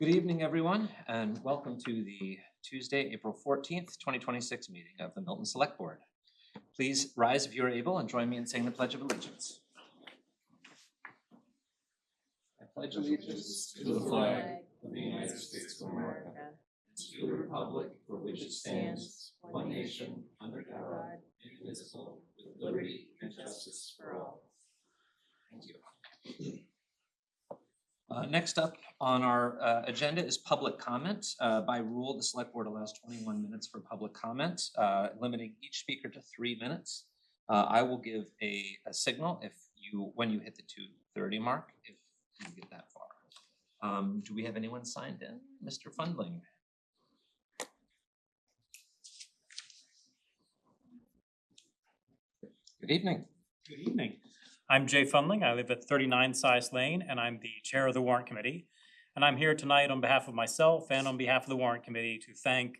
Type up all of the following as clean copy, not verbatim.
Good evening, everyone, and welcome to the Tuesday, April 14th, 2026 meeting of the Milton Select Board. Please rise if you are able and join me in saying the Pledge of Allegiance. I pledge allegiance to the flag of the United States of America and to the republic for which it stands, one nation, under God, indivisible, with liberty and justice for all. Thank you. Next up on our agenda is public comment. By rule, the Select Board allows 21 minutes for public comment, limiting each speaker to 3 minutes. I will give a signal when you hit the 2:30 mark, if you get that far. Do we have anyone signed in? Mr. Fundling. Good evening. Good evening. I'm Jay Funling. I live at 39 Size Lane, and I'm the chair of the Warrant Committee. And I'm here tonight on behalf of myself and on behalf of the Warrant Committee to thank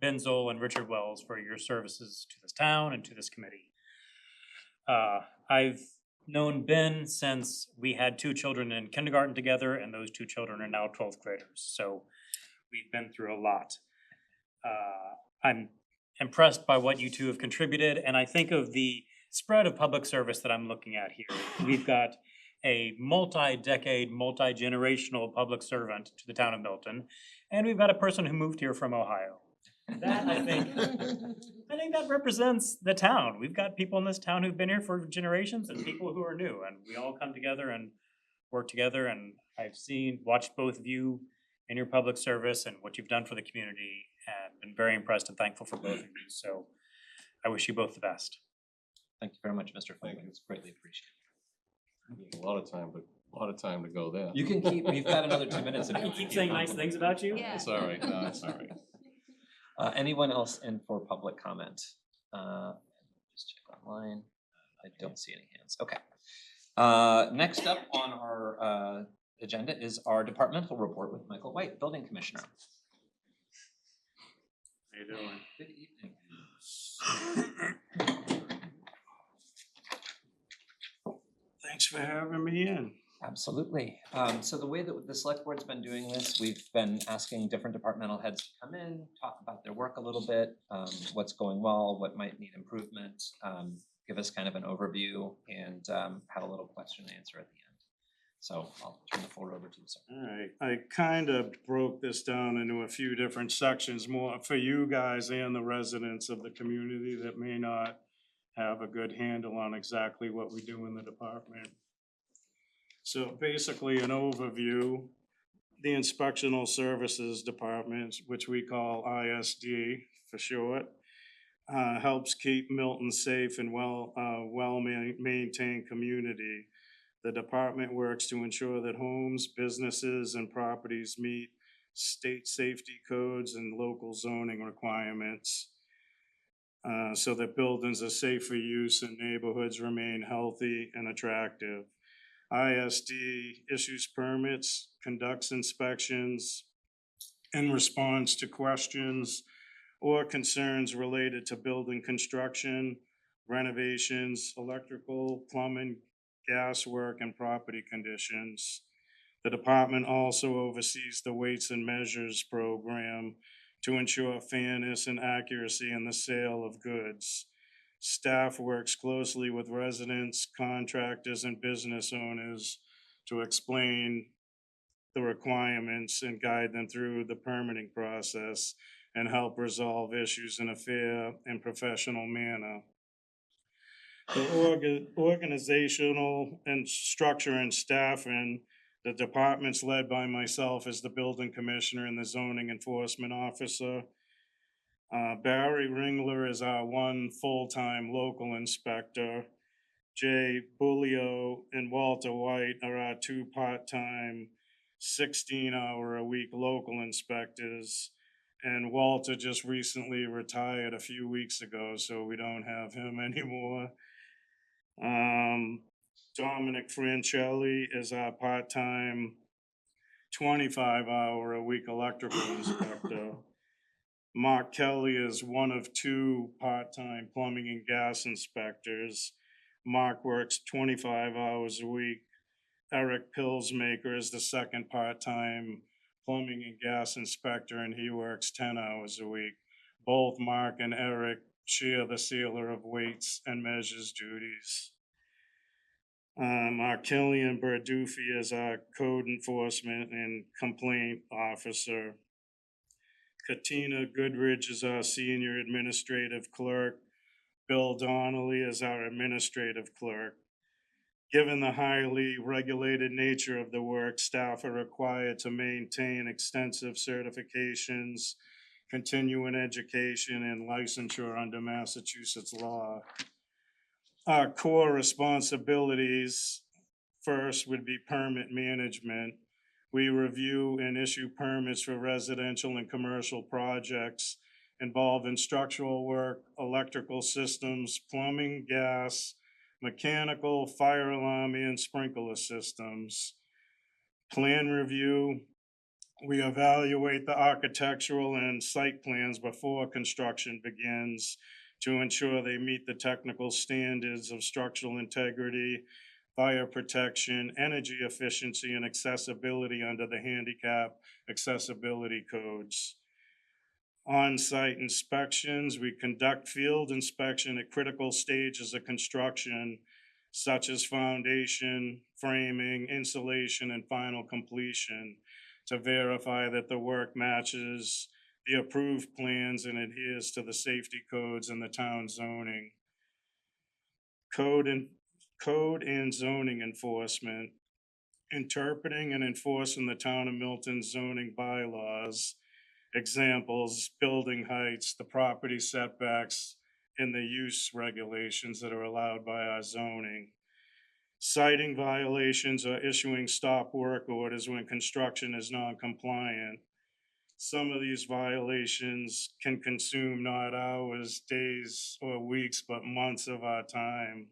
Ben Zoll and Richard Wells for your services to this town and to this committee. I've known Ben since we had 2 children in kindergarten together, and those 2 children are now 12th graders. So we've been through a lot. I'm impressed by what you 2 have contributed, and I think of the spread of public service that I'm looking at here. We've got a multi-decade, multi-generational public servant to the town of Milton, and we've got a person who moved here from Ohio. That I think that represents the town. We've got people in this town who've been here for generations and people who are new, and we all come together and work together. And I've watched both of you in your public service and what you've done for the community, and been very impressed and thankful for both of you. So I wish you both the best. Thank you very much, Mr. Fundling. It's greatly appreciated. A lot of time to go there. You can keep. We've got another 2 minutes. Can you keep saying nice things about you? Yeah. It's all right. No, it's all right. Anyone else in for public comment? Just check online. I don't see any hands. Okay. Next up on our agenda is our departmental report with Michael White, Building Commissioner. How you doing? Good evening. Thanks for having me in. Absolutely. So the way that the select board's been doing this, we've been asking different departmental heads to come in, talk about their work a little bit, what's going well, what might need improvement, give us kind of an overview, and have a little question and answer at the end. So I'll turn the floor over to you, sir. All right, I kind of broke this down into a few different sections, more for you guys and the residents of the community that may not have a good handle on exactly what we do in the department. So basically an overview, the Inspectional Services Department, which we call ISD for short, helps keep Milton safe and well-maintained community. The department works to ensure that homes, businesses, and properties meet state safety codes and local zoning requirements, so that buildings are safe for use and neighborhoods remain healthy and attractive. ISD issues permits, conducts inspections, and responds to questions or concerns related to building construction, renovations, electrical, plumbing, gas work, and property conditions. The department also oversees the Weights and Measures program to ensure fairness and accuracy in the sale of goods. Staff works closely with residents, contractors, and business owners to explain the requirements and guide them through the permitting process and help resolve issues in a fair and professional manner. The organizational and structure and staffing, the department's led by myself as the building commissioner and the zoning enforcement officer. Barry Ringler is our one full-time local inspector. Jay Bullio and Walter White are our 2 part-time 16-hour-a-week local inspectors. And Walter just recently retired a few weeks ago, so we don't have him anymore. Dominic Francelli is our part-time 25-hour-a-week electrical inspector. Mark Kelly is one of 2 part-time plumbing and gas inspectors. Mark works 25 hours a week. Eric Pillsmaker is the second part-time plumbing and gas inspector, and he works 10 hours a week. Both Mark and Eric share the sealer of weights and measures duties. Our Killian Berdufi is our code enforcement and complaint officer. Katina Goodridge is our senior administrative clerk. Bill Donnelly is our administrative clerk. Given the highly regulated nature of the work, staff are required to maintain extensive certifications, continuing education, and licensure under Massachusetts law. Our core responsibilities first would be permit management. We review and issue permits for residential and commercial projects involving structural work, electrical systems, plumbing, gas, mechanical, fire alarm, and sprinkler systems. Plan review. We evaluate the architectural and site plans before construction begins to ensure they meet the technical standards of structural integrity, fire protection, energy efficiency, and accessibility under the handicap accessibility codes. On-site inspections, we conduct field inspection at critical stages of construction, such as foundation, framing, insulation, and final completion, to verify that the work matches the approved plans and adheres to the safety codes and the town zoning. Code and zoning enforcement, interpreting and enforcing the town of Milton zoning bylaws. Examples: building heights, the property setbacks, and the use regulations that are allowed by our zoning. Citing violations or issuing stop work orders when construction is non-compliant. Some of these violations can consume not hours, days, or weeks, but months of our time,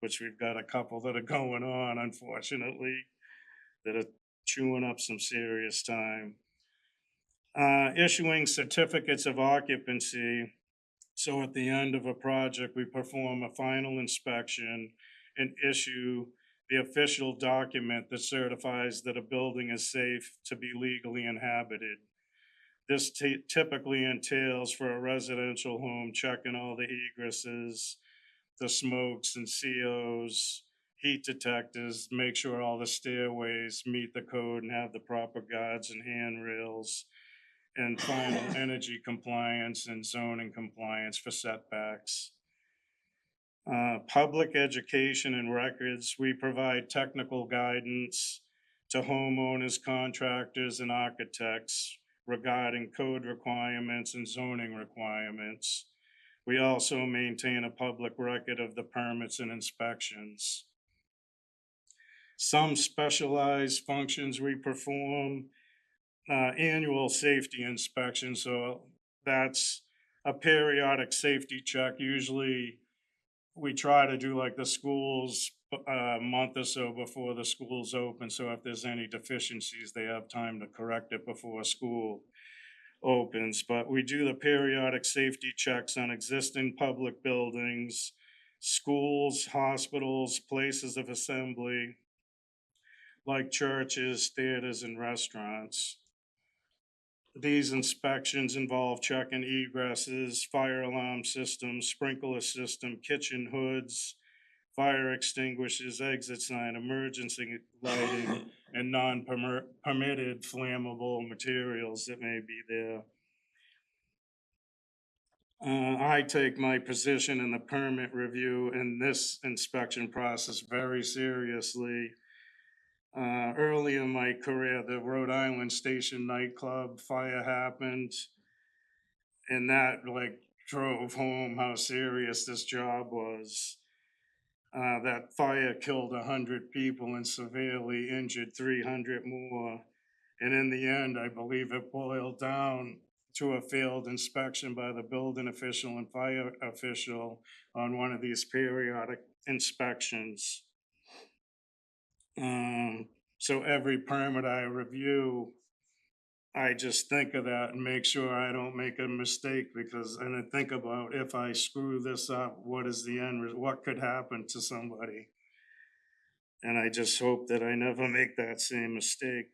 which we've got a couple that are going on, unfortunately, that are chewing up some serious time. Issuing certificates of occupancy. So at the end of a project, we perform a final inspection and issue the official document that certifies that a building is safe to be legally inhabited. This typically entails, for a residential home, checking all the egresses, the smokes and COs, heat detectors, make sure all the stairways meet the code and have the proper guards and handrails, and final energy compliance and zoning compliance for setbacks. Public education and records. We provide technical guidance to homeowners, contractors, and architects regarding code requirements and zoning requirements. We also maintain a public record of the permits and inspections. Some specialized functions we perform. Annual safety inspection, so that's a periodic safety check. Usually we try to do like the schools a month or so before the schools open, so if there's any deficiencies, they have time to correct it before school opens. But we do the periodic safety checks on existing public buildings, schools, hospitals, places of assembly, like churches, theaters, and restaurants. These inspections involve checking egresses, fire alarm systems, sprinkler system, kitchen hoods, fire extinguishers, exit sign, emergency lighting, and non-permitted flammable materials that may be there. I take my position in the permit review and this inspection process very seriously. Early in my career, the Rhode Island Station nightclub fire happened, and that drove home how serious this job was. That fire killed 100 people and severely injured 300 more. And in the end, I believe it boiled down to a failed inspection by the building official and fire official on one of these periodic inspections. So every permit I review, I just think of that and make sure I don't make a mistake, and I think about, if I screw this up, what is the end result? What could happen to somebody? And I just hope that I never make that same mistake.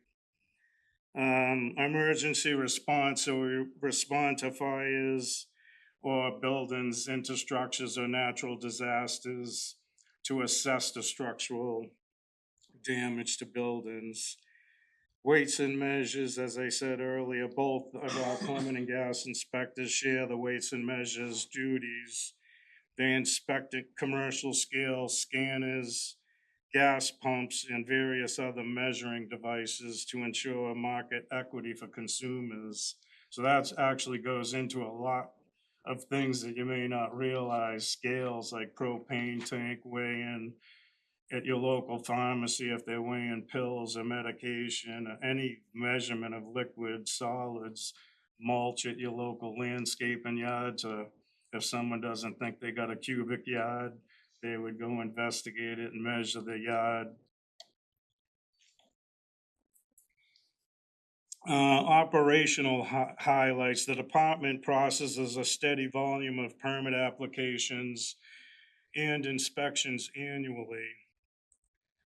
Emergency response, so we respond to fires or buildings into structures or natural disasters to assess the structural damage to buildings. Weights and measures, as I said earlier, both of our plumbing and gas inspectors share the weights and measures duties. They inspected commercial scale scanners, gas pumps, and various other measuring devices to ensure market equity for consumers. So that actually goes into a lot of things that you may not realize, scales like propane tank weigh-in at your local pharmacy if they're weighing pills or medication, or any measurement of liquid, solids, mulch at your local landscaping yards, or if someone doesn't think they got a cubic yard, they would go investigate it and measure the yard. Operational highlights. The department processes a steady volume of permit applications and inspections annually,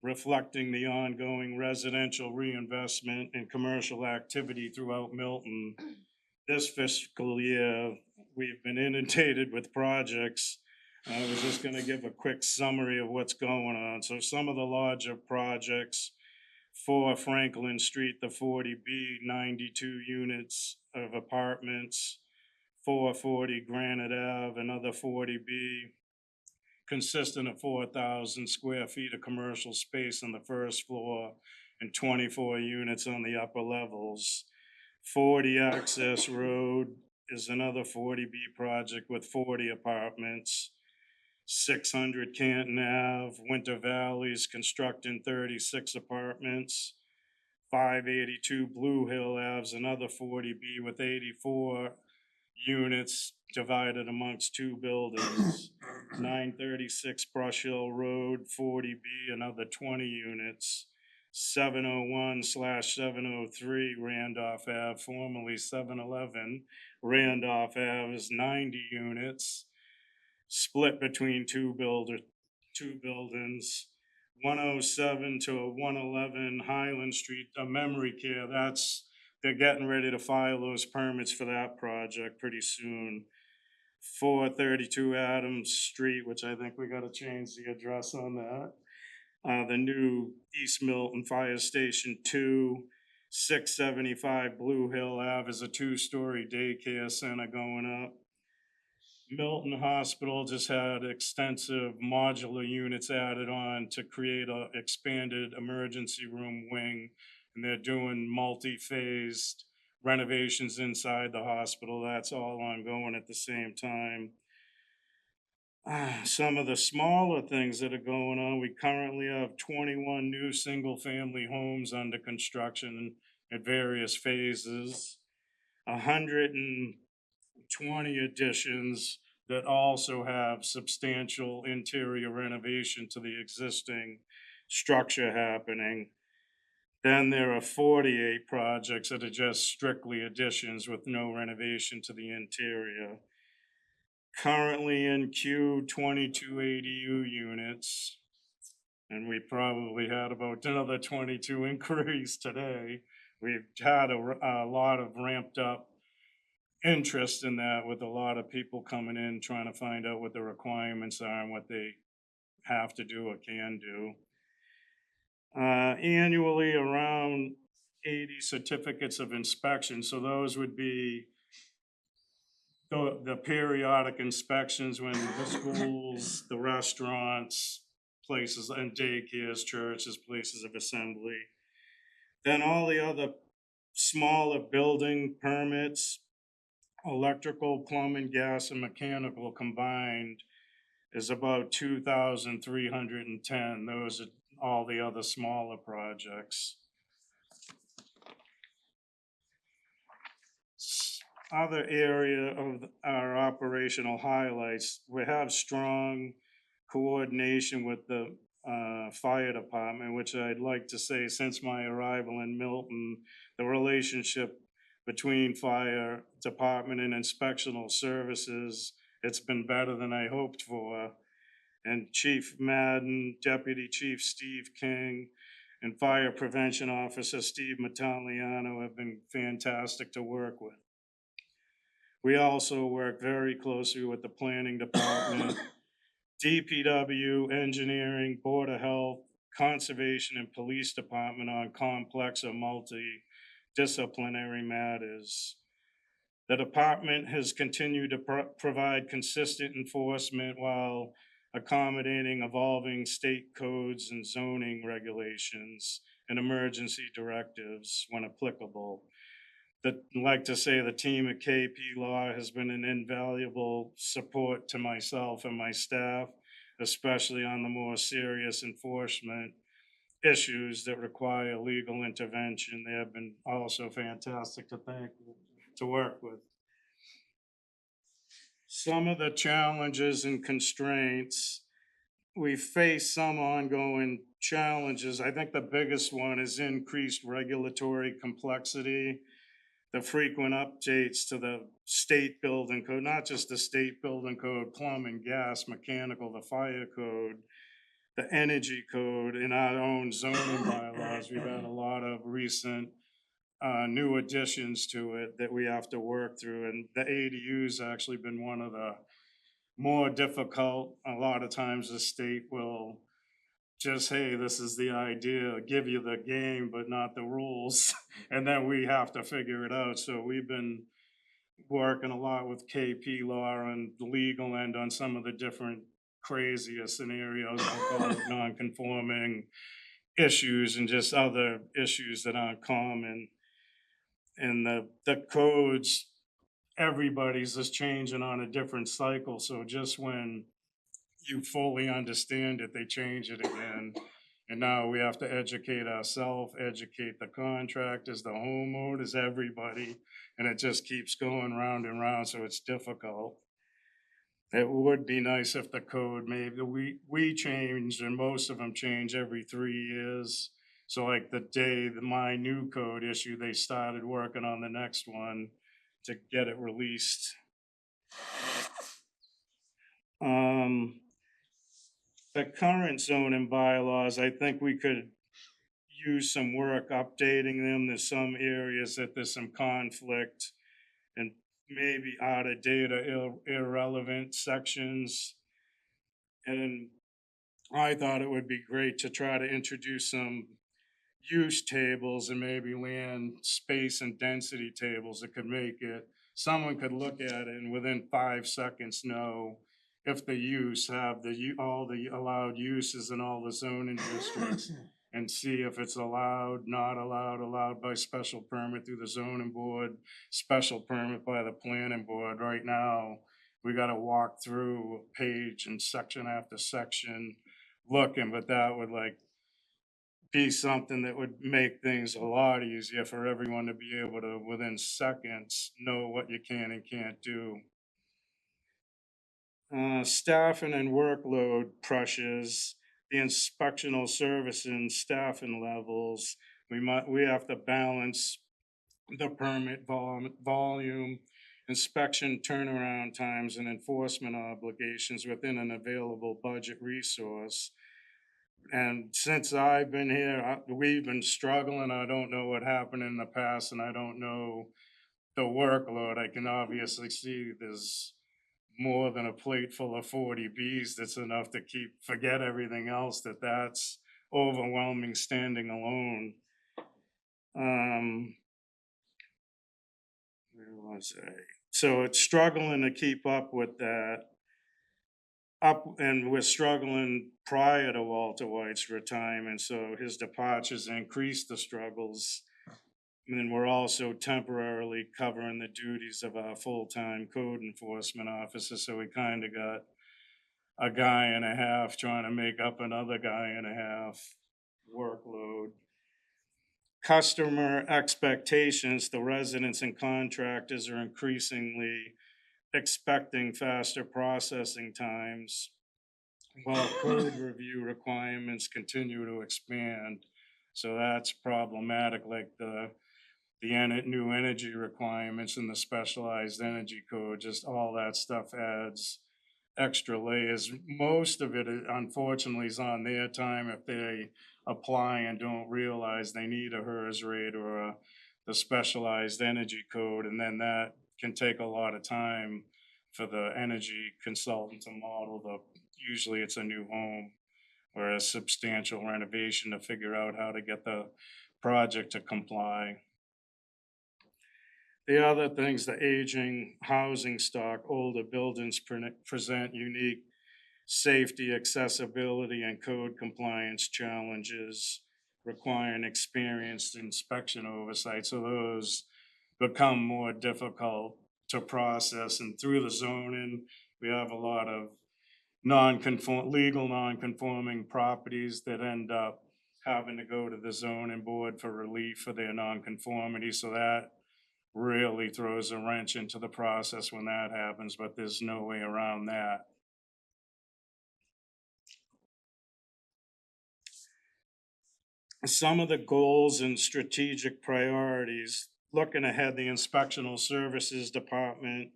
reflecting the ongoing residential reinvestment and commercial activity throughout Milton. This fiscal year, we've been inundated with projects. I was just gonna give a quick summary of what's going on. So some of the larger projects, 4 Franklin Street, the 40B, 92 units of apartments, 440 Granite Ave, another 40B, consisting of 4,000 square feet of commercial space on the first floor and 24 units on the upper levels. 40 Access Road is another 40B project with 40 apartments. 600 Canton Ave, Winter Valley's constructing 36 apartments. 582 Blue Hill Ave's another 40B with 84 units divided amongst 2 buildings. 936 Brush Hill Road, 40B, another 20 units. 701/703 Randolph Ave, formerly 711 Randolph Ave, is 90 units, split between two buildings. 107 to 111 Highland Street, a memory care, they're getting ready to file those permits for that project pretty soon. 432 Adams Street, which I think we gotta change the address on that. The new East Milton Fire Station 2, 675 Blue Hill Ave is a 2-story daycare center going up. Milton Hospital just had extensive modular units added on to create a expanded emergency room wing, and they're doing multi-phased renovations inside the hospital. That's all ongoing at the same time. Some of the smaller things that are going on, we currently have 21 new single-family homes under construction at various phases. 120 additions that also have substantial interior renovation to the existing structure happening. Then there are 48 projects that are just strictly additions with no renovation to the interior. Currently in queue, 22 ADU units, and we probably had about another 22 inquiries today. We've had a lot of ramped up interest in that, with a lot of people coming in trying to find out what the requirements are and what they have to do or can do. Annually, around 80 certificates of inspection, so those would be the periodic inspections when the schools, the restaurants, places and daycares, churches, places of assembly. Then all the other smaller building permits, electrical, plumbing, gas, and mechanical combined is about 2,310. Those are all the other smaller projects. Other area of our operational highlights, we have strong coordination with the fire department, which I'd like to say since my arrival in Milton, the relationship between fire department and inspectional services, it's been better than I hoped for. And Chief Madden, Deputy Chief Steve King, and Fire Prevention Officer Steve Mattaliano have been fantastic to work with. We also work very closely with the Planning Department, DPW, Engineering, Board of Health, Conservation, and Police Department on complex or multidisciplinary matters. The department has continued to provide consistent enforcement while accommodating evolving state codes and zoning regulations and emergency directives when applicable. I'd like to say the team at KP Law has been an invaluable support to myself and my staff, especially on the more serious enforcement issues that require legal intervention. They have been also fantastic to work with. Some of the challenges and constraints, we face some ongoing challenges. I think the biggest one is increased regulatory complexity, the frequent updates to the state building code, not just the state building code, plumbing, gas, mechanical, the fire code, the energy code, in our own zoning bylaws. We've had a lot of recent new additions to it that we have to work through. And the ADU's actually been one of the more difficult. A lot of times the state will just, hey, this is the idea, give you the game, but not the rules. And then we have to figure it out. So we've been working a lot with KP Law and the legal end on some of the different crazier scenarios, I'll call it non-conforming issues and just other issues that aren't common. And the codes, everybody's is changing on a different cycle. So just when you fully understand it, they change it again. And now we have to educate ourselves, educate the contractors, the homeowners, everybody. And it just keeps going round and round, so it's difficult. It would be nice if the code, maybe we change, and most of them change every 3 years. So like the day my new code issue, they started working on the next one to get it released. The current zoning bylaws, I think we could use some work updating them. There's some areas that there's some conflict and maybe out of date or irrelevant sections. And I thought it would be great to try to introduce some use tables and maybe land space and density tables that could make it, someone could look at it and within 5 seconds know if the use have all the allowed uses in all the zoning districts and see if it's allowed, not allowed, allowed by special permit through the zoning board, special permit by the planning board. Right now, we gotta walk through page and section after section looking, but that would be something that would make things a lot easier for everyone to be able to, within seconds, know what you can and can't do. Staffing and workload pressures, the inspectional service and staffing levels. We have to balance the permit volume, inspection turnaround times, and enforcement obligations within an available budget resource. And since I've been here, we've been struggling. I don't know what happened in the past, and I don't know the workload. I can obviously see there's more than a plate full of 40 Bs that's enough to forget everything else, that's overwhelming standing alone. Where was I? So it's struggling to keep up with that. And we're struggling prior to Walter White's retirement, so his departures increased the struggles. And then we're also temporarily covering the duties of our full-time code enforcement officer, so we kind of got a guy and a half trying to make up another guy and a half workload. Customer expectations, the residents and contractors are increasingly expecting faster processing times, while code review requirements continue to expand. So that's problematic, like the new energy requirements and the specialized energy code, just all that stuff adds extra layers. Most of it, unfortunately, is on their time if they apply and don't realize they need a HERS rate or the specialized energy code, and then that can take a lot of time for the energy consultant to model usually it's a new home or a substantial renovation to figure out how to get the project to comply. The other things, the aging housing stock, older buildings present unique safety, accessibility, and code compliance challenges requiring experienced inspection oversight. So those become more difficult to process. And through the zoning, we have a lot of legal non-conforming properties that end up having to go to the zoning board for relief for their non-conformity. So that really throws a wrench into the process when that happens, but there's no way around that. Some of the goals and strategic priorities, looking ahead, the Inspectional Services Department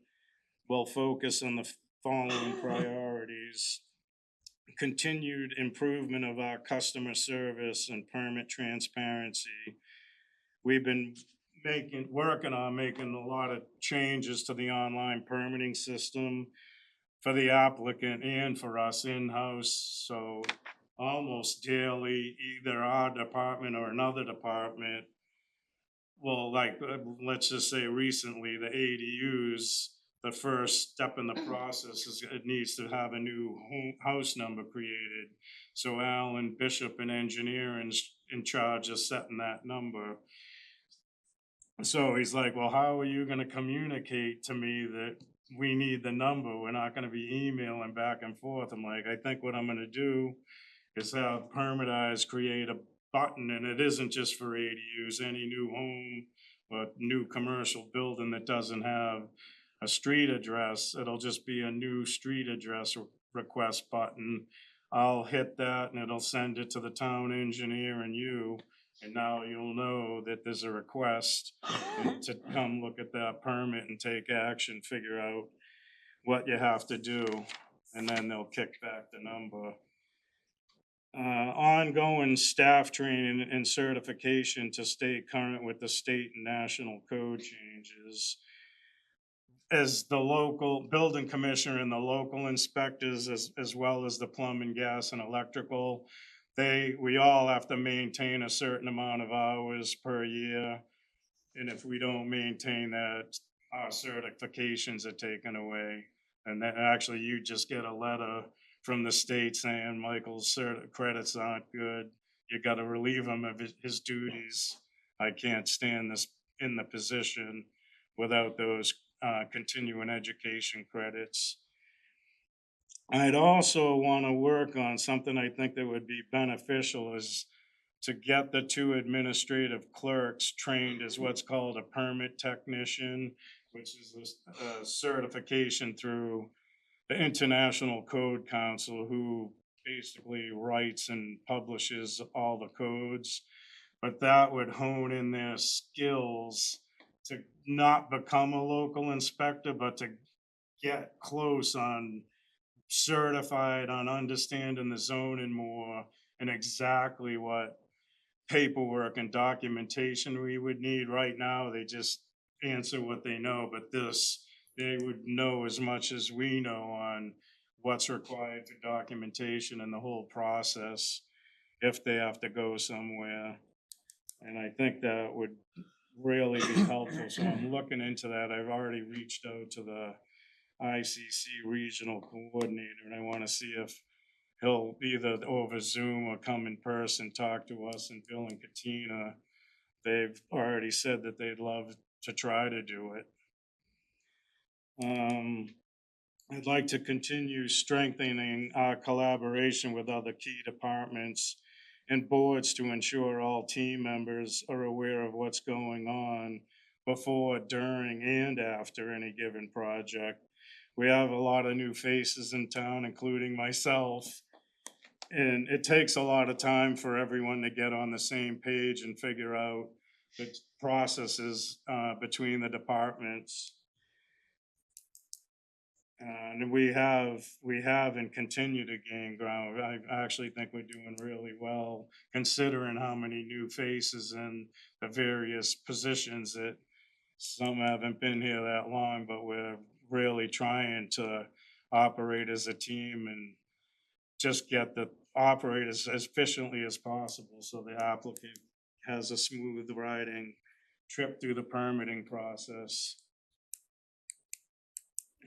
will focus on the following priorities. Continued improvement of our customer service and permit transparency. We've been working on making a lot of changes to the online permitting system for the applicant and for us in-house. So almost daily, either our department or another department will, like, let's just say recently, the ADUs, the first step in the process is it needs to have a new house number created. So Alan Bishop in engineering's in charge of setting that number. So he's like, well, how are you gonna communicate to me that we need the number? We're not gonna be emailing back and forth. I'm like, I think what I'm gonna do is have Permitize create a button, and it isn't just for ADUs, any new home or new commercial building that doesn't have a street address, it'll just be a new street address request button. I'll hit that and it'll send it to the town engineer and you, and now you'll know that there's a request to come look at that permit and take action, figure out what you have to do, and then they'll kick back the number. Ongoing staff training and certification to stay current with the state and national code changes. As the local building commissioner and the local inspectors, as well as the plumbing, gas, and electrical, we all have to maintain a certain amount of hours per year. And if we don't maintain that, our certifications are taken away. And then actually you just get a letter from the state saying Michael's credits aren't good. You gotta relieve him of his duties. I can't stand this in the position without those continuing education credits. I'd also want to work on something I think that would be beneficial is to get the 2 administrative clerks trained as what's called a permit technician, which is a certification through the International Code Council, who basically writes and publishes all the codes. But that would hone in their skills to not become a local inspector, but to get close on certified on understanding the zoning more and exactly what paperwork and documentation we would need. Right now, they just answer what they know, but they would know as much as we know on what's required for documentation and the whole process if they have to go somewhere. And I think that would really be helpful. So I'm looking into that. I've already reached out to the ICC regional coordinator, and I want to see if he'll either over Zoom or come in person, talk to us. And Bill and Katina, they've already said that they'd love to try to do it. I'd like to continue strengthening our collaboration with other key departments and boards to ensure all team members are aware of what's going on before, during, and after any given project. We have a lot of new faces in town, including myself, and it takes a lot of time for everyone to get on the same page and figure out the processes between the departments. And we have and continue to gain ground. I actually think we're doing really well considering how many new faces in the various positions that some haven't been here that long, but we're really trying to operate as a team and just get the operate as efficiently as possible so the applicant has a smooth riding trip through the permitting process.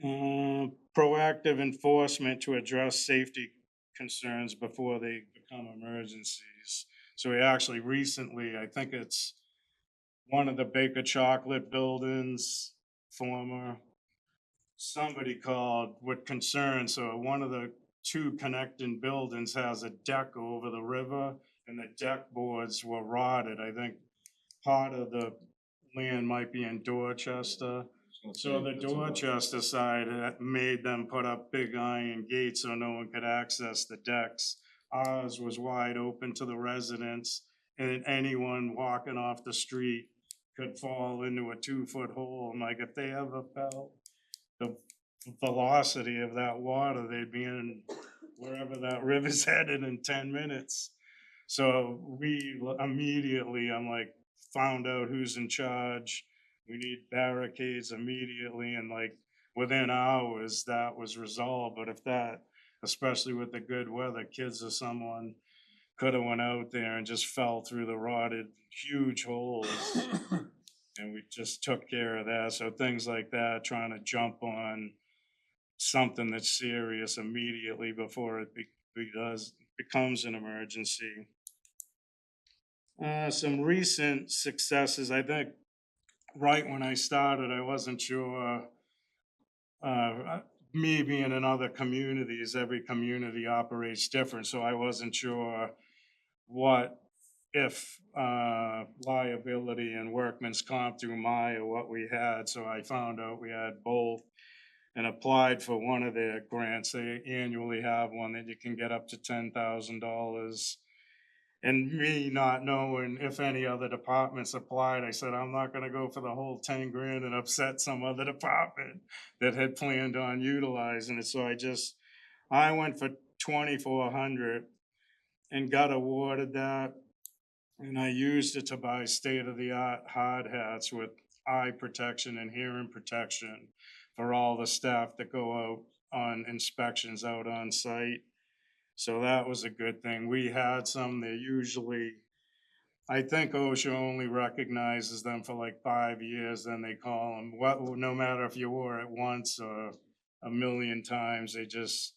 Proactive enforcement to address safety concerns before they become emergencies. So we actually recently, I think it's one of the Baker Chocolate buildings, former, somebody called with concern. So one of the two connecting buildings has a deck over the river and the deck boards were rotted. I think part of the land might be in Dorchester. So the Dorchester side made them put up big iron gates so no one could access the decks. Ours was wide open to the residents and anyone walking off the street could fall into a 2-foot hole. And like if they ever fell, the velocity of that water, they'd be in wherever that river's headed in 10 minutes. So we immediately, I'm like, found out who's in charge. We need barricades immediately, and like within hours that was resolved. But if that, especially with the good weather, kids or someone could have went out there and just fell through the rotted huge holes. And we just took care of that. So things like that, trying to jump on something that's serious immediately before it becomes an emergency. Some recent successes, I think right when I started, I wasn't sure, me being in other communities, every community operates different, so I wasn't sure what if liability and workman's comp through Maya, what we had, so I found out we had both and applied for one of their grants. They annually have one that you can get up to $10,000. And me not knowing if any other departments applied, I said, I'm not gonna go for the whole 10 grand and upset some other department that had planned on utilizing it. So I went for 2,400 and got awarded that. And I used it to buy state-of-the-art hard hats with eye protection and hearing protection for all the staff that go out on inspections out on site. So that was a good thing. We had some, they usually, I think OSHA only recognizes them for like 5 years, then they call them, no matter if you wore it once or a million times, they just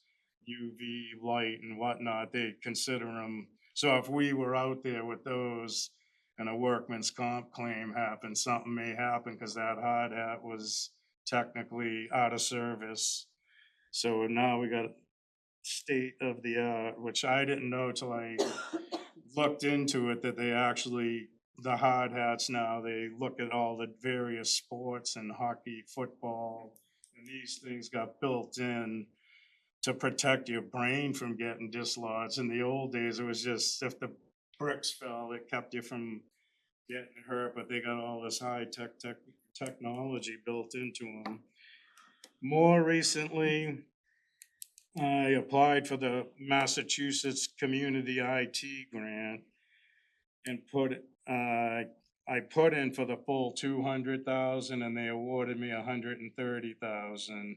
UV light and whatnot, they consider them. So if we were out there with those and a workman's comp claim happened, something may happen because that hard hat was technically out of service. So now we got state of the art, which I didn't know till I looked into it, that they actually, the hard hats now, they look at all the various sports and hockey, football, and these things got built in to protect your brain from getting dislodged. In the old days, it was just if the bricks fell, it kept you from getting hurt, but they got all this high technology built into them. More recently, I applied for the Massachusetts Community IT grant and I put in for the full 200,000 and they awarded me 130,000.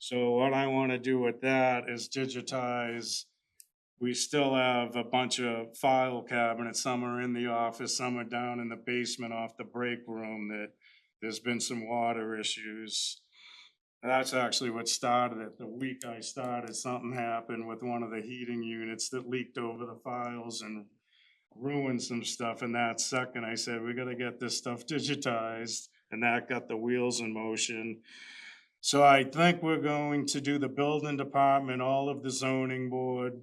So what I want to do with that is digitize. We still have a bunch of file cabinets. Some are in the office, some are down in the basement off the break room that there's been some water issues. That's actually what started it. The week I started, something happened with one of the heating units that leaked over the files and ruined some stuff. And that second, I said, we gotta get this stuff digitized, and that got the wheels in motion. So I think we're going to do the building department, all of the zoning board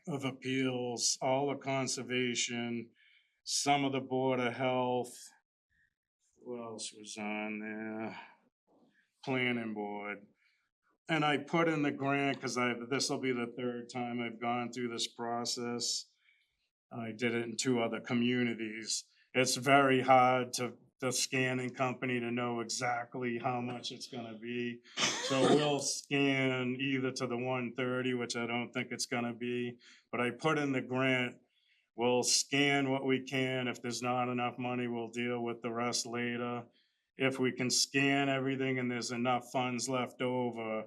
of appeals, all the conservation, some of the board of health. Who else was on there? Planning board. And I put in the grant because this will be the third time I've gone through this process. I did it in 2 other communities. It's very hard to the scanning company to know exactly how much it's gonna be. So we'll scan either to the 130, which I don't think it's gonna be, but I put in the grant, we'll scan what we can. If there's not enough money, we'll deal with the rest later. If we can scan everything and there's enough funds left over,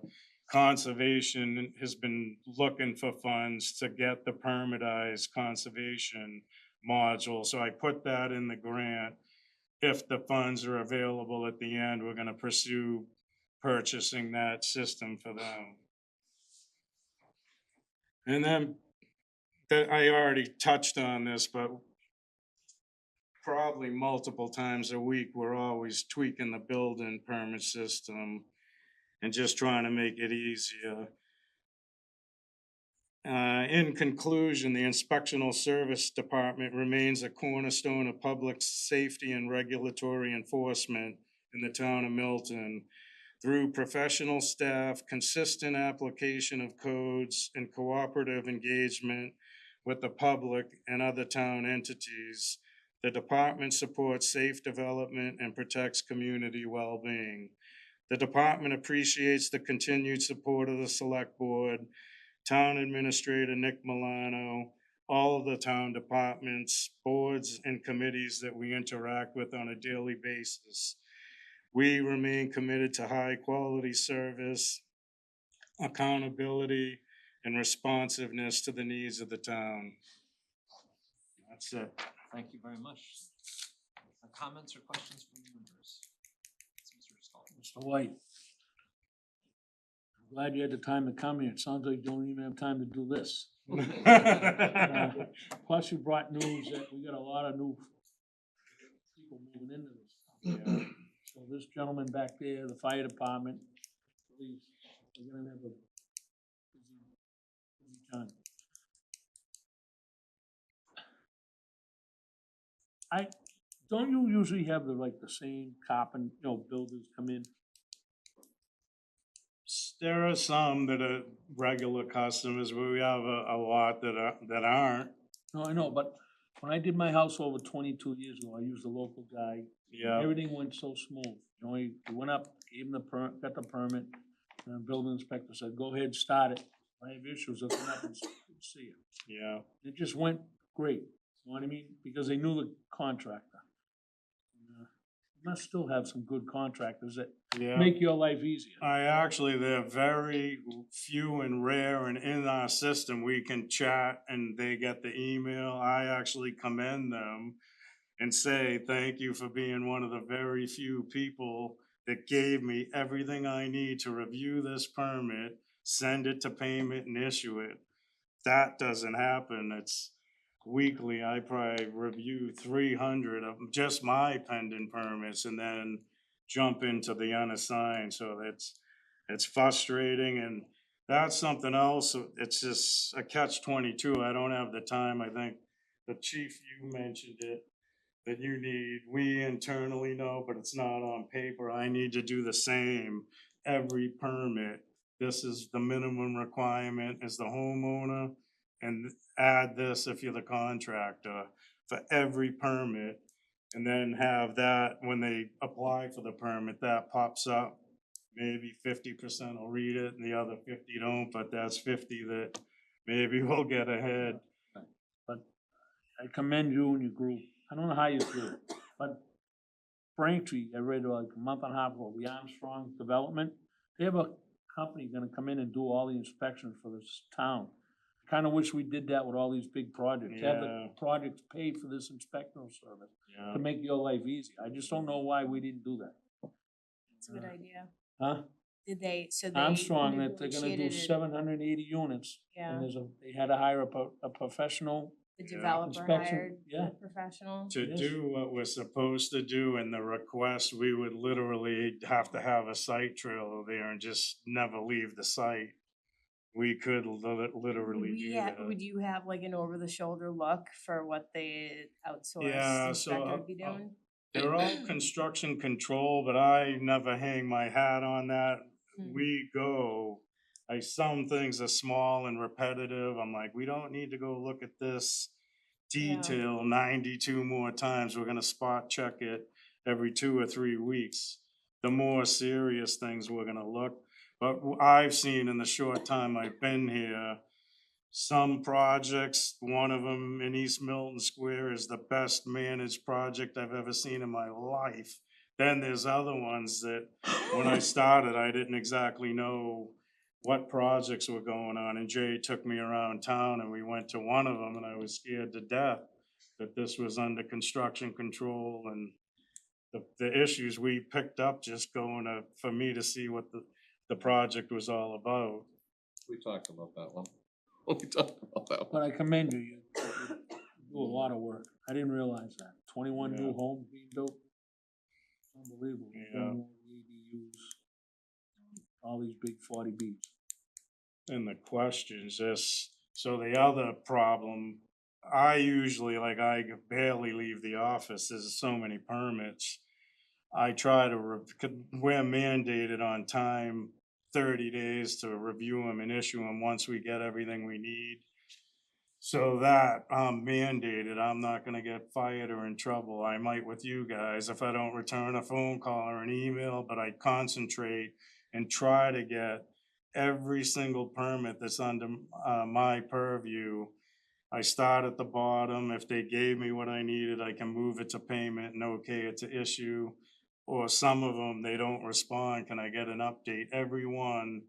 conservation has been looking for funds to get the permitized conservation module. So I put that in the grant. If the funds are available at the end, we're gonna pursue purchasing that system for them. And then, I already touched on this, but probably multiple times a week, we're always tweaking the building permit system and just trying to make it easier. In conclusion, the Inspectional Service Department remains a cornerstone of public safety and regulatory enforcement in the town of Milton. Through professional staff, consistent application of codes, and cooperative engagement with the public and other town entities, the department supports safe development and protects community well-being. The department appreciates the continued support of the Select Board, Town Administrator Nick Milano, all of the town departments, boards, and committees that we interact with on a daily basis. We remain committed to high-quality service, accountability, and responsiveness to the needs of the town. That's it. Thank you very much. Comments or questions from members? Mr. Stahl. Mr. White. I'm glad you had the time to come here. It sounds like you don't even have time to do this. Plus you brought news that we got a lot of new people moving into this. Yeah. So this gentleman back there, the fire department, police, we're gonna have a busy time. Don't you usually have the same builders come in? There are some that are regular customers, but we have a lot that aren't. No, I know, but when I did my house over 22 years ago, I used a local guy. Yeah, Everything went so smooth. He went up, gave him got the permit, and the building inspector said, go ahead, start it. If I have issues, I'll come up and see you. yeah. It just went great, you know what I mean? Because they knew the contractor. You must still have some good contractors that Yeah. make your life easier. They're very few and rare, and in our system, we can chat and they get the email. I actually commend them and say, thank you for being one of the very few people that gave me everything I need to review this permit, send it to payment and issue it. That doesn't happen. It's weekly. I probably review 300 of just my pending permits and then jump into the unassigned. So it's frustrating, and that's something else. It's just a catch-22. I don't have the time. I think the chief, you mentioned it, that you need, we internally know, but it's not on paper. I need to do the same every permit. This is the minimum requirement as the homeowner, and add this if you're the contractor for every permit. And then have that, when they apply for the permit, that pops up. Maybe 50% will read it and the other 50 don't, but that's 50 that maybe will get ahead. But I commend you and your group. I don't know how you do it, but Braintree, I read like a month and a half ago, the Armstrong Development, they have a company gonna come in and do all the inspections for this town. Kinda wish we did that with all these big projects. Have the Yeah. projects pay for this inspectional service Yeah. to make your life easy. I just don't know why we didn't do that. It's a good idea. Huh? Did they, so they Armstrong, that they're gonna do negotiated it- 780 units. Yeah, And they had to hire a professional. the Yeah. developer Inspection, hired yeah. the professional. To Yes. do what we're supposed to do in the request, we would literally have to have a site trailer there and just never leave the site. We could literally do that. Would you have like an over-the-shoulder look for what the Yeah, outsourced so, inspector would be doing? They're all construction control, but I never hang my hat on that. Hmm. We go, some things are small and repetitive. I'm like, we don't need to go look at this Yeah. detail 92 more times. We're gonna spot check it every 2 or 3 weeks, the more serious things we're gonna look. But I've seen in the short time I've been here, some projects, one of them in East Milton Square is the best managed project I've ever seen in my life. Then there's other ones that, when I started, I didn't exactly know what projects were going on, and Jay took me around town and we went to one of them, and I was scared to death that this was under construction control, and the issues we picked up just going to, for me to see what the project was all about. We talked about that one. We talked about that But one. I commend you, you do a lot of work. I didn't realize that. 21 new Yeah. homes being built. Unbelievable. Yeah. More ADUs, all these big 40Bs. And the questions, so the other problem, I usually, like, I barely leave the office, there's so many permits. I try to, we're mandated on time, 30 days to review them and issue them once we get everything we need. So that I'm mandated, I'm not gonna get fired or in trouble. I might with you guys if I don't return a phone call or an email, but I concentrate and try to get every single permit that's under my purview. I start at the bottom. If they gave me what I needed, I can move it to payment and okay it to issue. Or some of them, they don't respond. Can I get an update? Every one,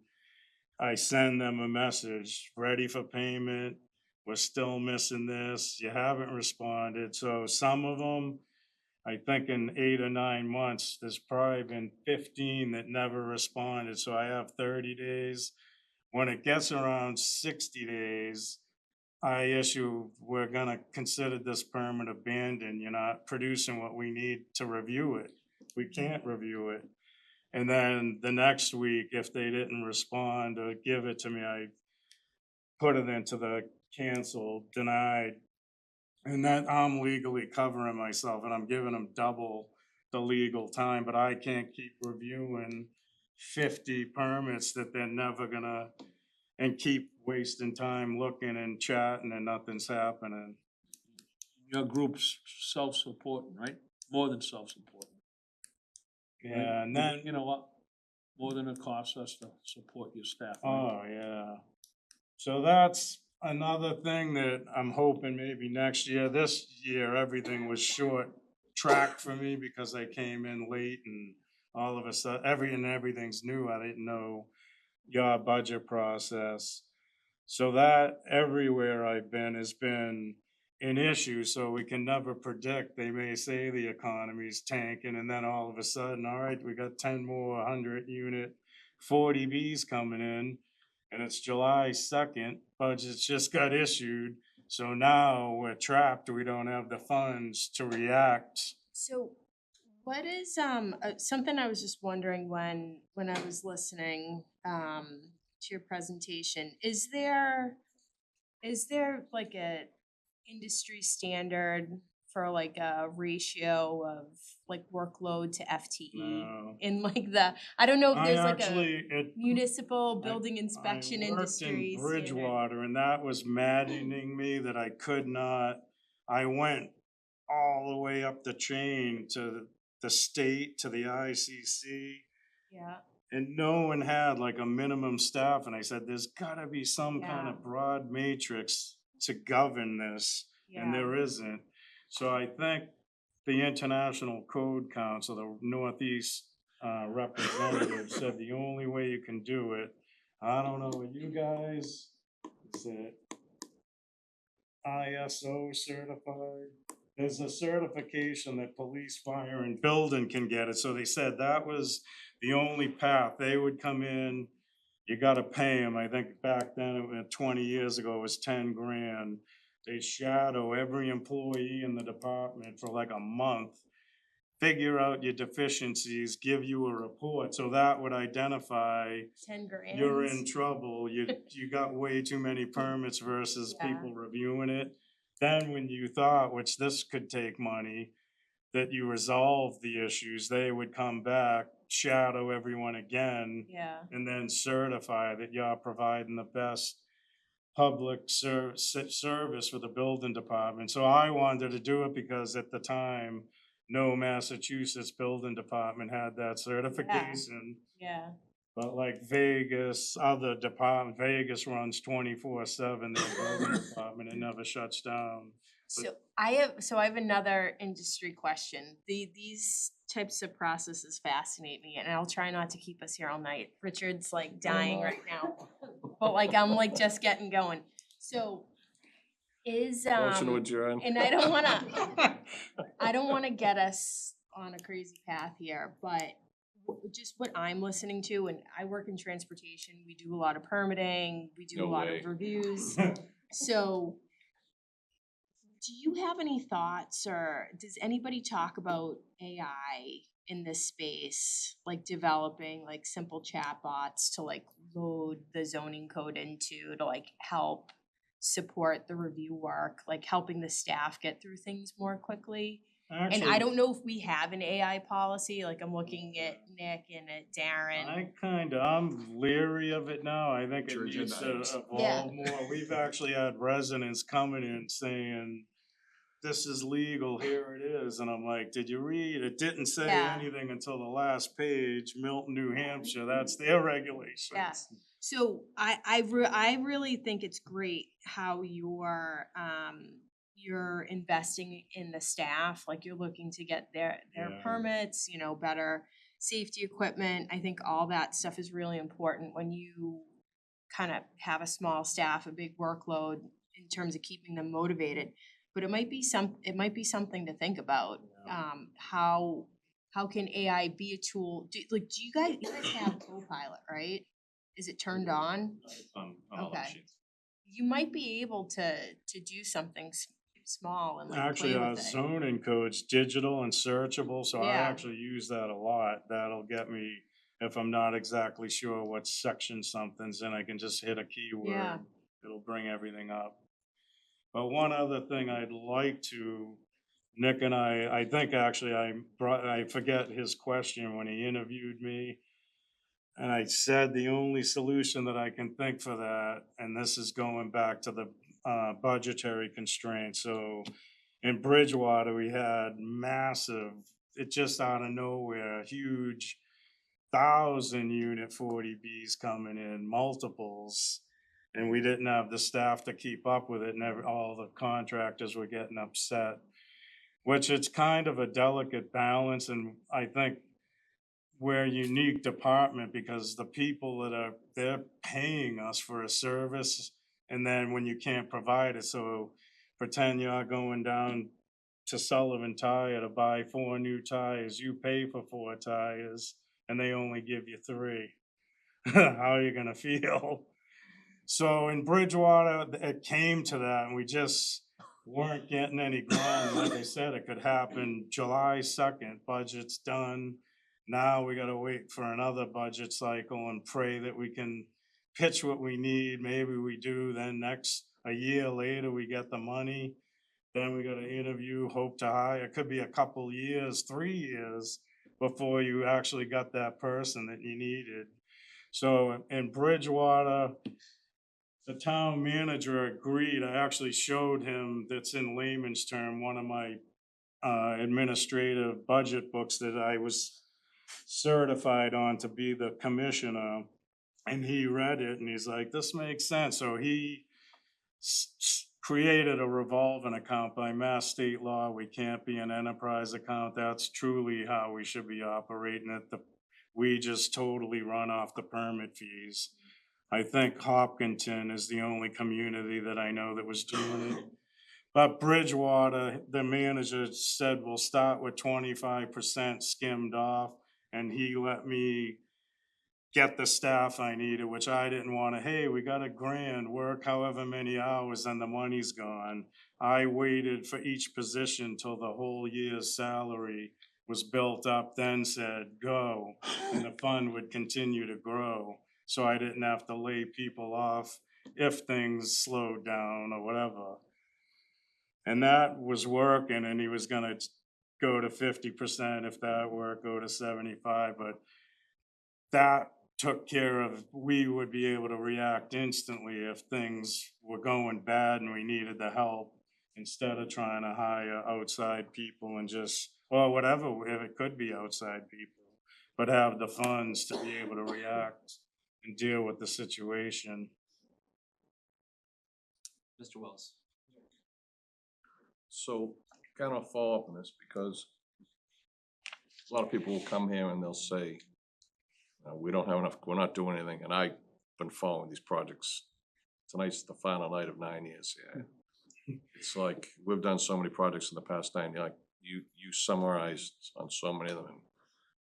I send them a message, ready for payment. We're still missing this. You haven't responded. So some of them, I think in 8 or 9 months, there's probably been 15 that never responded. So I have 30 days. When it gets around 60 days, I issue, we're gonna consider this permit abandoned. You're not producing what we need to review it. We can't review it. And then the next week, if they didn't respond or give it to me, I put it into the cancel, denied. And then I'm legally covering myself and I'm giving them double the legal time, but I can't keep reviewing 50 permits that they're never gonna, and keep wasting time looking and chatting and nothing's happening. Your group's self-supporting, right? More than self-supporting. right? Yeah, and then, You know what? More than it costs us to support your staff. right? oh, yeah. So that's another thing that I'm hoping maybe next year. This year, everything was short track for me because I came in late and all of a sudden, everything's new. I didn't know your budget process. So that everywhere I've been has been an issue, so we can never predict. They may say the economy's tanking and then all of a sudden, all right, we got 10 more 100-unit 40Bs coming in. And it's July 2nd, budgets just got issued, so now we're trapped, we don't have the funds to react. So what is something I was just wondering when I was listening to your presentation, is there like a industry standard for like a ratio of like workload to FTE No. in like I don't know if I there's like a actually, municipal building inspection I worked in industry standard? Bridgewater, and that was maddening me that I could not, I went all the way up the chain to the state, to the ICC, Yeah, and no one had like a minimum staff, and I said, there's gotta be some kind Yeah. of broad matrix to govern this, and yeah, there isn't. So I think the International Code Council, the Northeast representative said the only way you can do it, I don't know, are you guys, is it ISO certified? There's a certification that police, fire, and building can get it, so they said that was the only path. They would come in, you gotta pay them. I think back then, 20 years ago, it was 10 grand. They shadow every employee in the department for like a month, figure out your deficiencies, give you a report, so that would identify 10 grand. you're in trouble, you got way too many permits versus Yeah. people reviewing it. Then when you thought, which this could take money, that you resolve the issues, they would come back, shadow everyone again, Yeah, and then certify that you're providing the best public service for the building department. So I wanted to do it because at the time, no Massachusetts building department had that certification. Yeah. But like Vegas, other department, Vegas runs 24/7, their building department, it never shuts down. So I have another industry question. These types of processes fascinate me, and I'll try not to keep us here all night. Richard's like dying right now, but like I'm like just getting going. So is Motion to adjourn. and I don't wanna get us on a crazy path here, but just what I'm listening to, and I work in transportation, we do a lot of permitting, we do a No lot way. of reviews. So do you have any thoughts, or does anybody talk about AI in this space, like developing like simple chatbots to like load the zoning code into to like help support the review work, like helping the staff get through things more quickly? And I Actually, don't know if we have an AI policy, like I'm looking at Nick and at Darren. I'm leery of it now. I think it Your needs agenda to items. evolve more. We've actually had residents coming in saying, this is legal, here it is. And I'm like, did you read? It didn't say Yeah. anything until the last page, Milton, New Hampshire, that's their regulations. Yeah. So I really think it's great how you're investing in the staff, like you're looking to get their Yeah. permits, you know, better safety equipment. I think all that stuff is really important when you kind of have a small staff, a big workload in terms of keeping them motivated. But it might be something to think about. How can AI be a tool? Do you guys have Copilot, right? Is it turned on? On all the Okay. machines. You might be able to do something small and like Actually, play our with it. zoning code's digital and searchable, so I Yeah. actually use that a lot. That'll get me, if I'm not exactly sure what section something's in, I can just hit a keyword. Yeah. It'll bring everything up. But one other thing I'd like to, Nick and I think actually I forget his question when he interviewed me. And I said the only solution that I can think for that, and this is going back to the budgetary constraints. So in Bridgewater, we had massive, it just out of nowhere, huge 1,000-unit 40Bs coming in, multiples. And we didn't have the staff to keep up with it, and all the contractors were getting upset, which it's kind of a delicate balance, and I think we're a unique department because the people they're paying us for a service, and then when you can't provide it, so pretend you're going down to Sullivan Tire to buy 4 new tires, you pay for 4 tires, and they only give you 3. How are you gonna feel? So in Bridgewater, it came to that, and we just weren't getting any ground. Like I said, it could happen July 2nd, budget's done. Now we gotta wait for another budget cycle and pray that we can pitch what we need. Maybe we do, then a year later, we get the money. Then we gotta interview, hope to hire. It could be a couple years, 3 years before you actually got that person that you needed. So in Bridgewater, the town manager agreed. I actually showed him, that's in layman's term, one of my administrative budget books that I was certified on to be the commissioner. And he read it and he's like, this makes sense. So he created a revolving account. By Mass state law, we can't be an enterprise account. That's truly how we should be operating it. We just totally run off the permit fees. I think Hopkinton is the only community that I know that was doing it. But Bridgewater, the manager said, we'll start with 25% skimmed off, and he let me get the staff I needed, which I didn't wanna, hey, we got $1,000, work however many hours and the money's gone. I waited for each position till the whole year's salary was built up, then said, go, and the fund would continue to grow. So I didn't have to lay people off if things slowed down or whatever. And that was working, and he was gonna go to 50%, if that worked, go to 75, but that took care of, we would be able to react instantly if things were going bad and we needed the help. instead of trying to hire outside people and just, or whatever, if it could be outside people, but have the funds to be able to react and deal with the situation. Mr. Wells. So kind of follow up on this because a lot of people will come here and they'll say, we don't have enough, we're not doing anything. And I've been following these projects. Tonight's the final night of 9 years here. It's like, we've done so many projects in the past 9 years. Like you summarized on so many of them. And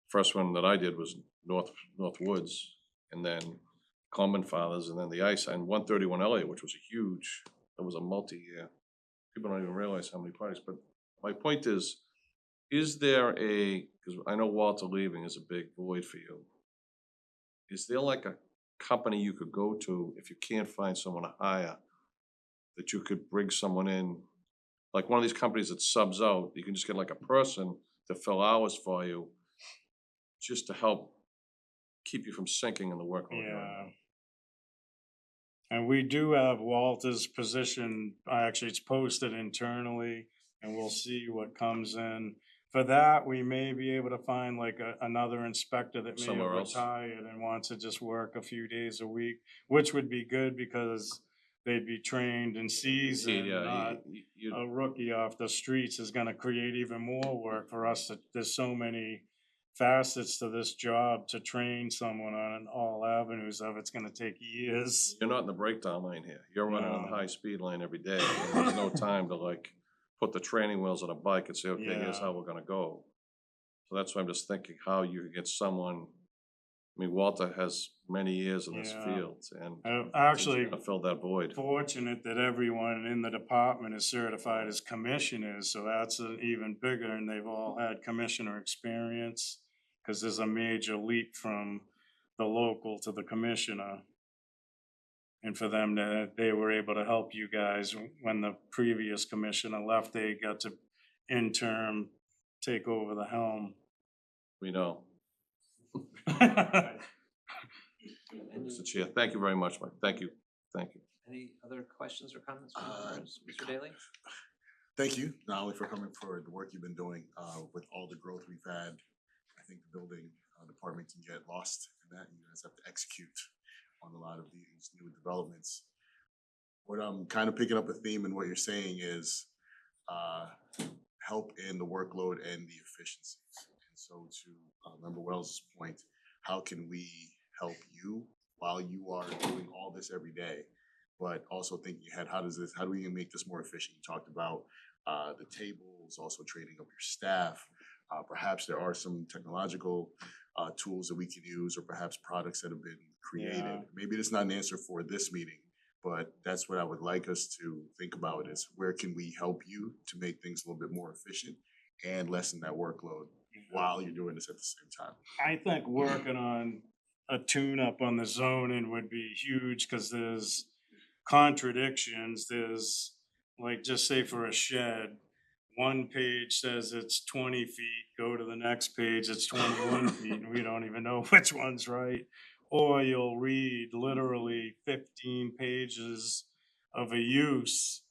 first one that I did was North Woods, and then Common Fathers, and then the ice, and 131 Elliott, which was a huge, that was a multi-year. People don't even realize how many projects, but my point is there because I know Walter leaving is a big void for you. Is there like a company you could go to if you can't find someone to hire, that you could bring someone in, like one of these companies that subs out, you can just get like a person to fill hours for you, just to help keep you from sinking in the workload. Yeah. And we do have Walter's position, actually it's posted internally, and we'll see what comes in. For that, we may be able to find like another inspector that may have Somewhere else. retired and wants to just work a few days a week, which would be good because they'd be trained and seasoned, not a rookie off the streets is gonna create even more work for us. There's so many facets to this job to train someone on all avenues of, it's gonna take years. You're not in the breakdown lane here. You're running on the No. high speed lane every day. And there's no time to like put the training wheels on a bike and say, okay, here's Yeah. how we're gonna go. So that's why I'm just thinking how you could get someone. I mean, Walter has many years in this Yeah. field, and Actually, he's gonna fill that void. fortunate that everyone in the department is certified as commissioners, so that's even bigger, and they've all had commissioner experience, because there's a major leap from the local to the commissioner. And for them they were able to help you guys when the previous commissioner left, they got to interim take over the helm. We know. Mr. Chair, thank you very much, Mike. Thank you. Any other questions or comments from members? Mr. Daly? Thank you, not only for coming for the work you've been doing, with all the growth we've had. I think the building department can get lost in that. You guys have to execute on a lot of these new developments. What I'm kind of picking up a theme in what you're saying is help in the workload and the efficiencies. And so to Member Wells' point, how can we help you while you are doing all this every day, but also thinking ahead, how do we make this more efficient? You talked about the tables, also training up your staff. Perhaps there are some technological tools that we can use, or perhaps products that have been created. Yeah. Maybe it's not an answer for this meeting, but that's what I would like us to think about is where can we help you to make things a little bit more efficient and lessen that workload while you're doing this at the same time. I think working on a tune-up on the zoning would be huge, cause there's contradictions. There's, like, just say for a shed, one page says it's 20 feet, go to the next page, it's 21 feet, and we don't even know which one's right. Or you'll read literally 15 pages of a use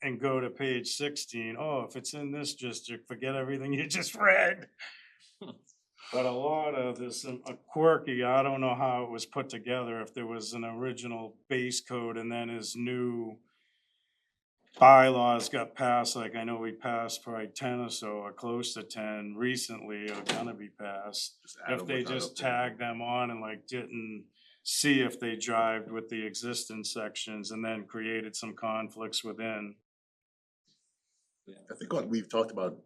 and go to page 16. Oh, if it's in this district, forget everything you just read. But a lot of this, a quirky, I don't know how it was put together, if there was an original base code and then his new bylaws got passed, like I know we passed probably 10 or so, or close to 10 recently, or gonna be passed. Just add If them they without just updating. tagged them on and like didn't see if they jived with the existing sections and then created some conflicts within. I think we've talked about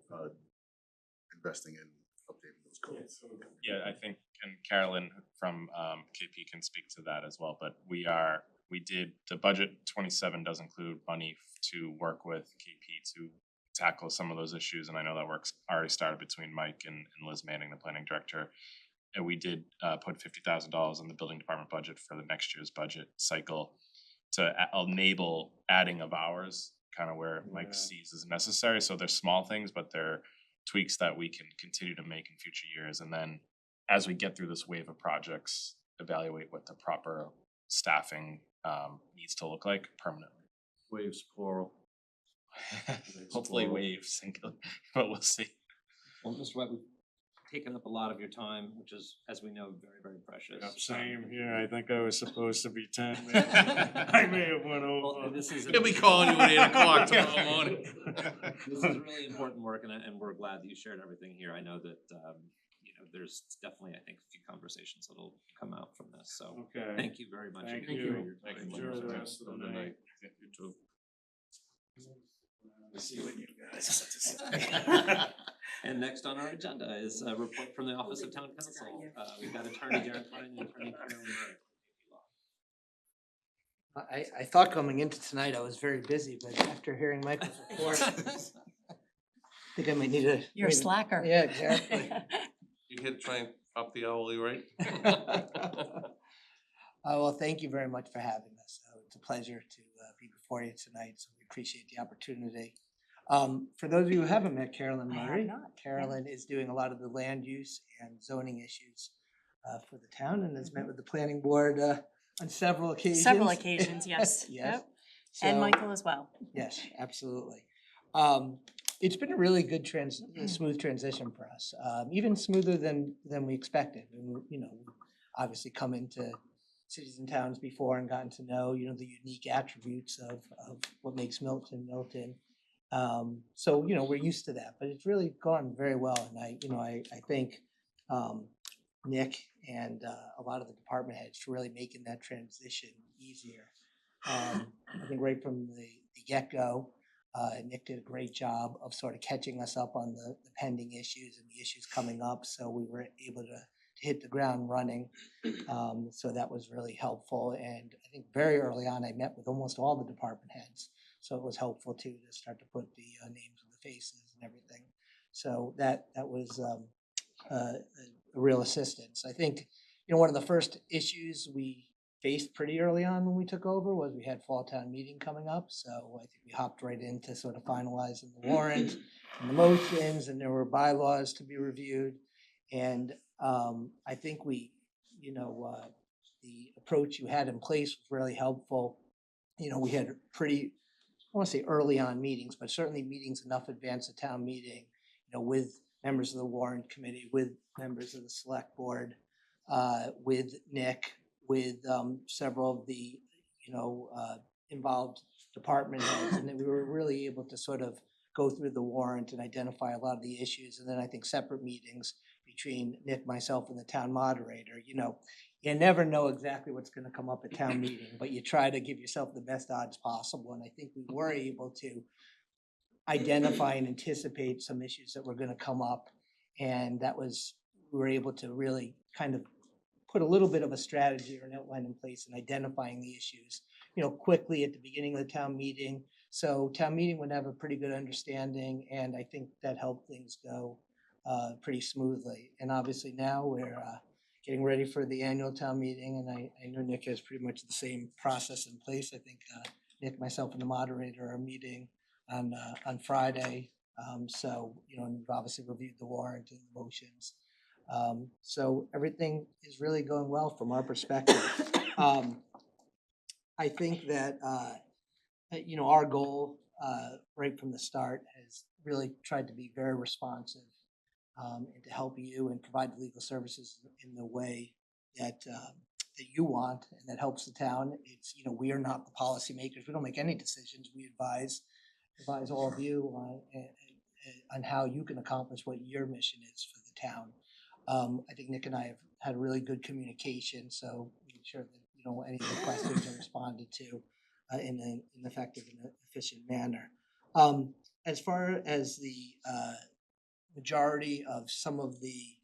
investing in updating those codes. Yeah, I think, and Carolyn from KP can speak to that as well, but the budget 27 does include money to work with KP to tackle some of those issues, and I know that work's already started between Mike and Liz Manning, the planning director. And we did put $50,000 in the building department budget for the next year's budget cycle to enable adding of hours, kind of where Mike sees is necessary. So they're small things, but they're tweaks that we can continue to make in future years. And then as we get through this wave of projects, evaluate what the proper staffing needs to look like permanently. Waves plural. Hopefully waves, but we'll see. Well, Mr. Webb, we've taken up a lot of your time, which is, as we know, very, very precious. Yep, same here. I think I was supposed to be 10. I may have went Well, over. this is. He'll be calling you at 8 o'clock tomorrow morning. This is really important work, and we're glad that you shared everything here. I know that, there's definitely, I think, a few conversations that'll come out from this, so Okay. thank you very much. Thank again you. for your Thank time. you. Enjoy the rest of the Have a good night. You too. See what you guys have to say. And next on our agenda is a report from the Office of Town Council. We've got Attorney Darren Klein and Attorney Carolyn Murray. I thought coming into tonight I was very busy, but after hearing Michael's report, I think I might need a. You're a maybe- slacker. Yeah, exactly. You here to try and up the hourly rate? Well, thank you very much for having us. It's a pleasure to be before you tonight, so we appreciate the opportunity. For those of you who haven't met Carolyn I have Murray, not, Carolyn is doing a lot of the land use and zoning issues for the town and has met with the planning board on several occasions. Several occasions, yes. Yes. Yep. And So- Michael as well. Yes, absolutely. It's been a really good smooth transition for us, even smoother than we expected. And, obviously come into cities and towns before and gotten to know, the unique attributes of what makes Milton Milton. So, we're used to that, but it's really gone very well. And I thank Nick and a lot of the department heads for really making that transition easier. I think right from the get-go, Nick did a great job of sort of catching us up on the pending issues and the issues coming up. So we were able to hit the ground running. So that was really helpful. And I think very early on, I met with almost all the department heads. So it was helpful too, to start to put the names and the faces and everything. So that was a real assistance. I think, one of the first issues we faced pretty early on when we took over was we had fall town meeting coming up. So I think we hopped right into sort of finalizing the warrant and the motions, and there were bylaws to be reviewed. And I think the approach you had in place was really helpful. We had pretty, I want to say early on meetings, but certainly meetings enough advance of town meeting, with members of the warrant committee, with members of the select board, with Nick, with several of the, involved department heads. And then we were really able to sort of go through the warrant and identify a lot of the issues. And then I think separate meetings between Nick, myself, and the town moderator. You never know exactly what's going to come up at town meeting, but you try to give yourself the best odds possible. And I think we were able to identify and anticipate some issues that were going to come up. And we were able to really kind of put a little bit of a strategy or an outline in place in identifying the issues, quickly at the beginning of the town meeting. So town meeting would have a pretty good understanding, and I think that helped things go pretty smoothly. And obviously now we're getting ready for the annual town meeting, and I know Nick has pretty much the same process in place. I think Nick, myself, and the moderator are meeting on Friday. So, and we've obviously reviewed the warrant and the motions. So everything is really going well from our perspective. I think that, our goal right from the start has really tried to be very responsive and to help you and provide the legal services in the way that you want and that helps the town. It's, we are not the policymakers. We don't make any decisions. We advise all of you on how you can accomplish what your mission is for the town. I think Nick and I have had a really good communication, so make sure that any of the questions are responded to in an effective and efficient manner. As far as the majority of some of the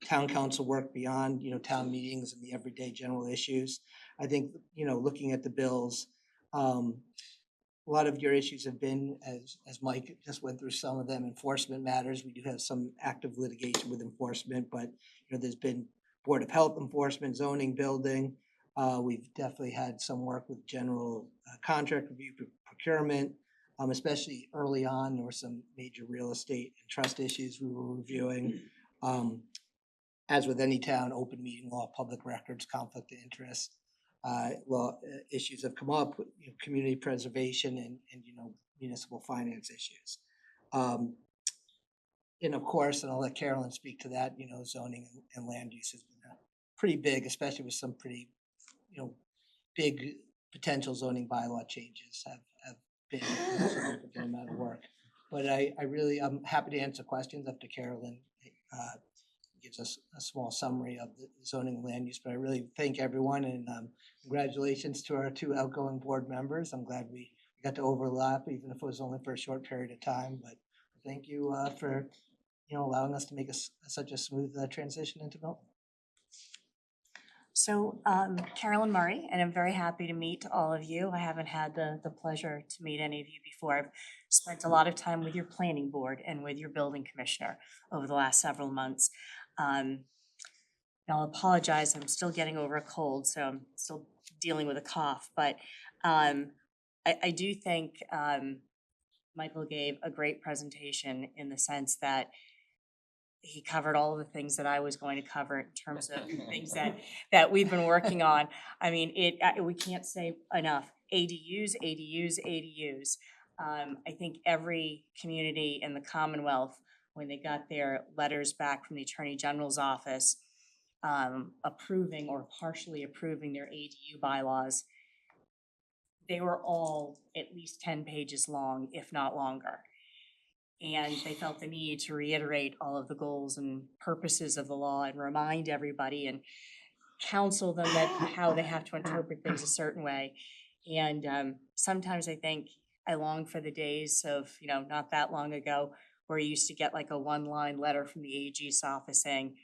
town council work beyond town meetings and the everyday general issues, I think looking at the bills. A lot of your issues have been, as Mike just went through some of them, enforcement matters. We do have some active litigation with enforcement, but there's been Board of Health enforcement, zoning, building. We've definitely had some work with general contract review, procurement, especially early on. There were some major real estate and trust issues we were reviewing. As with any town, open meeting law, public records, conflict of interest. issues have come up, community preservation and municipal finance issues. And of course, and I'll let Carolyn speak to that, zoning and land use has been pretty big, especially with some pretty, big potential zoning bylaw changes have been a significant amount of work. But I'm happy to answer questions after Carolyn gives us a small summary of the zoning and land use. But I really thank everyone, and congratulations to our 2 outgoing board members. I'm glad we got to overlap, even if it was only for a short period of time. But thank you for allowing us to make such a smooth transition into Milton. So Carolyn Murray, and I'm very happy to meet all of you. I haven't had the pleasure to meet any of you before. I've spent a lot of time with your planning board and with your building commissioner over the last several months. I'll apologize, I'm still getting over a cold, so I'm still dealing with a cough. But I do think Michael gave a great presentation in the sense that he covered all of the things that I was going to cover in terms of things that we've been working on. I mean, we can't say enough. ADUs, ADUs, ADUs. I think every community in the Commonwealth, when they got their letters back from the Attorney General's office, approving or partially approving their ADU bylaws, they were all at least 10 pages long, if not longer. And they felt the need to reiterate all of the goals and purposes of the law and remind everybody and counsel them that how they have to interpret things a certain way. And sometimes I think I long for the days of, not that long ago, where you used to get like a 1-line letter from the AG's office saying,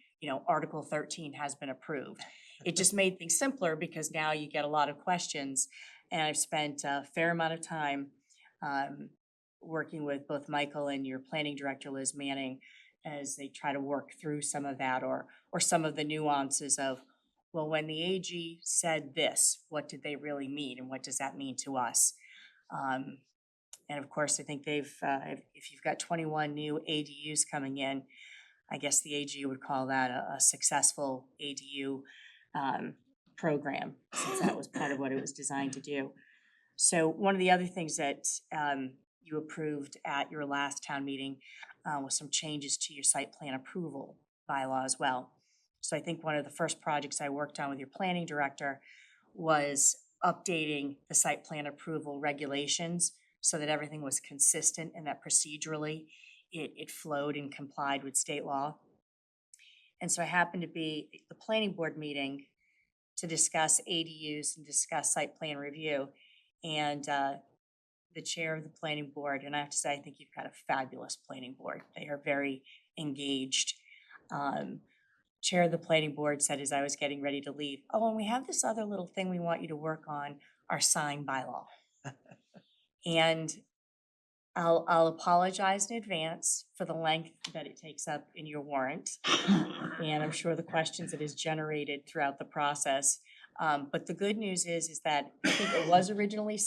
Article 13 has been approved. It just made things simpler because now you get a lot of questions. And I've spent a fair amount of time working with both Michael and your planning director, Liz Manning, as they try to work through some of that or some of the nuances of, well, when the AG said this, what did they really mean? And what does that mean to us? And of course, I think if you've got 21 new ADUs coming in, I guess the AG would call that a successful ADU program, since that was part of what it was designed to do. So one of the other things that you approved at your last town meeting was some changes to your site plan approval bylaw as well. So I think one of the first projects I worked on with your planning director was updating the site plan approval regulations so that everything was consistent and that procedurally it flowed and complied with state law. And so I happened to be at the planning board meeting to discuss ADUs and discuss site plan review. And the chair of the planning board, and I have to say, I think you've got a fabulous planning board. They are very engaged. Chair of the planning board said as I was getting ready to leave, oh, and we have this other little thing we want you to work on, our sign bylaw. And I'll apologize in advance for the length that it takes up in your warrant. And I'm sure the questions it has generated throughout the process. But the good news is that I think it was originally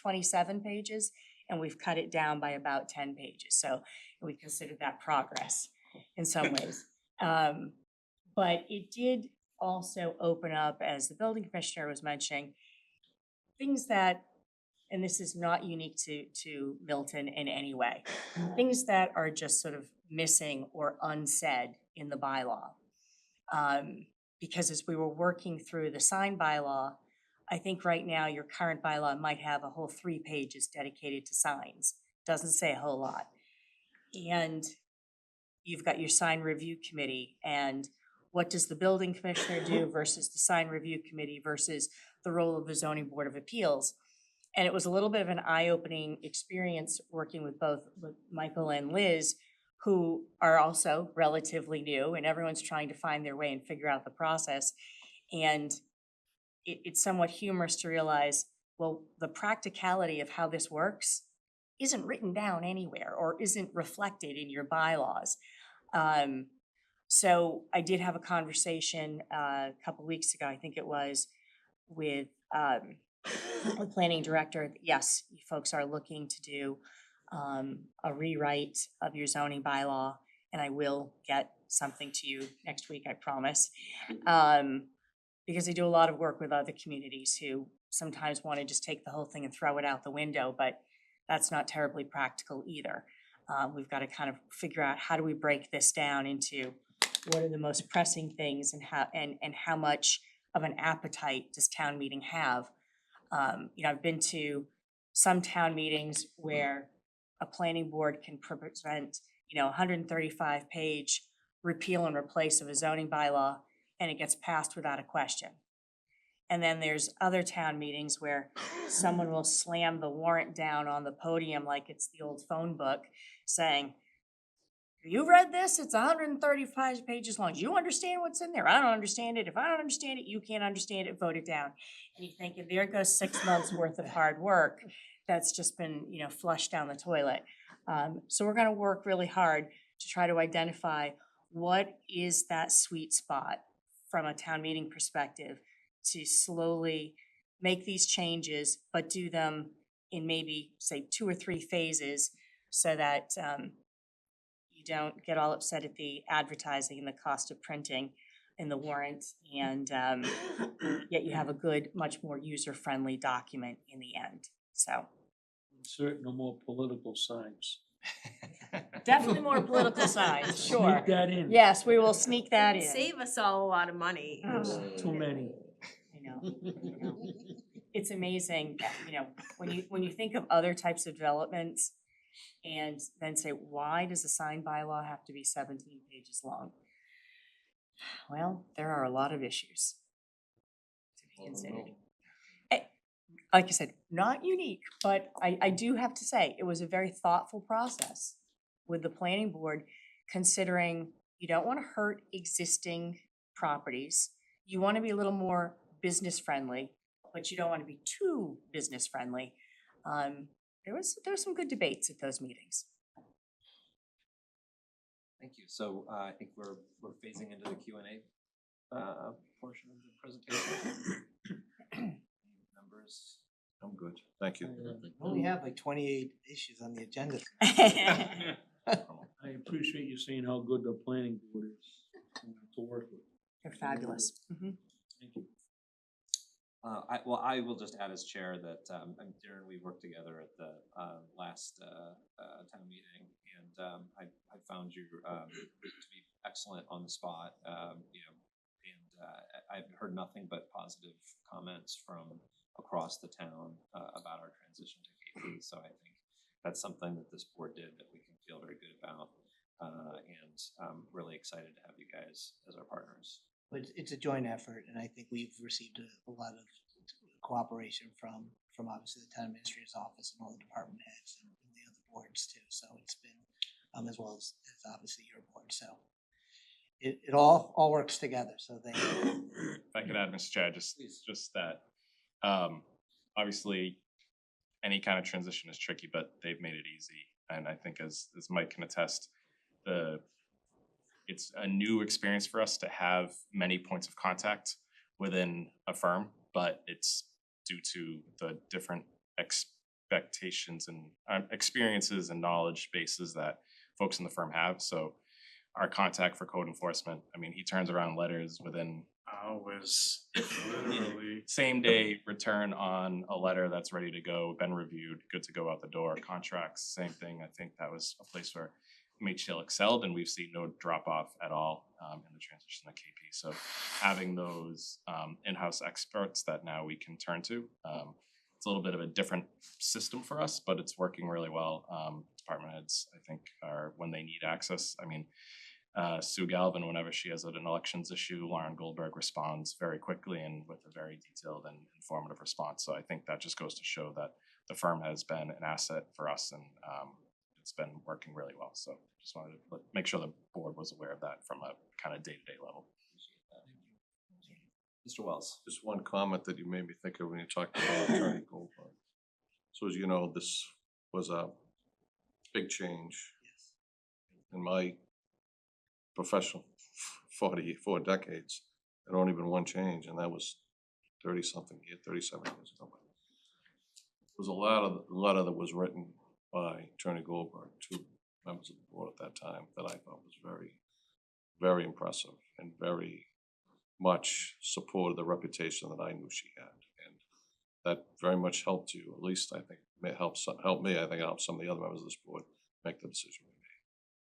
27 pages, and we've cut it down by about 10 pages. So we consider that progress in some ways. But it did also open up, as the building commissioner was mentioning, things that, and this is not unique to Milton in any way, things that are just sort of missing or unsaid in the bylaw. Because as we were working through the sign bylaw, I think right now your current bylaw might have a whole 3 pages dedicated to signs. Doesn't say a whole lot. And you've got your sign review committee, and what does the building commissioner do versus the sign review committee versus the role of the zoning board of appeals. And it was a little bit of an eye-opening experience working with both Michael and Liz, who are also relatively new, and everyone's trying to find their way and figure out the process. And it's somewhat humorous to realize, well, the practicality of how this works isn't written down anywhere or isn't reflected in your bylaws. So I did have a conversation a couple weeks ago, I think it was, with the planning director. Yes, you folks are looking to do a rewrite of your zoning bylaw, and I will get something to you next week, I promise. because I do a lot of work with other communities who sometimes want to just take the whole thing and throw it out the window, but that's not terribly practical either. We've got to kind of figure out how do we break this down into what are the most pressing things and how much of an appetite does town meeting have? I've been to some town meetings where a planning board can present, 135 page repeal and replace of a zoning bylaw, and it gets passed without a question. And then there's other town meetings where someone will slam the warrant down on the podium like it's the old phone book, saying, you read this, it's 135 pages long. Do you understand what's in there? I don't understand it. If I don't understand it, you can't understand it, vote it down. And you think, there goes 6 months worth of hard work that's just been, flushed down the toilet. So we're gonna work really hard to try to identify what is that sweet spot from a town meeting perspective to slowly make these changes, but do them in maybe, say, 2 or 3 phases so that you don't get all upset at the advertising and the cost of printing in the warrant, and yet you have a good, much more user-friendly document in the end. So Insert no more political signs. definitely more political signs, sure. Sneak that in. Yes, we will sneak that in. Save us all a lot of money. Too many. I know. It's amazing, when you think of other types of developments and then say, why does a sign bylaw have to be 17 pages long? Well, there are a lot of issues to be considered. Like I said, not unique, but I do have to say, it was a very thoughtful process with the planning board, considering you don't want to hurt existing properties. You want to be a little more business friendly, but you don't want to be too business friendly. There was some good debates at those meetings. Thank you. So I think we're phasing into the Q&A portion of the presentation. Members? I'm good, thank you. We only have like 28 issues on the agenda. I appreciate you saying how good the planning board is to work with. They're fabulous. Mhm. Thank you. I will just add as chair that Darren, we worked together at the last town meeting, and I found you to be excellent on the spot. I've heard nothing but positive comments from across the town about our transition to KP. So I think that's something that this board did that we can feel very good about, and I'm really excited to have you guys as our partners. But it's a joint effort, and I think we've received a lot of cooperation from obviously the town administrator's office and all the department heads and the other boards too. So it's been as well as obviously your board. So it all works together. So thank you. If I could add, Mr. Chair, just that, obviously, any kind of transition is tricky, but they've made it easy. And I think as Mike can attest, it's a new experience for us to have many points of contact within a firm, but it's due to the different expectations and experiences and knowledge bases that folks in the firm have. So our contact for code enforcement, I mean, he turns around letters within Hours, literally. same day return on a letter that's ready to go, been reviewed, good to go out the door. Contracts, same thing. I think that was a place where MHL excelled, and we've seen no drop off at all in the transition to KP. So having those in-house experts that now we can turn to, it's a little bit of a different system for us, but it's working really well. Department heads, I think, are when they need access. I mean, Sue Galvin, whenever she has an elections issue, Lauren Goldberg responds very quickly and with a very detailed and informative response. So I think that just goes to show that the firm has been an asset for us, and it's been working really well. So just wanted to make sure the board was aware of that from a kind of day-to-day level. Mr. Wells. Just one comment that you made me think of when you talked about Attorney Goldberg. So as you know, this was a big change in my professional 44 decades. There only been one change, and that was 37 years ago. There was a lot of the letter that was written by Attorney Goldberg to members of the board at that time that I thought was very, very impressive and very much supported the reputation that I knew she had. And that very much helped you, at least I think, helped me, I think it helped some of the other members of this board make the decision we made.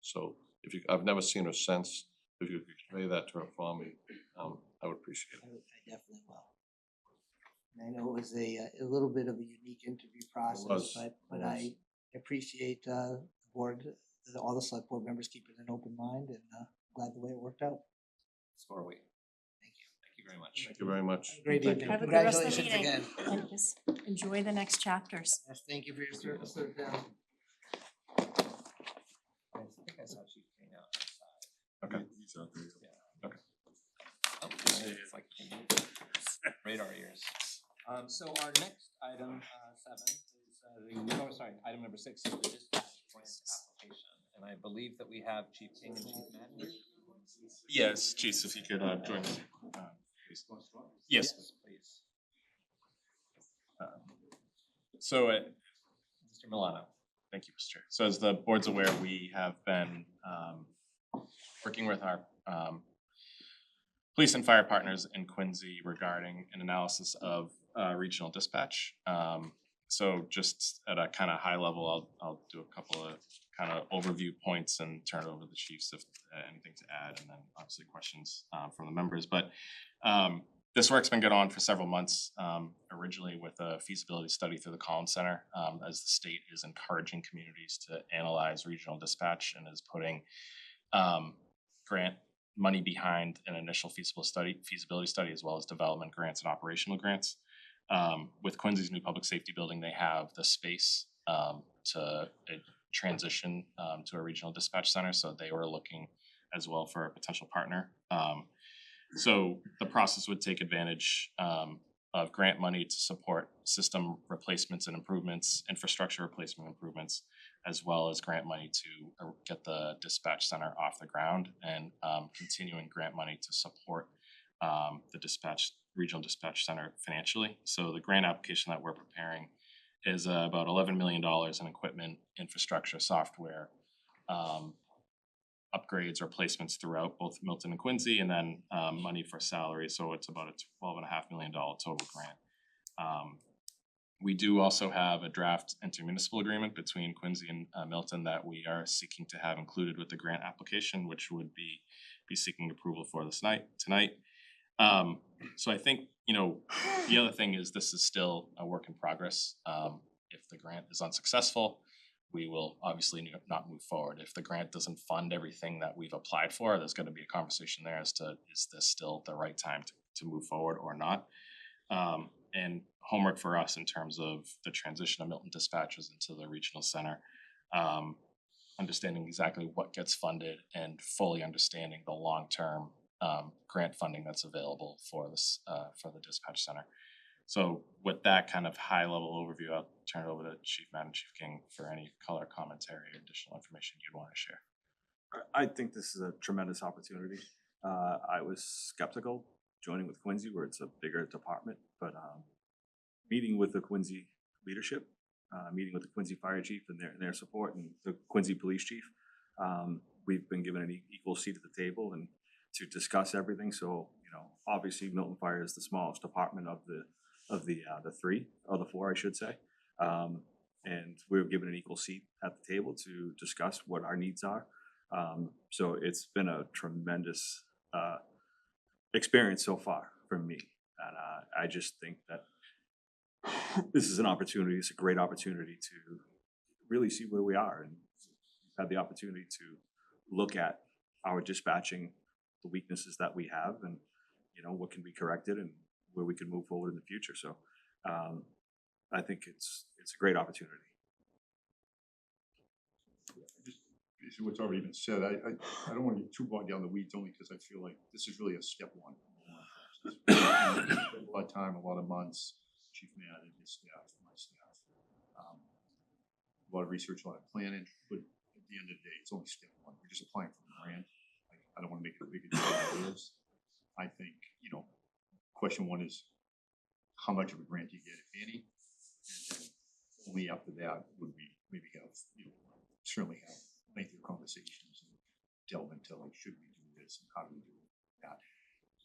So if you, I've never seen her since, if you could convey that to her for me, I would appreciate it. I definitely will. And I know it was a little bit of a unique interview process, was. but It I was. appreciate the board, all the select board members keeping an open mind, and glad the way it worked out. So are we. Thank you. Thank you very much. Thank you very much. Great Thank evening. you. Have a good rest of the Congratulations meeting. again. And just enjoy the next chapters. Yes, thank you for your service to the town. I think I saw Chief Kane out outside. Okay. He's out there. Yeah. Okay. Oh, it's like radar ears. So our next item, 7 is item number 6 is the dispatch grant application. And I believe that we have Chief King and Chief Madden here. Yes, Chief, if you could join me. Please. Yes. Please. So Mr. Milano. thank you, Mr. Chair. So as the board's aware, we have been working with our police and fire partners in Quincy regarding an analysis of regional dispatch. So just at a kind of high level, I'll do a couple of kind of overview points and turn it over to the chiefs if anything to add, and then obviously questions from the members. But this work's been going on for several months, originally with a feasibility study through the Collins Center, as the state is encouraging communities to analyze regional dispatch and is putting grant money behind an initial feasibility study, as well as development grants and operational grants. With Quincy's new public safety building, they have the space to transition to a regional dispatch center, so they were looking as well for a potential partner. So the process would take advantage of grant money to support system replacements and improvements, infrastructure replacement improvements, as well as grant money to get the dispatch center off the ground, and continuing grant money to support the regional dispatch center financially. So the grant application that we're preparing is about $11 million in equipment, infrastructure, software, upgrades, replacements throughout both Milton and Quincy, and then money for salaries. So it's about a $12.5 million total grant. We do also have a draft intermunicipal agreement between Quincy and Milton that we are seeking to have included with the grant application, which would be seeking approval for this tonight. So I think, the other thing is this is still a work in progress. If the grant is unsuccessful, we will obviously not move forward. If the grant doesn't fund everything that we've applied for, there's gonna be a conversation there as to, is this still the right time to move forward or not? And homework for us in terms of the transition of Milton dispatchers into the regional center, understanding exactly what gets funded and fully understanding the long-term grant funding that's available for this for the dispatch center. So with that kind of high-level overview, I'll turn it over to Chief Madden, Chief King for any color commentary or additional information you'd want to share. I think this is a tremendous opportunity. I was skeptical joining with Quincy, where it's a bigger department, but meeting with the Quincy leadership, meeting with the Quincy Fire Chief and their support, and the Quincy Police Chief, we've been given an equal seat at the table and to discuss everything. So, obviously Milton Fire is the smallest department of the three, or the four, I should say. And we were given an equal seat at the table to discuss what our needs are. So it's been a tremendous experience so far for me. And I just think that this is an opportunity, it's a great opportunity to really see where we are and have the opportunity to look at our dispatching, the weaknesses that we have, and what can be corrected and where we can move forward in the future. So I think it's a great opportunity. Just what's already been said, I don't want to get too bogged down the weeds, only because I feel like this is really a step one. A lot of time, a lot of months, Chief Madden, his staff, my staff, a lot of research, a lot of planning, but at the end of the day, it's only step one. We're just applying for a grant. I don't want to make it a bigger deal than it is. I think, question one is, how much of a grant do you get, if any? And then only after that would we maybe have, certainly have lengthier conversations and delve into, like, should we do this and how do we do that?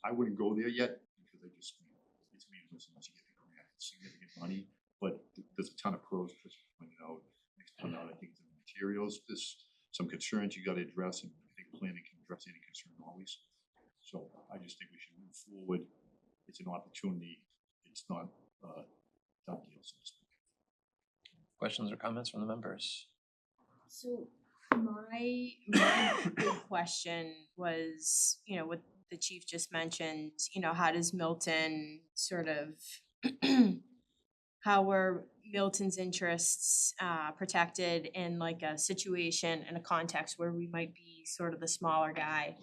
I wouldn't go there yet, because I just, it's meaningless unless you get the grant, it's significant money, but there's a ton of pros, Chris pointed out. Next one out, I think, the materials, there's some concerns you gotta address, and I think planning can address any concern always. So I just think we should move forward. It's an opportunity. It's not done deal, so to speak. Questions or comments from the members? So my big question was, you know, what the chief just mentioned, you know, how does Milton sort of, how were Milton's interests protected in like a situation, in a context where we might be sort of the smaller guy?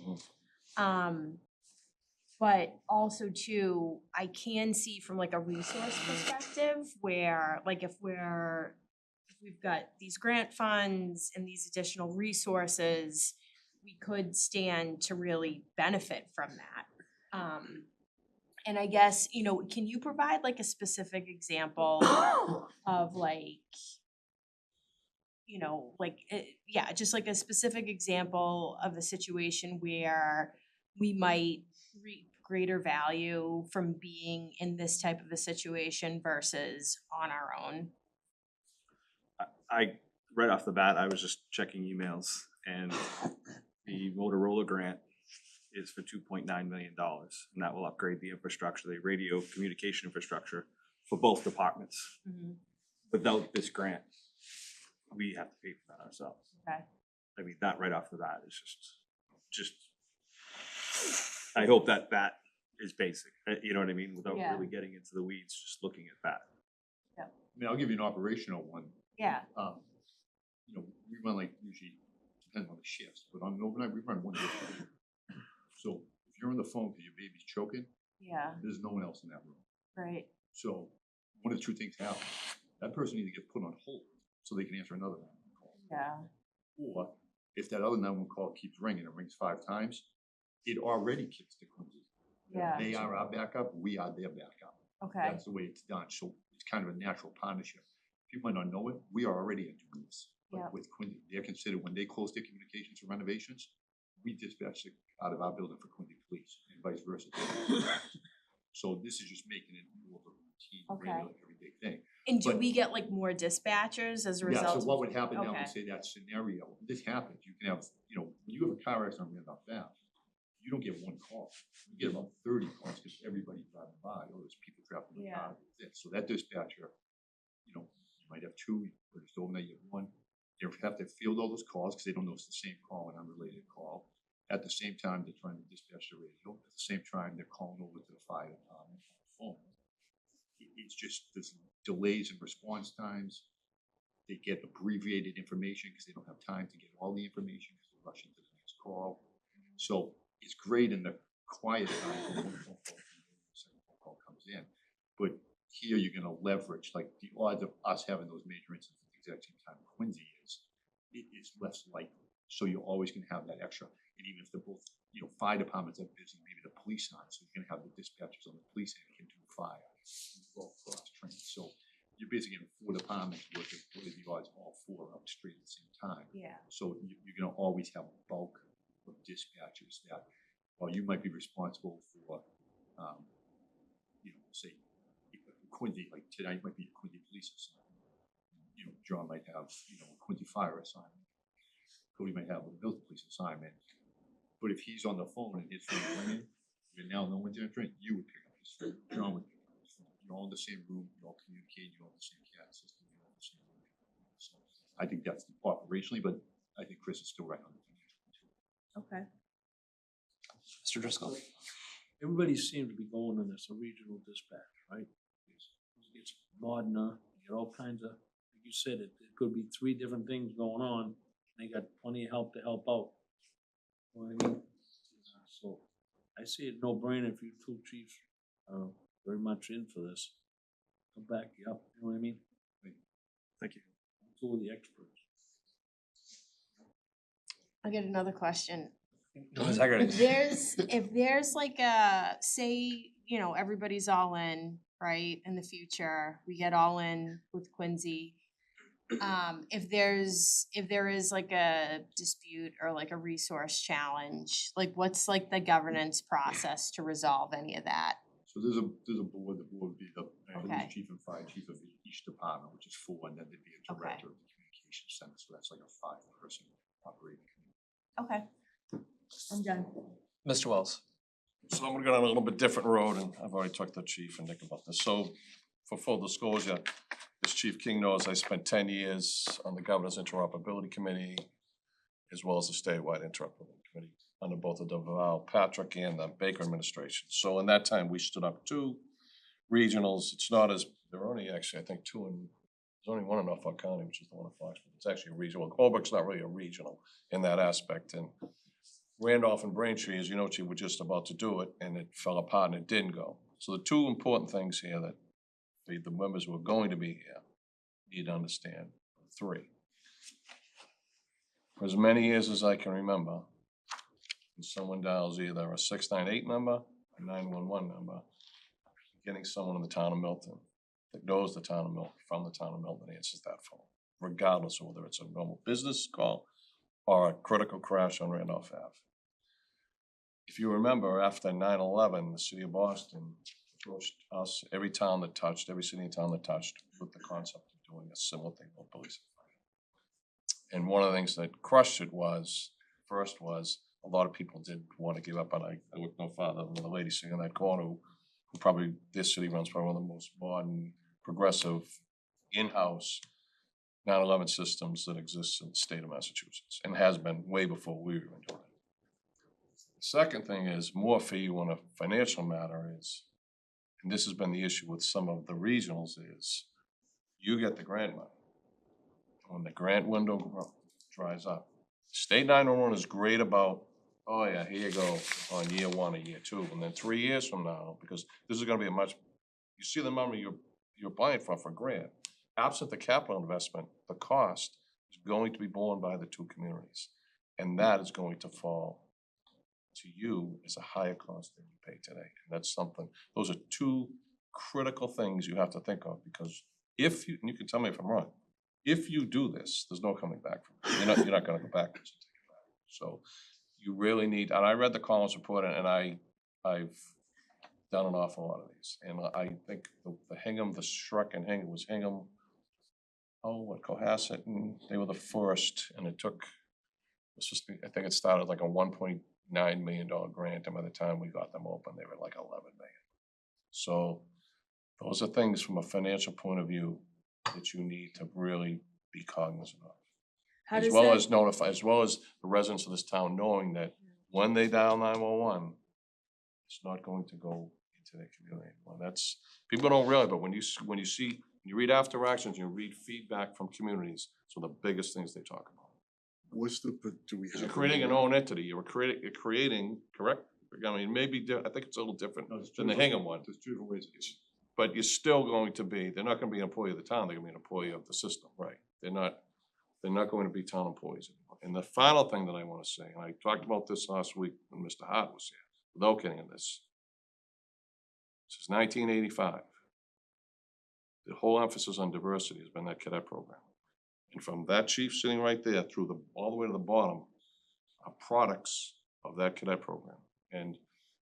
But also too, I can see from like a resource perspective where like if we've got these grant funds and these additional resources, we could stand to really benefit from that. And I guess, you know, can you provide like a specific example of like, you know, like, yeah, just like a specific example of a situation where we might reap greater value from being in this type of a situation versus on our own? I right off the bat, I was just checking emails, and the Motorola grant is for $2.9 million, and that will upgrade the infrastructure, the radio communication infrastructure for both departments. Without this grant, we have to pay for that ourselves. Okay. I mean, that right off the bat is just. I hope that is basic. You know what I mean, without Yeah. really getting into the weeds, just looking at that. I mean, I'll give you an operational one. Yeah. You know, we run like usually, depends on the shifts, but on an overnight, we run one shift. So if you're on the phone because your baby's choking, Yeah. there's no one else in that room. Right. So one of the two things happen. That person either gets put on hold so they can answer another 911 call. Yeah. Or if that other 911 call keeps ringing, it rings 5 times, it already kicks the Quincy. Yeah. They are our backup, we are their backup. Okay. That's the way it's done. So it's kind of a natural partnership. People might not know it, we are already doing this. Like Yeah. with Quincy, they're considered, when they close their communications for renovations, we dispatch it out of our building for Quincy Police and vice versa. So this is just making it more of a routine, Okay. regular, everyday thing. And do But- we get like more dispatchers as a result? Yeah, so of- what would happen now, Okay. let's say that scenario, this happens, you can have, you know, when you have a car accident on Randolph Ave, you don't get one call, you get about 30 calls, because everybody's driving by, oh, there's people trapped in the Yeah. car. So that dispatcher, you know, you might have 2, but it's overnight, you have 1, they have to field all those calls, because they don't know it's the same call, an unrelated call. At the same time, they're trying to dispatch the radio, at the same time, they're calling over to the fire department on the phone. It's just, there's delays in response times. They get abbreviated information because they don't have time to get all the information because they're rushing to the next call. So it's great in the quiet time when one phone call comes in, the second phone call comes in. But here you're gonna leverage, like the odds of us having those major incidents at the exact same time Quincy is less likely. So you're always gonna have that extra. And even if they're both, you know, fire departments are busy, maybe the police aren't, so you're gonna have the dispatchers on the police end can do fire. All cross-trained. So you're basically in 4 departments working, what are the odds all 4 up straight at the same time? Yeah. So you're gonna always have a bulk of dispatchers that, while you might be responsible for, you know, say, Quincy, like tonight might be a Quincy police assignment. You know, John might have, you know, a Quincy fire assignment. Cody might have a Milton police assignment. But if he's on the phone and his phone's ringing, and now no one's answering, you would pick up his phone, John would pick up his phone. You're all in the same room, you're all communicating, you're all in the same CAD system, you're all in the same room. So I think that's operationally, but I think Chris is still right on the financial too. Okay. Mr. Driscoll? Everybody seems to be going on this, a regional dispatch, right? It's modern, you get all kinds of, like you said, it could be 3 different things going on. They got plenty of help to help out. You know what I mean? So I see it no brainer if you 2 chiefs are very much in for this. I'll back you up, you know what I mean? Thank you. 2 of the experts. I'll get another question. If there's like a, say, you know, everybody's all in, right, in the future, we get all in with Quincy. if there is like a dispute or like a resource challenge, like what's like the governance process to resolve any of that? So there's a board, the board would be the Okay. police chief and fire chief of each department, which is 4, and then there'd be a Okay. director of the communications center, so that's like a 5-person operating committee. Okay. I'm done. Mr. Wells. So I'm gonna go down a little bit different road, and I've already talked to the chief and Nick about this. So for full disclosure, as Chief King knows, I spent 10 years on the Governor's Interoperability Committee, as well as the statewide Interoperability Committee, under both the Deval Patrick and the Baker administration. So in that time, we stood up 2 regionals. It's not as, there are only actually, I think, 2 in, there's only one in Norfolk County, which is the one in Foxborough. It's actually a regional. Colebrook's not really a regional in that aspect. And Randolph and Braintree, as you know, Chief, were just about to do it, and it fell apart and it didn't go. So the 2 important things here that the members who are going to be here need to understand. 3. For as many years as I can remember, when someone dials either a 698 number, a 911 number, getting someone in the town of Milton that knows the town of Milton, from the town of Milton, answers that phone, regardless of whether it's a normal business call or a critical crash on Randolph Ave. If you remember, after 9/11, the city of Boston approached us, every town that touched, every city and town that touched, with the concept of doing a similar thing with police and fire. And one of the things that crushed it was, first was, a lot of people didn't want to give up, and I look no farther than the lady sitting in that corner who probably, this city runs probably one of the most modern, progressive, in-house 9/11 systems that exists in the state of Massachusetts, and has been way before we were doing it. The second thing is, more for you on a financial matter is, and this has been the issue with some of the regionals, is you get the grant money. When the grant window dries up, state 911 is great about, oh yeah, here you go on year 1 or year 2, and then 3 years from now, because this is gonna be a much, you see the number you're applying for grant. Absent the capital investment, the cost is going to be borne by the 2 communities. And that is going to fall to you as a higher cost than you pay today. And that's something, those are 2 critical things you have to think of, because if you, and you can tell me if I'm wrong, if you do this, there's no coming back from it. You're not gonna go backwards and take it back. So you really need, and I read the Collins report, and I've done an awful lot of these. And I think the Hingham, the Shrek and Hingham was Hingham, Cohasset, and they were the first, and it took, I think it started like a $1.9 million grant, and by the time we got them open, they were like 11 million. So those are things from a financial point of view that you need to really be cognizant of. How As does well that- as notify, as well as the residents of this town knowing that when they dial 911, it's not going to go into their community. Well, that's, people don't realize, but when you see, you read after actions, you read feedback from communities, it's one of the biggest things they talk about. What's the, do we have? You're creating an own entity, you're creating, correct? I mean, maybe, I think it's a little different No, there's than the 2 Hingham one, There's 2 different ways. but you're still going to be, they're not gonna be an employee of the town, they're gonna be an employee of the system, right? They're not going to be town employees anymore. And the final thing that I wanna say, and I talked about this last week when Mr. Hart was here, without getting in this. Since 1985, the whole emphasis on diversity has been that cadet program. And from that chief sitting right there through all the way to the bottom are products of that cadet program. And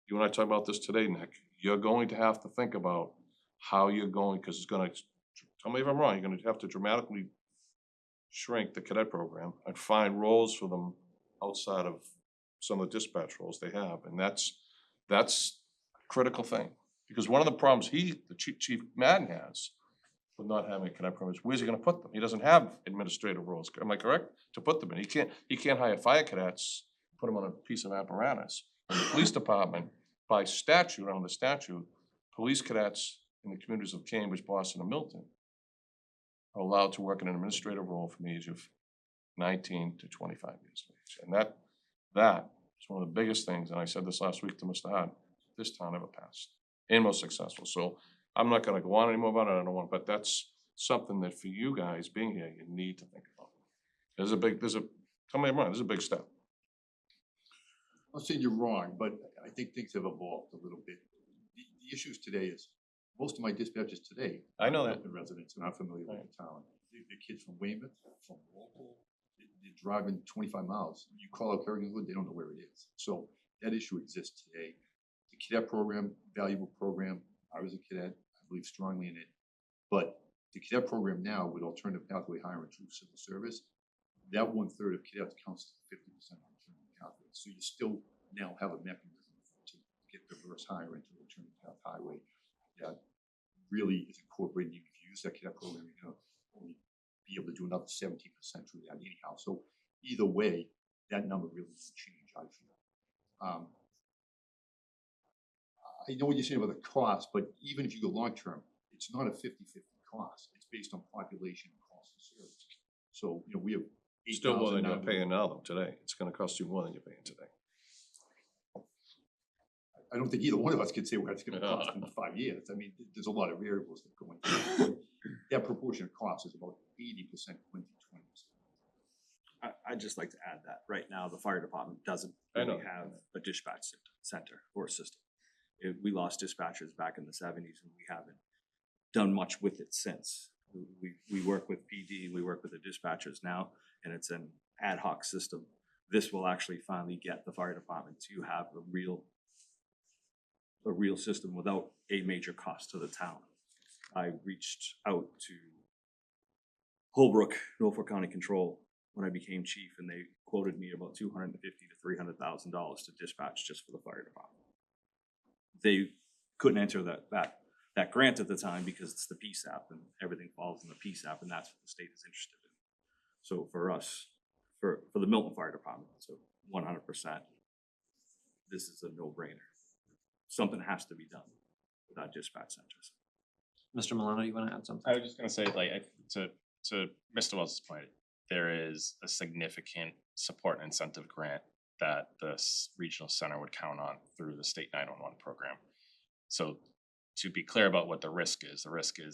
you and I talked about this today, Nick, you're going to have to think about how you're going, because it's gonna, tell me if I'm wrong, you're gonna have to dramatically shrink the cadet program and find roles for them outside of some of the dispatch roles they have. And that's a critical thing. Because one of the problems the Chief Madden has with not having a cadet program is, where's he gonna put them? He doesn't have administrative roles, am I correct? To put them in. He can't hire fire cadets, put them on a piece of apparatus. In the police department, by statute, under statute, police cadets in the communities of Cambridge, Boston, and Milton are allowed to work in an administrative role from the age of 19 to 25 years of age. And that is one of the biggest things, and I said this last week to Mr. Hart, this town ever passed, and most successful. So I'm not gonna go on anymore about it, I don't want, but that's something that for you guys being here, you need to think about. Tell me I'm wrong, this is a big step. I'm not saying you're wrong, but I think things have evolved a little bit. The issues today is, most of my dispatchers today. I know that. Milton residents and are familiar with the town. the kids from Weymouth, from Walpole, they're driving 25 miles. You call out Carrington, they don't know where it is. So that issue exists today. The cadet program, valuable program. I was a cadet, I believe strongly in it. But the cadet program now with alternative pathway hiring through civil service, that 1/3 of cadets counts to 50% on alternative pathway. So you still now have a mechanism to get diverse hiring to alternative path highway that really is incorporated. Even if you use that cadet program, you're gonna only be able to do another 17% through that anyhow. So either way, that number really doesn't change, I feel. I know what you're saying about the cost, but even if you go long-term, it's not a 50-50 cost. It's based on population and cost of service. So, you know, we have Still more than 8,000 you're now. paying now though, today. It's gonna cost you more than you're paying today. I don't think either one of us could say what it's gonna cost in 5 years. I mean, there's a lot of variables that go into it. That proportionate cost is about 80% Quincy, 20%. I'd just like to add that right now, the fire department doesn't I know. really have a dispatch center or system. We lost dispatchers back in the 70s and we haven't done much with it since. We work with PD, we work with the dispatchers now, and it's an ad hoc system. This will actually finally get the fire department to have a real system without a major cost to the town. I reached out to Holbrook, Norfolk County Control, when I became chief, and they quoted me about $250,000 to $300,000 to dispatch just for the fire department. They couldn't enter that grant at the time because it's the PSAP and everything falls in the PSAP, and that's what the state is interested in. So for us, for the Milton Fire Department, so 100%, this is a no-brainer. Something has to be done with our dispatch centers. Mr. Milano, you wanna add something? I was just gonna say, like, to Mr. Wells' point, there is a significant support and incentive grant that the regional center would count on through the state 911 program. So to be clear about what the risk is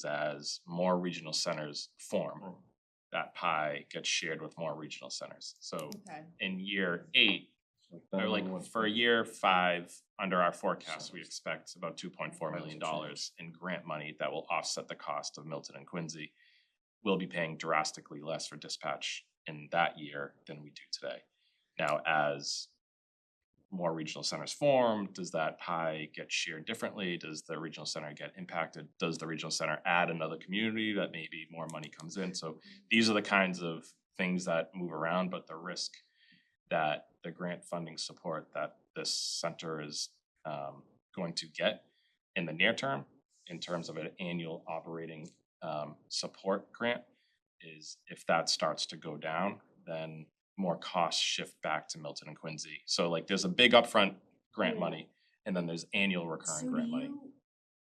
as more regional centers form, that pie gets shared with more regional centers. So Okay. in year 8, or like for year 5, under our forecast, we expect about $2.4 million in grant money that will offset the cost of Milton and Quincy. We'll be paying drastically less for dispatch in that year than we do today. Now, as more regional centers form, does that pie get shared differently? Does the regional center get impacted? Does the regional center add another community that maybe more money comes in? So these are the kinds of things that move around, but the risk that the grant funding support that this center is going to get in the near term, in terms of an annual operating support grant, is if that starts to go down, then more costs shift back to Milton and Quincy. So like there's a big upfront grant money and then there's annual recurring So grant money.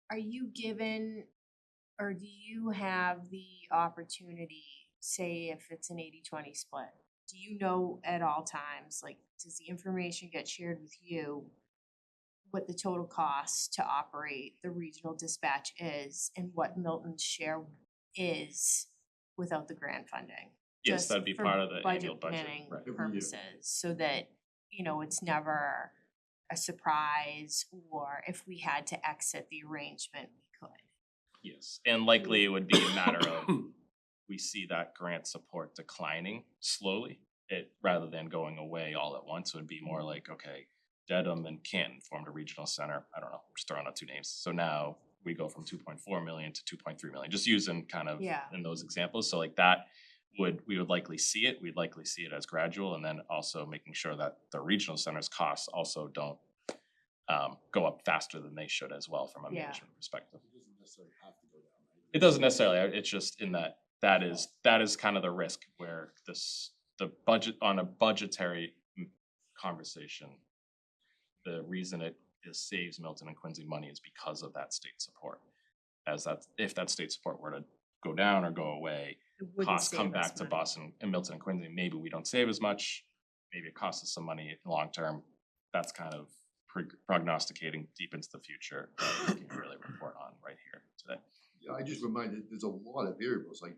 are you given, or do you have the opportunity, say if it's an 80-20 split, do you know at all times, like, does the information get shared with you what the total cost to operate the regional dispatch is and what Milton's share is without the grant funding? Yes, Just that'd be for part of the annual budget, planning right. Every year. purposes, so that, you know, it's never a surprise, or if we had to exit the arrangement, we could. Yes, and likely it would be a matter of, we see that grant support declining slowly, rather than going away all at once. It would be more like, okay, Dedham and Canton formed a regional center, I don't know, I'm just throwing out 2 names. So now we go from 2.4 million to 2.3 million, just using kind of Yeah. in those examples. So like that we would likely see it, we'd likely see it as gradual, and then also making sure that the regional centers costs also don't go up faster than they should as well from a Yeah. management perspective. It doesn't necessarily have to go down, right? It doesn't necessarily, it's just in that is kind of the risk where the budget, on a budgetary conversation, the reason it saves Milton and Quincy money is because of that state support. If that state support were to go down or go away, It wouldn't costs come save us back to money. Boston and Milton and Quincy, maybe we don't save as much, maybe it costs us some money in long term. That's kind of prognosticating deep into the future that we can really report on right here today. Yeah, I just reminded, there's a lot of variables, like,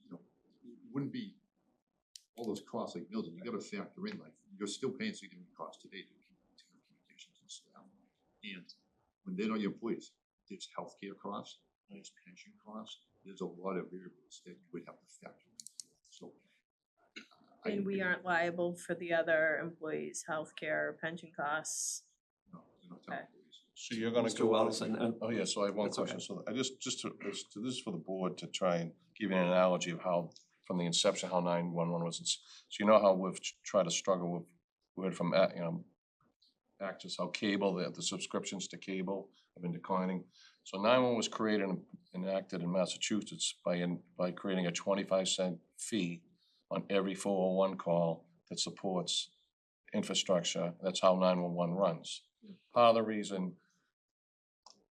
you know, it wouldn't be all those costs like Milton, you gotta factor in, like, you're still paying significant costs today to communications and staff. And when they're not your employees, there's healthcare costs, employees' pension costs, there's a lot of variables that you would have to factor in. So. And we aren't liable for the other employees' healthcare or pension costs. No, they're not town Okay. employees. So you're gonna Mr. go Wells, out, and- oh yeah, so I have one That's okay. question, so I just to, this is for the board to try and give you an analogy of how, from the inception, how 911 was, so you know how we've tried to struggle with, we heard from, actors, how cable, the subscriptions to cable have been declining. So 911 was created and enacted in Massachusetts by creating a 25-cent fee on every 401 call that supports infrastructure. That's how 911 runs. Part of the reason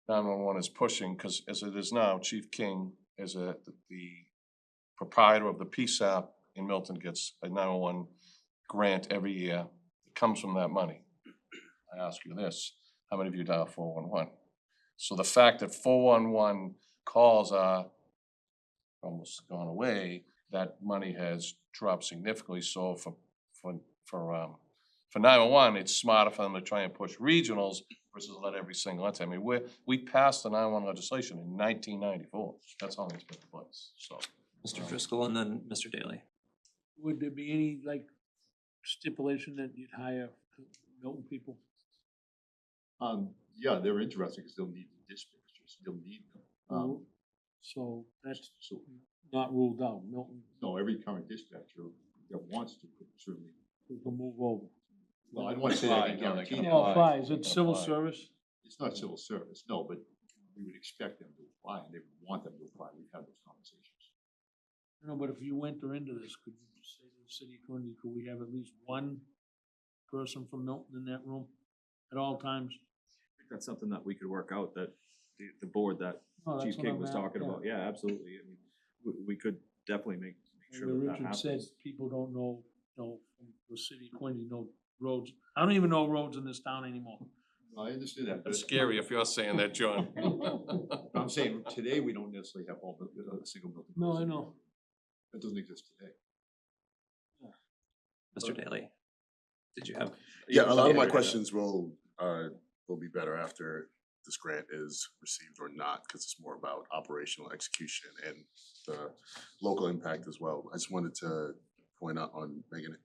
911 is pushing, because as it is now, Chief King is the proprietor of the PSAP in Milton, gets a 911 grant every year. It comes from that money. I ask you this, how many of you dial 411? So the fact that 411 calls are almost gone away, that money has dropped significantly. So for 911, it's smarter for them to try and push regionals versus let every single entity. I mean, we passed the 911 legislation in 1994. That's how it's been in place, so. Mr. Driscoll and then Mr. Daly. Would there be any, like, stipulation that you'd hire Milton people? Yeah, they're interesting because they'll need the dispatchers, they'll need them. So that's So, not ruled out, Milton no, every current dispatcher that wants to could certainly, will move over. well, I don't want to say that I can Apply, no, they guarantee can that. Oh, apply. apply, is They it can civil apply. service? It's not civil service, no, but we would expect them to apply and they would want them to apply. We've had those conversations. No, but if you enter into this, could you just say to the city of Quincy, could we have at least one person from Milton in that room at all times? I think that's something that we could work out, that the board that Oh, that's Chief what King I'm was at, talking yeah. about, yeah, absolutely. I mean, we could definitely make sure Where that that Richard said happens. people don't know, from the city of Quincy, know roads. I don't even know roads in this town anymore. I understand that, but It's scary if you're saying that, John. I'm saying today we don't necessarily have all the single Milton. No, roads I in know. That doesn't exist today. Mr. Daly, did you have? Yeah, a lot of my Yeah. questions will be better after this grant is received or not, because it's more about operational execution and the local impact as well. I just wanted to point out on Megan,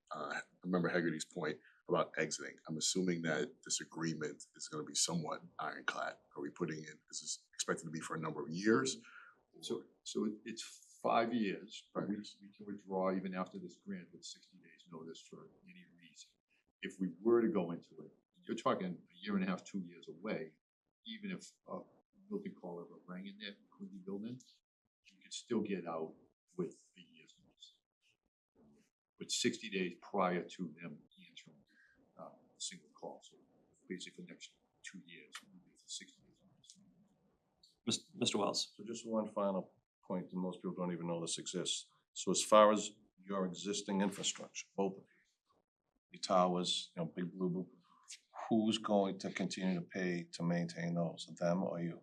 Member Haggerty's point about exiting. I'm assuming that this agreement is gonna be somewhat ironclad. Are we putting in, is this expected to be for a number of years? So it's 5 years, but we can withdraw even after this grant with 60 days notice for any reason. If we were to go into it, you're talking a year and a half, 2 years away, even if Milton call ever rang in that Quincy building, you could still get out with a year's notice. With 60 days prior to them answering a single call, so basically the next 2 years, we get the 60 days notice. Mr. Wells. So just one final point, and most people don't even know this exists. So as far as your existing infrastructure, both of you, your towers, Big Blue, who's going to continue to pay to maintain those, them or you?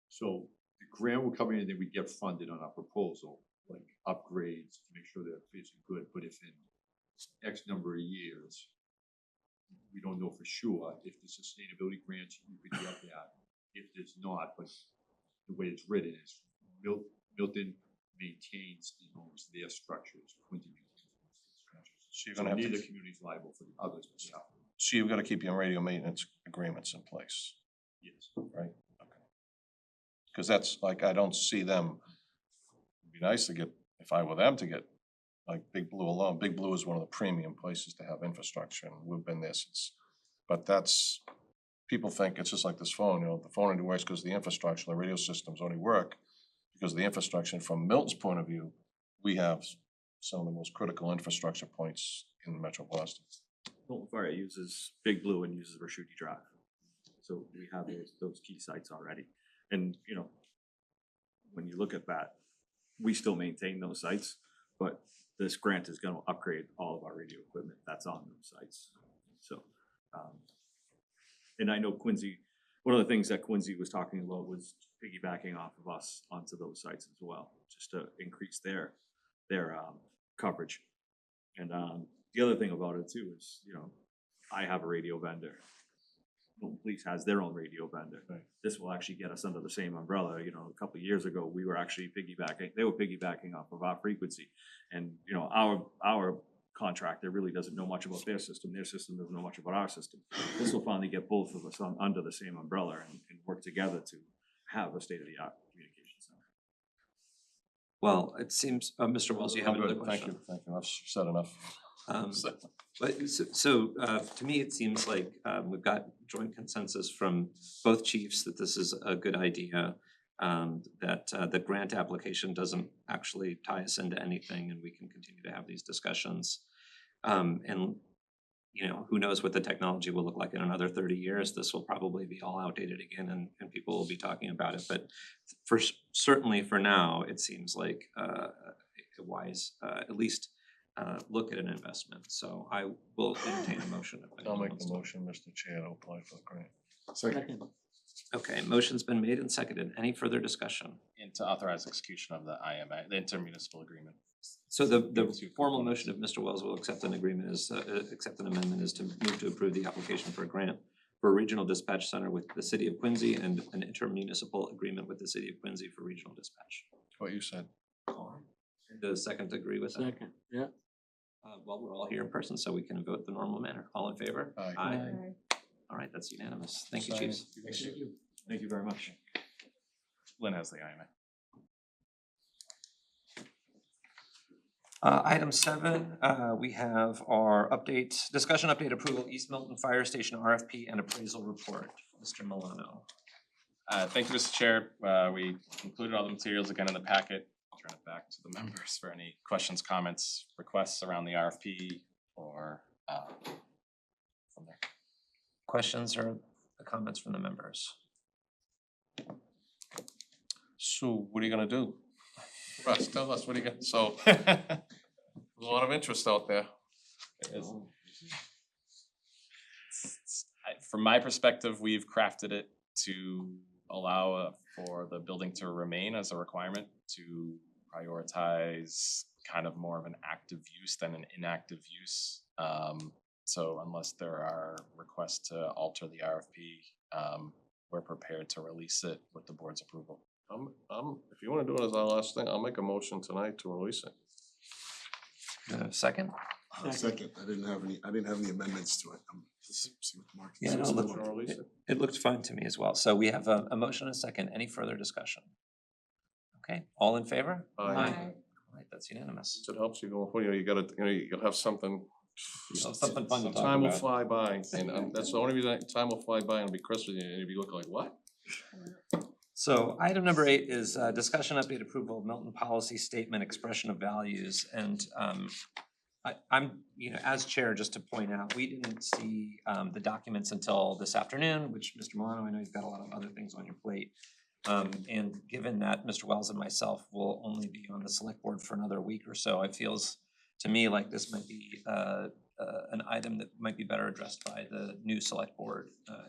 So the grant will come in and then we get funded on our proposal, like upgrades to make sure that it's good, but if in X number of years, we don't know for sure, if the sustainability grants, you could get that. If there's not, but the way it's written is Milton maintains and owns their structures, Quincy maintains their structures. So you're So gonna have neither to, community is liable for the others, but yeah, so you've got to keep your radio maintenance agreements in place, yes. right? Okay. Because that's like, I don't see them, it'd be nice to get, if I were them to get, like Big Blue alone. Big Blue is one of the premium places to have infrastructure, and we've been there since. But that's, people think it's just like this phone, the phone only works because the infrastructure, the radio systems only work because of the infrastructure. From Milton's point of view, we have some of the most critical infrastructure points in Metro Boston. Milton Fire uses Big Blue and uses Raschuti Drive. So we have those key sites already. And, when you look at that, we still maintain those sites, but this grant is gonna upgrade all of our radio equipment that's on those sites. So, and I know Quincy, one of the things that Quincy was talking about was piggybacking off of us onto those sites as well, just to increase their coverage. And the other thing about it too is, I have a radio vendor. Milton Police has their own radio vendor. Right. This will actually get us under the same umbrella. You know, a couple of years ago, we were actually they were piggybacking off of our frequency. And, you know, our contractor really doesn't know much about their system doesn't know much about our system. This will finally get both of us under the same umbrella and work together to have a state-of-the-art communication center. Well, it seems, Mr. Wells, you have I'm another good. question? Thank you, I've said enough. But to me, it seems like we've got joint consensus from both chiefs that this is a good idea. That the grant application doesn't actually tie us into anything and we can continue to have these discussions. And you know, who knows what the technology will look like in another 30 years. This will probably be all outdated again and people will be talking about it. But certainly for now, it seems like a wise, at least look at an investment. So I will entertain a motion. If I'll anyone make wants the to. motion, Mr. Chair, to apply for the grant. Second. Okay, motion's been made and seconded. Any further discussion? And to authorize execution of the IMA, the intermunicipal agreement. So the formal motion of Mr. Wells will accept an agreement is, accept an amendment is to move to approve the application for a grant for a regional dispatch center with the city of Quincy and an intermunicipal agreement with the city of Quincy for regional dispatch. What you said. Does second agree with that? Second, yeah. Well, we're all here in person, so we can vote the normal manner. All in favor? Aye. All right, that's unanimous. Thank you, Sign it. chiefs. Thank you very much. Lynn has the IMA. Item 7, we have our discussion update approval, East Milton Fire Station RFP and appraisal report. Mr. Milano. Thank you, Mr. Chair. We included all the materials again in the packet. I'll turn it back to the members for any questions, comments, requests around the RFP or from there. Questions or comments from the members? So what are you gonna do? Russ, tell us, what are you gonna, so, there's a lot of interest out there. From my perspective, we've crafted it to allow for the building to remain as a requirement to prioritize kind of more of an active use than an inactive use. So unless there are requests to alter the RFP, we're prepared to release it with the board's approval. If you wanna do it as our last thing, I'll make a motion tonight to release it. Second? Second, I didn't have any amendments to it. Just see what Mark. Yeah, no, says. look, Motion to release it. it looked fine to me as well. So we have a motion and a second. Any further discussion? Okay, all in favor? Aye. All right, that's unanimous. It helps you go, you gotta, you'll have something. Something fun to talk Time will about. fly by, and that's the only reason, time will fly by and it'll be Christmas, and you'll be looking like, what? So item number 8 is discussion update approval of Milton policy statement expression of values. And I'm, you know, as chair, just to point out, we didn't see the documents until this afternoon, which Mr. Milano, I know you've got a lot of other things on your plate. And given that Mr. Wells and myself will only be on the select board for another week or so, it feels to me like this might be an item that might be better addressed by the new select board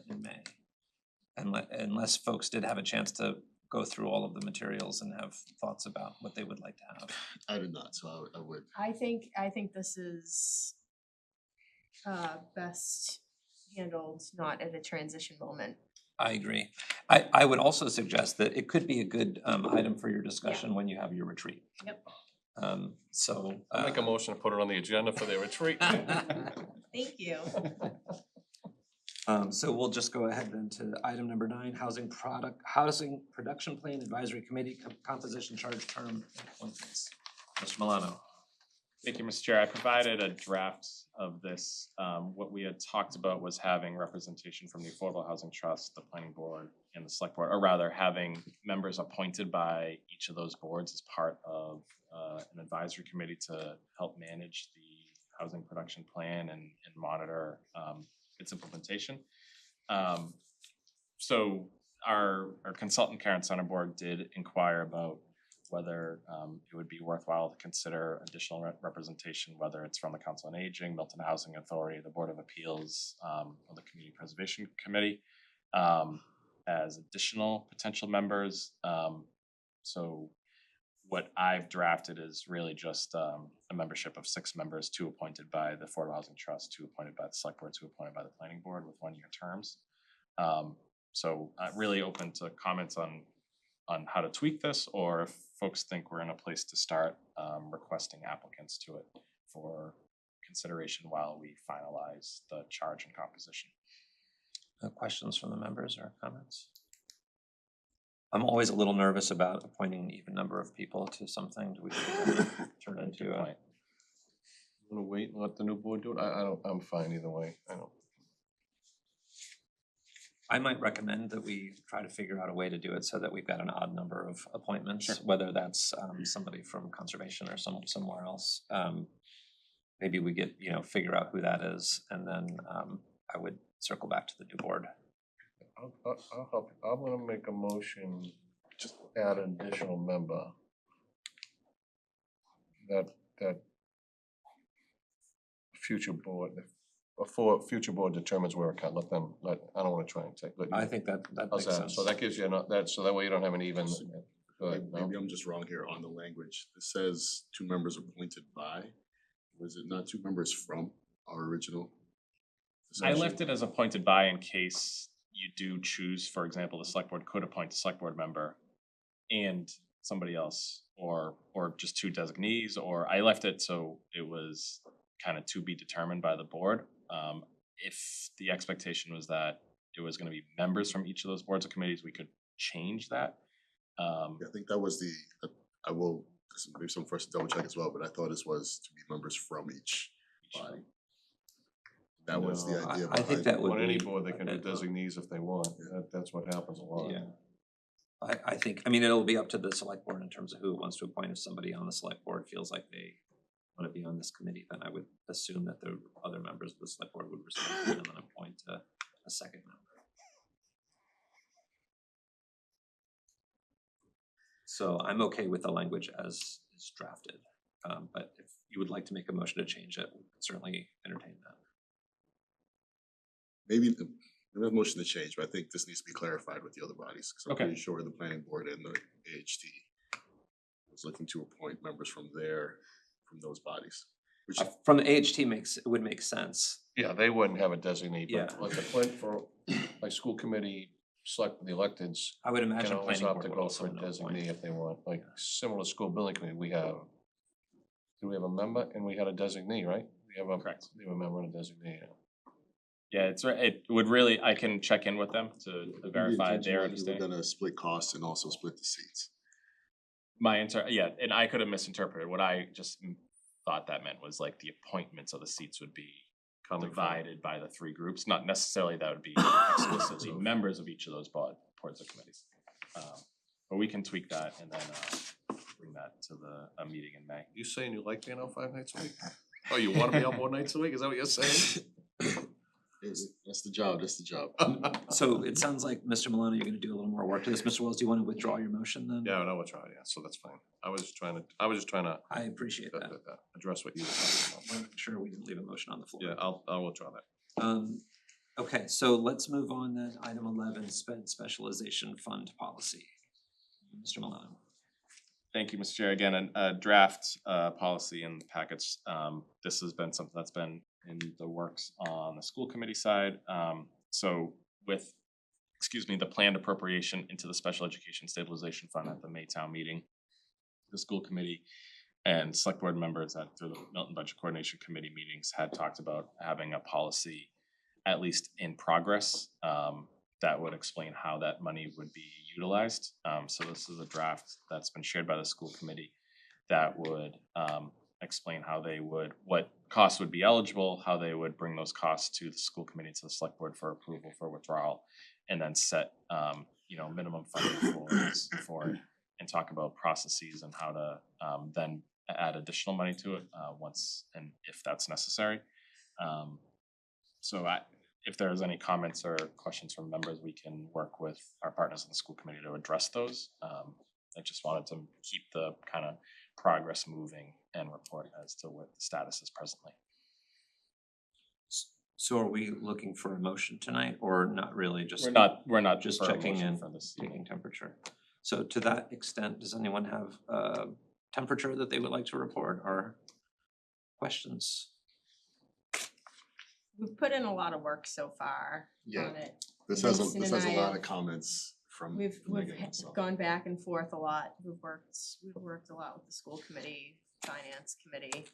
in May. Unless folks did have a chance to go through all of the materials and have thoughts about what they would like to have. I did not, so I would. I think this is best handled not at a transition moment. I agree. I would also suggest that it could be a good item for your discussion when you have your retreat. Yep. So. I'll make a motion to put it on the agenda for their retreat. Thank you. So we'll just go ahead then to item number 9, housing production plan advisory committee composition, charge, term, and appointments. Mr. Milano. Thank you, Mr. Chair. I provided a draft of this. What we had talked about was having representation from the Affordable Housing Trust, the Planning Board, and the Select Board, or rather having members appointed by each of those boards as part of an advisory committee to help manage the housing production plan and monitor its implementation. So our consultant Karen Sonneborg did inquire about whether it would be worthwhile to consider additional representation, whether it's from the Council on Aging, Milton Housing Authority, the Board of Appeals, or the Community Preservation Committee, as additional potential members. So what I've drafted is really just a membership of 6 members, 2 appointed by the Affordable Housing Trust, 2 appointed by the Select Board, 2 appointed by the Planning Board with 1-year terms. So really open to comments on how to tweak this, or if folks think we're in a place to start requesting applicants to it for consideration while we finalize the charge and composition. Questions from the members or comments? I'm always a little nervous about appointing an even number of people to something. Do we turn into a? Wanna wait and let the new board do it? I don't, I'm fine either way. I don't. I might recommend that we try to figure out a way to do it so that we've got an odd number of appointments, Sure. whether that's somebody from conservation or somewhere else. Maybe we get, figure out who that is, and then I would circle back to the new board. I'll help. I'm gonna make a motion, just add an additional member. That future board, before future board determines where it can, I don't wanna try and take. I think that How's makes that? sense. So that gives you so that way you don't have an even. Go ahead, no? Maybe I'm just wrong here on the language. It says 2 members appointed by. Was it not 2 members from our original? I left it as appointed by in case you do choose, for example, the select board could appoint a select board member and somebody else, or just 2 designees, or I left it so it was kind of to be determined by the board. If the expectation was that it was gonna be members from each of those boards or committees, we could change that. Yeah, I think that was I will, maybe some first double check as well, but I thought this was to be members from each body. That was the No, idea I think behind that it. would On any be board, they can do a bit- designees if they want. That's what happens a lot. Yeah. I think, it'll be up to the select board in terms of who wants to appoint. If somebody on the select board feels like they wanna be on this committee, then I would assume that the other members of the select board would respond and then appoint a second member. So I'm okay with the language as is drafted, but if you would like to make a motion to change it, we can certainly entertain that. Maybe the motion to change, but I think this needs to be clarified with the other bodies, because I'm Okay. pretty sure the planning board and the AHT was looking to appoint members from those bodies. Which, From the AHT it would make sense. Yeah, they wouldn't have a designee, Yeah. but like the point for, like school committee, select the electeds, I would can imagine always planning opt board to would go also for a know designee point. if they want, like similar to school building committee, do we have a member and we had a designee, right? Correct. We have a member and a designee, yeah. Yeah, it would really, I can check in with them to the verify intention their was we understanding. were gonna split costs and also split the seats. Yeah, and I could have misinterpreted. What I just thought that meant was like the appointments of the seats would be Coming from- divided by the 3 groups, not necessarily that would be explicitly members of each of those boards or committees. But we can tweak that and then bring that to a meeting in May. You saying you like being out 5 nights a week? Oh, you wanna be out more nights a week? Is that what you're saying? That's the job, So it sounds like, Mr. Milano, you're gonna do a little more work to this. Mr. Wells, do you wanna withdraw your motion then? Yeah, no, we'll try, yeah, so that's fine. I was just trying to I appreciate that. address what you were talking about. Wanna make sure we didn't leave a motion on the floor. Yeah, I'll withdraw that. Okay, so let's move on then, item 11, specialization fund policy. Mr. Milano. Thank you, Mr. Chair. Again, a draft policy in the packets. This has been something that's been in the works on the school committee side. So with, the planned appropriation into the Special Education Stabilization Fund at the Maytown meeting, the school committee and select board members through the Milton Budget Coordination Committee meetings had talked about having a policy, at least in progress, that would explain how that money would be utilized. So this is a draft that's been shared by the school committee that would explain how what costs would be eligible, how they would bring those costs to the school committee, to the select board for approval for withdrawal, and then set minimum funding for it, and talk about processes and how to then add additional money to it once and if that's necessary. If there's any comments or questions from members, we can work with our partners in the school committee to address those. I just wanted to keep the kind of progress moving and report as to what the status is presently. So are we looking for a motion tonight or not really, just? We're not Just for a checking motion in, for this taking evening. temperature. So to that extent, does anyone have a temperature that they would like to report or questions? we've put in a lot of work so far Yeah. on it. This Vincent has and a I lot have- of comments from. We've Megan and myself. gone back and forth a lot. We've worked a lot with the school committee, finance committee.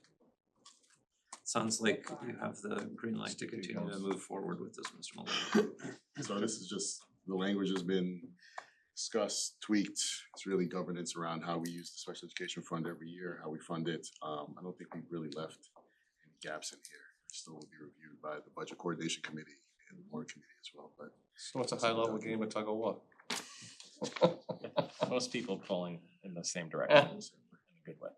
Sounds like you have the green light to continue to move forward with this, Mr. Malone. So this is just, the language has been discussed, tweaked. It's really governance around how we use the special education fund every year, how we fund it. I don't think we've really left any gaps in here. It still will be reviewed by the budget coordination committee and the warrant committee as well, but. So it's a high level game of tug of war. Most people pulling in the same direction in a good way.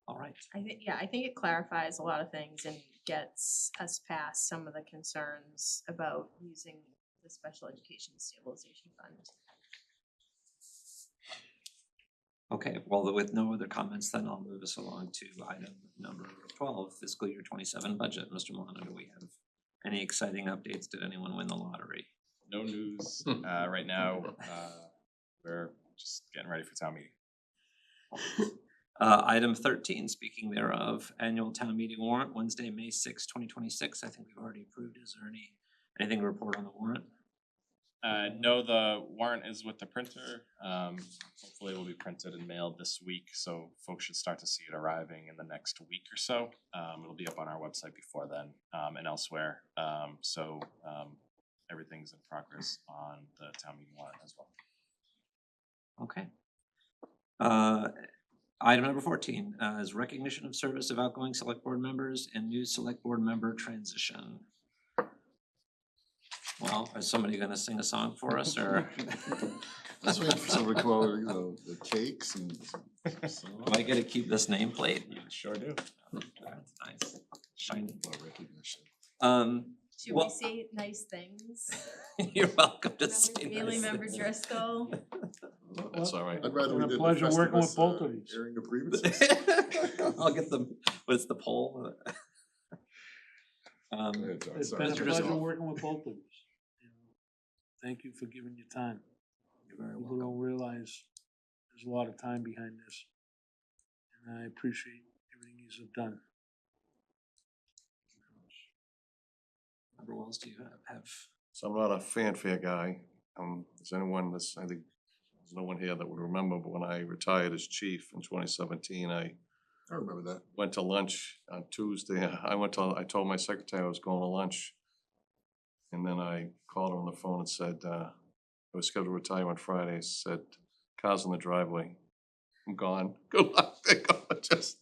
All right. I think it clarifies a lot of things and gets us past some of the concerns about using the special education stabilization fund. Okay, well, with no other comments, then I'll move us along to item number 12, fiscal year 27 budget. Mr. Milano, do we have any exciting updates? Did anyone win the lottery? No news right now. We're just getting ready for town meeting. Item 13, speaking thereof, annual town meeting warrant, Wednesday, May 6, 2026. I think we've already approved. Is there anything to report on the warrant? No, the warrant is with the printer. Hopefully it will be printed and mailed this week, so folks should start to see it arriving in the next week or so. It'll be up on our website before then, and elsewhere. Everything's in progress on the town meeting warrant as well. Okay. Item number 14 is recognition of service of outgoing select board members and new select board member transition. Well, is somebody gonna sing a song for us, or Let's wait for someone to come over, you know, the cakes and some. do I get to keep this nameplate? You sure do. That's nice. Shiny. Recognition. Should Well- we say nice things? You're welcome to Remember say Bailey nice member things. Driscoll? That's all right. I'd rather we Been a did the pleasure working with Festivus, both of these. airing of grievances. I'll get the, what's the poll? Go ahead, John. It's Sorry. been a Mr. pleasure Driscoll. working with both of you. Thank you for giving your time. You're very People welcome. don't realize there's a lot of time behind this. And I appreciate everything you have done. Member Wells, do you have? So I'm not a fanfare guy. Is anyone I think there's no one here that would remember, but when I retired as chief in 2017, I I remember that. went to lunch on Tuesday. I told my secretary I was going to lunch. And then I called her on the phone and said, I was scheduled to retire on Friday, said, car's in the driveway. I'm gone. Good luck. They're gone. Just,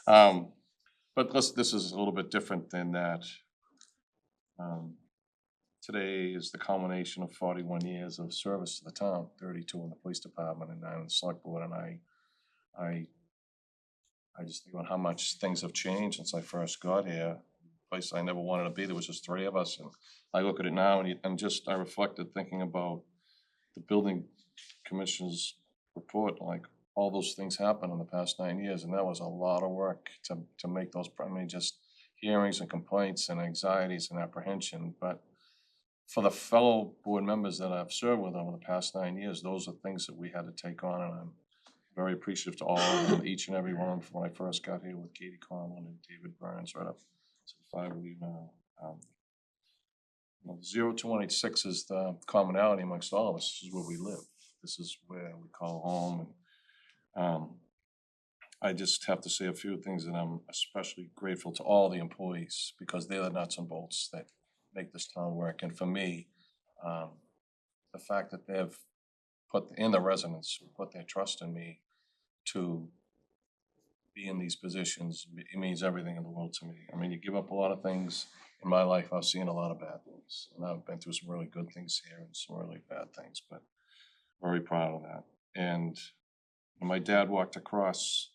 but this is a little bit different than that. Today is the culmination of 41 years of service to the town, 32 in the police department and 9 in the select board. And I just think about how much things have changed since I first got here. Place I never wanted to be, there was just 3 of us, and I look at it now and I reflected thinking about the building commission's report, like all those things happened in the past 9 years, and that was a lot of work to make those, just hearings and complaints and anxieties and apprehension, but for the fellow board members that I've served with over the past 9 years, those are things that we had to take on, and I'm very appreciative to all of them, each and every one from when I first got here with Katie Conlon and David Burns, right up to the 5 of you now. 02186 is the commonality amongst all of us. This is where we live. This is where we call home. And I just have to say a few things, and I'm especially grateful to all the employees because they're the nuts and bolts that make this town work. And for me, the fact that they've the residents put their trust in me to be in these positions, it means everything in the world to me. I mean, you give up a lot of things. In my life, I've seen a lot of bad things, and I've been through some really good things here and some really bad things, but very proud of that. And when my dad walked across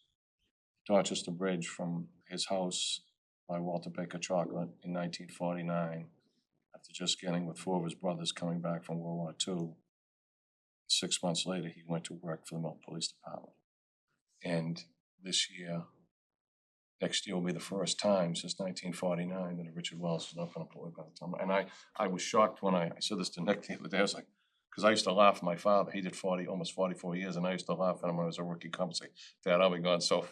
Dorchester Bridge from his house by Walter Baker Chocolate in 1949, after just getting with 4 of his brothers coming back from World War II, 6 months later, he went to work for the Milton Police Department. And this year, next year will be the first time since 1949 that a Richard Wells is not unemployed by the time. And I was shocked when I said this to Nick the other day. I was like, because I used to laugh at my father. He did almost 44 years, and I used to laugh at him when I was a rookie cop and say, Dad, I'll be gone so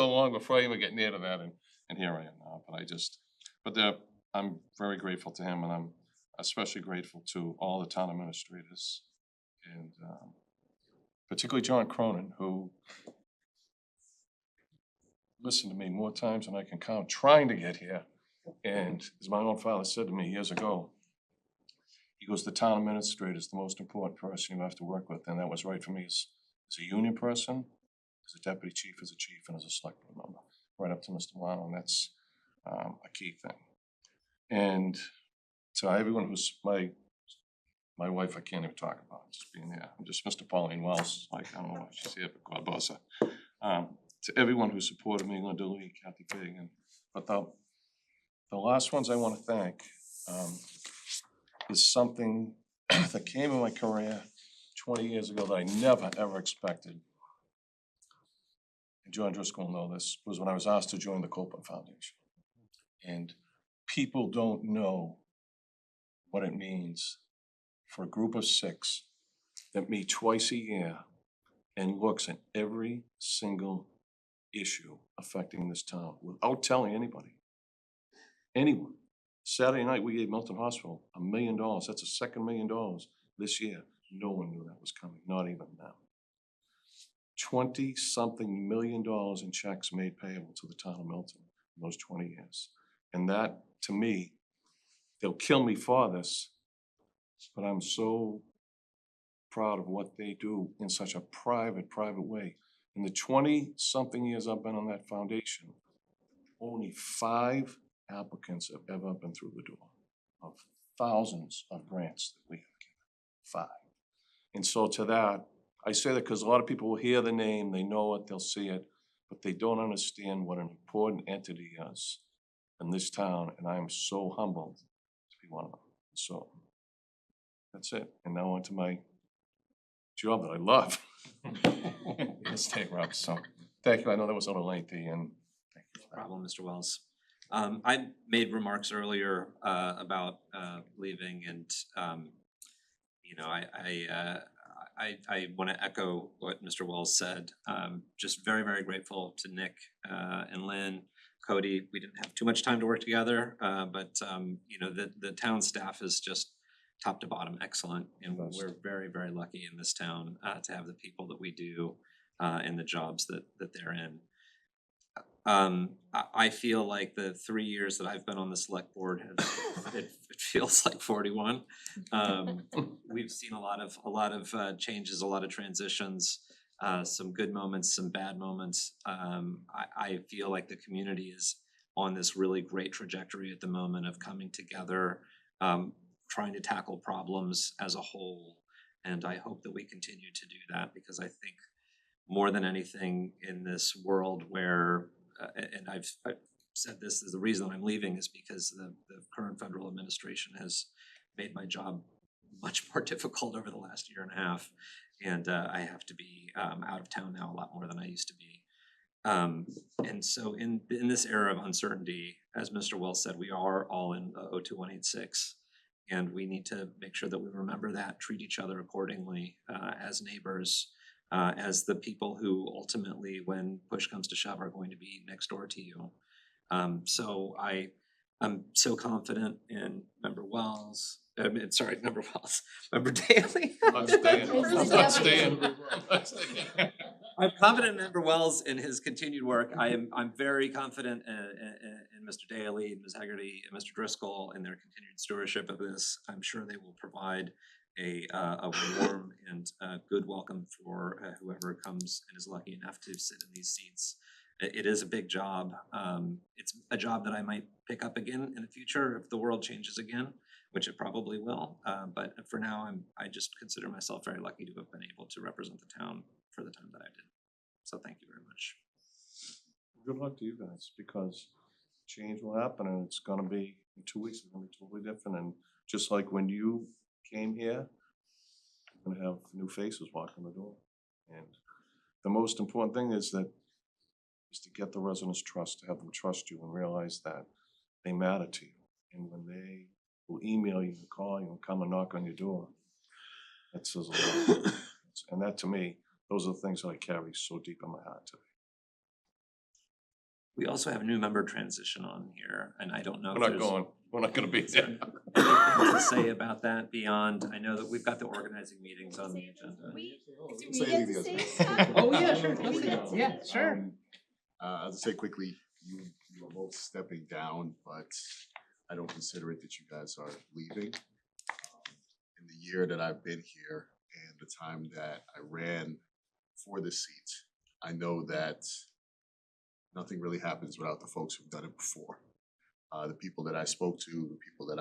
long before I even get near to that. And here I am now. but I'm very grateful to him, and I'm especially grateful to all the town administrators, and particularly John Cronin, who listened to me more times than I can count, trying to get here. And as my own father said to me years ago, he goes, the town administrator is the most important person you have to work with, and that was right for me as a union person, as a deputy chief, as a chief, and as a select board member, right up to Mr. Milano, and that's a key thing. And to everyone who's my wife, I can't even talk about just being there. I'm just Mr. Pauline Wells, like, I don't know why she's here, but God bless her. To everyone who supported me, Linda Lee, Kathy Fagan, but the last ones I want to thank is something that came in my career 20 years ago that I never, ever expected. And John Driscoll will know this, was when I was asked to join the Copeland Foundation. And people don't know what it means for a group of 6 that meet twice a year and looks at every single issue affecting this town without telling anybody. Anyone. Saturday night, we gave Milton Hospital $1 million. That's a second $1 million this year. No one knew that was coming, not even them. 20-something million in checks made payable to the town of Milton in those 20 years. And that, to me, they'll kill me for this, but I'm so proud of what they do in such a private way. In the 20-something years I've been on that foundation, only 5 applicants have ever been through the door of thousands of grants that we have given. 5. And so to that, I say that because a lot of people will hear the name, they know it, they'll see it, but they don't understand what an important entity is in this town, and I'm so humbled to be one of them. So that's it. And now on to my job that I love. State reps. So thank you. I know that was a little lengthy, and thank you for that. Problem, Mr. Wells. I made remarks earlier about leaving, and you know, I want to echo what Mr. Wells said. Just very, very grateful to Nick and Lynn, Cody. We didn't have too much time to work together, but you know, the town staff is just top to bottom excellent, and we're very, very lucky in this town to have the people that we do in the jobs that they're in. I feel like the 3 years that I've been on the select board, it feels like 41. We've seen a lot of changes, a lot of transitions, some good moments, some bad moments. I feel like the community is on this really great trajectory at the moment of coming together, trying to tackle problems as a whole. And I hope that we continue to do that, because I think more than anything in this world where and I've said this is the reason I'm leaving, is because the current federal administration has made my job much more difficult over the last year and a half, and I have to be out of town now a lot more than I used to be. And so in this era of uncertainty, as Mr. Wells said, we are all in 02186, and we need to make sure that we remember that, treat each other accordingly as neighbors, as the people who ultimately, when push comes to shove, are going to be next door to you. So I'm so confident in Member Wells. Member Wells, Member Daly. I'm not staying. I'm confident in Member Wells in his continued work. I'm very confident in Mr. Daly, Ms. Haggerty, and Mr. Driscoll in their continued stewardship of this. I'm sure they will provide a warm and good welcome for whoever comes and is lucky enough to sit in these seats. It is a big job. It's a job that I might pick up again in the future if the world changes again, which it probably will. But for now, I just consider myself very lucky to have been able to represent the town for the time that I did. So thank you very much. Good luck to you guys, because change will happen, and it's gonna be, in 2 weeks, it's gonna be totally different. And just like when you came here, you're gonna have new faces walking the door. And the most important thing is to get the residents' trust, to have them trust you and realize that they matter to you. And when they will email you and call you and come and knock on your door, that says a lot. And that, to me, those are the things that I carry so deep in my heart today. We also have a new member transition on here, and I don't know We're if not there's going, we're not gonna be there. anything to say about that beyond, I know that we've got the organizing meetings on the agenda. Do we Say get anything to else. say stuff? Oh, yeah, sure. We get to- Yeah, sure. I'll just say quickly, you are both stepping down, but I don't consider it that you guys are leaving. In the year that I've been here and the time that I ran for this seat, I know that nothing really happens without the folks who've done it before. The people that I spoke to, the people that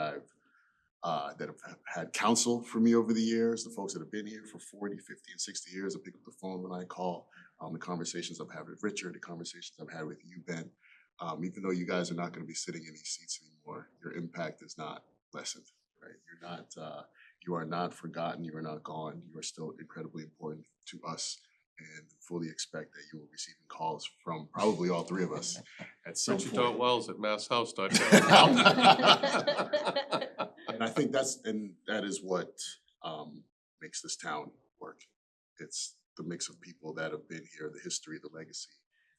that have had counsel for me over the years, the folks that have been here for 40, 50, and 60 years, I pick up the phone when I call, the conversations I've had with Richard, the conversations I've had with you, Ben. Even though you guys are not gonna be sitting in these seats anymore, your impact is not lessened, right? You are not forgotten, you are not gone, you are still incredibly important to us, and fully expect that you will be receiving calls from probably all three of us at some Richard point. Wells at masshouse.com. And I think that is what makes this town work. It's the mix of people that have been here, the history, the legacy,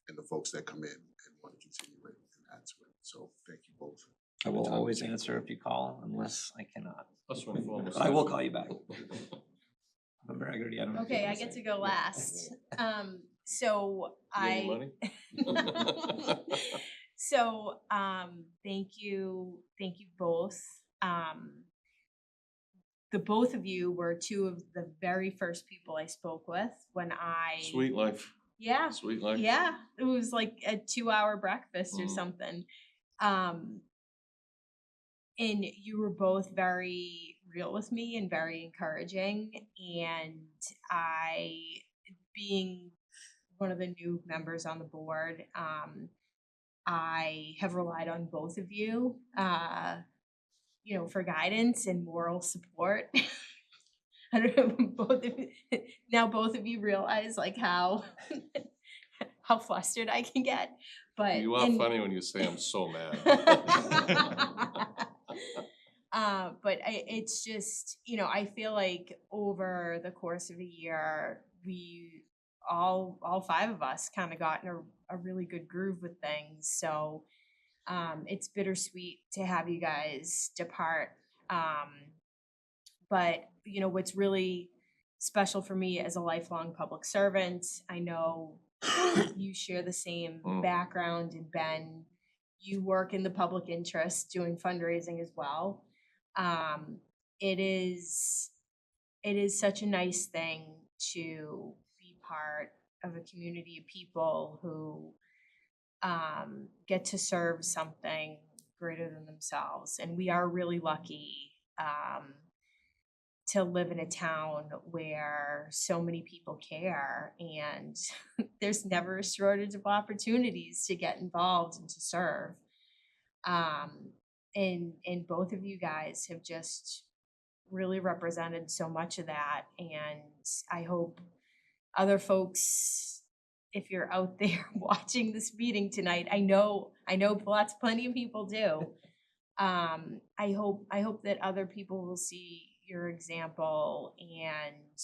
and the folks that come in and want to continue it and add to it. So thank you both. I will always answer if you call unless I cannot. That's one form of But I will call you back. I'm braggart, I don't know. Okay, I get to go last. So Any money? So, thank you both. The both of you were two of the very first people I spoke with when I. Sweet life, Yeah, sweet life. yeah, it was like a 2-hour breakfast or Mm. something. And you were both very real with me and very encouraging. And being one of the new members on the board, I have relied on both of you, for guidance and moral support. I don't know, now both of you realize like how flustered I can get, but. You are funny when you say I'm so mad. But it's just, I feel like over the course of a year, we all 5 of us kind of got in a really good groove with things. So it's bittersweet to have you guys depart. But what's really special for me as a lifelong public servant, I know you share the same background, and Ben, you work in the public interest doing fundraising as well. It is such a nice thing to be part of a community of people who get to serve something greater than themselves. And we are really lucky to live in a town where so many people care, and there's never a shortage of opportunities to get involved and to serve. And both of you guys have just really represented so much of that. And I hope other folks, if you're out there watching this meeting tonight, I know plenty of people do. I hope that other people will see your example and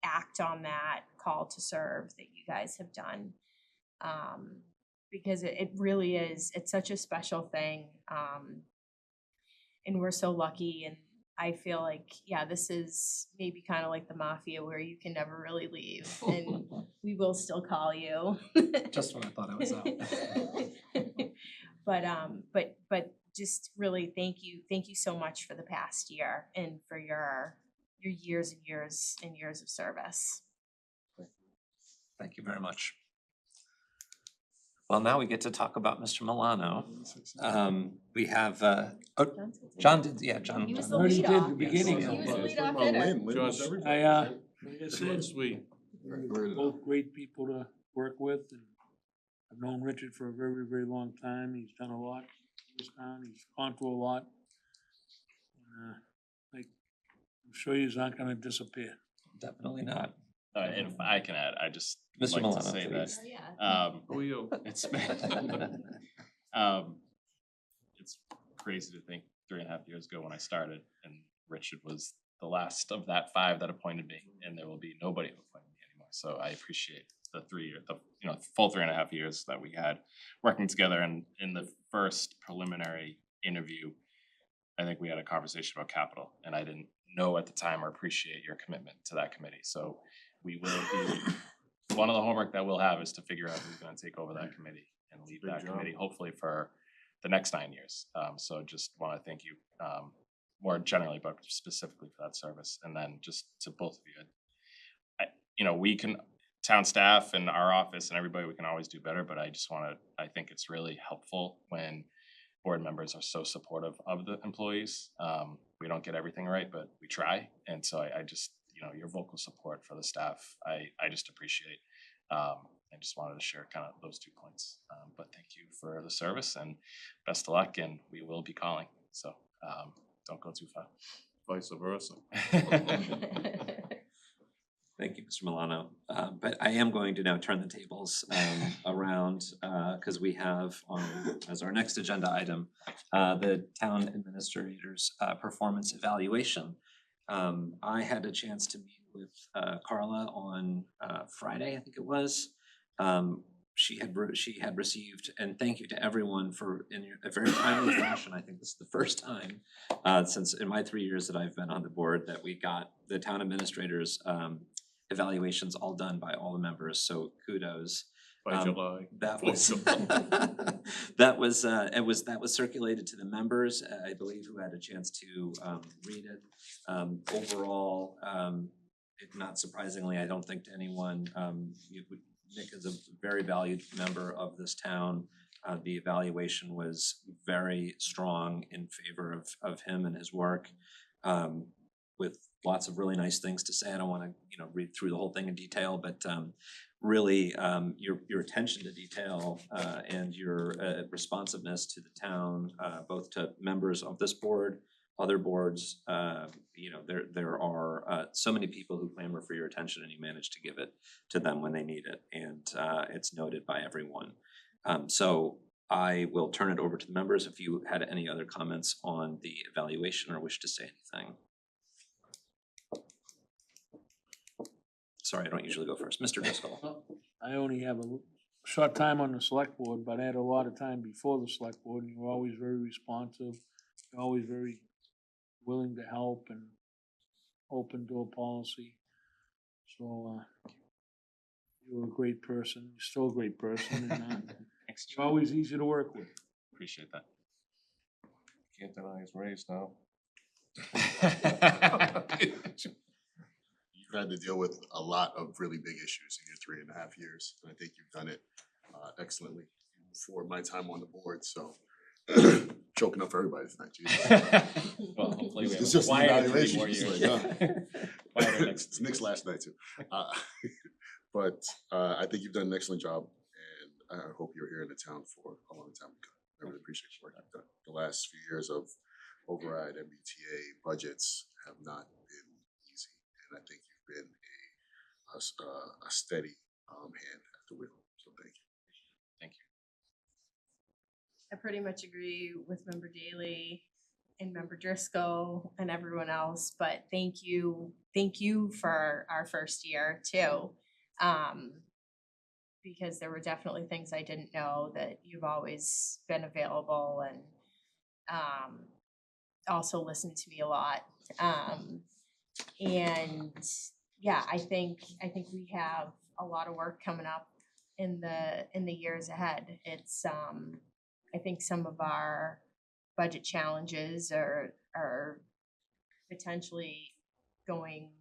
act on that call to serve that you guys have done. Because it really is, it's such a special thing. And we're so lucky, and I feel like, this is maybe kind of like the mafia where you can never really leave, and we will still call you. Just when I thought I was out. But just really thank you so much for the past year and for your years and years and years of service. Thank you very much. Well, now we get to talk about Mr. Milano. We have, John did, John. He was John- the Already lead did off. the beginning He of was it. the Let's lead talk off about hitter. Lynn. Lynn was Josh. everybody. Like I said, Sweet. both great people to work with, and I've known Richard for a very, very long time. He's done a lot in this town. He's gone through a lot. Like, I'm sure he's not gonna disappear. Definitely not. And if I can add, I just would Mr. like Milano, to say please. Oh, yeah. that, Who are you? it's it's crazy to think 3.5 years ago when I started, and Richard was the last of that 5 that appointed me, and there will be nobody who appointed me anymore. So I appreciate the full 3.5 years that we had working together. And in the first preliminary interview, I think we had a conversation about capital, and I didn't know at the time or appreciate your commitment to that committee. So we will be, one of the homework that we'll have is to figure out who's gonna take over that committee and lead Big that job. committee, hopefully for the next 9 years. So just wanna thank you, more generally, but specifically for that service. And then just to both of you, we can, town staff and our office and everybody, we can always do better, but I think it's really helpful when board members are so supportive of the employees. We don't get everything right, but we try. And so I just, your vocal support for the staff, I just appreciate. I just wanted to share kind of those 2 points. But thank you for the service and best of luck, and we will be calling. So don't go too far. Vice versa. Thank you, Mr. Milano. But I am going to now turn the tables around because we have as our next agenda item, the town administrator's performance evaluation. I had a chance to meet with Carla on Friday, I think it was. She had received, and thank you to everyone for a very timely fashion. I think this is the first time since in my 3 years that I've been on the board that we got the town administrator's evaluations all done by all the members, so kudos. By July. That was that was circulated to the members, I believe, who had a chance to read it. Overall, not surprisingly, I don't think to anyone, Nick is a very valued member of this town. The evaluation was very strong in favor of him and his work, with lots of really nice things to say. I don't want to, read through the whole thing in detail, but really your attention to detail and your responsiveness to the town, both to members of this board, other boards, there are so many people who clamor for your attention, and you manage to give it to them when they need it, and it's noted by everyone. So I will turn it over to the members if you had any other comments on the evaluation or wish to say anything. Sorry, I don't usually go first. Mr. Driscoll. I only have a short time on the select board, but I had a lot of time before the select board, and you were always very responsive. You're always very willing to help and open door policy. So you're a great person. You're still a great person, and Thanks, you're always easy to work with. Appreciate that. Can't deny his raise now. You've had to deal with a lot of really big issues in your 3.5 years, and I think you've done it excellently for my time on the board, so choking up for everybody tonight, geez. Well, hopefully we have It's a just an quieter 3 evaluation. more It's years. like, Quieter next. It's Nick's last night too. But I think you've done an excellent job, and I hope you're here in the town for a long time to come. I really appreciate your work you've done. The last few years of override MBTA budgets have not been easy, and I think you've been a steady hand at the wheel, so thank you. Thank you. I pretty much agree with Member Daly and Member Driscoll and everyone else, but thank you for our first year too. Because there were definitely things I didn't know that you've always been available and also listened to me a lot. And yeah, I think we have a lot of work coming up in the years ahead. It's I think some of our budget challenges are potentially going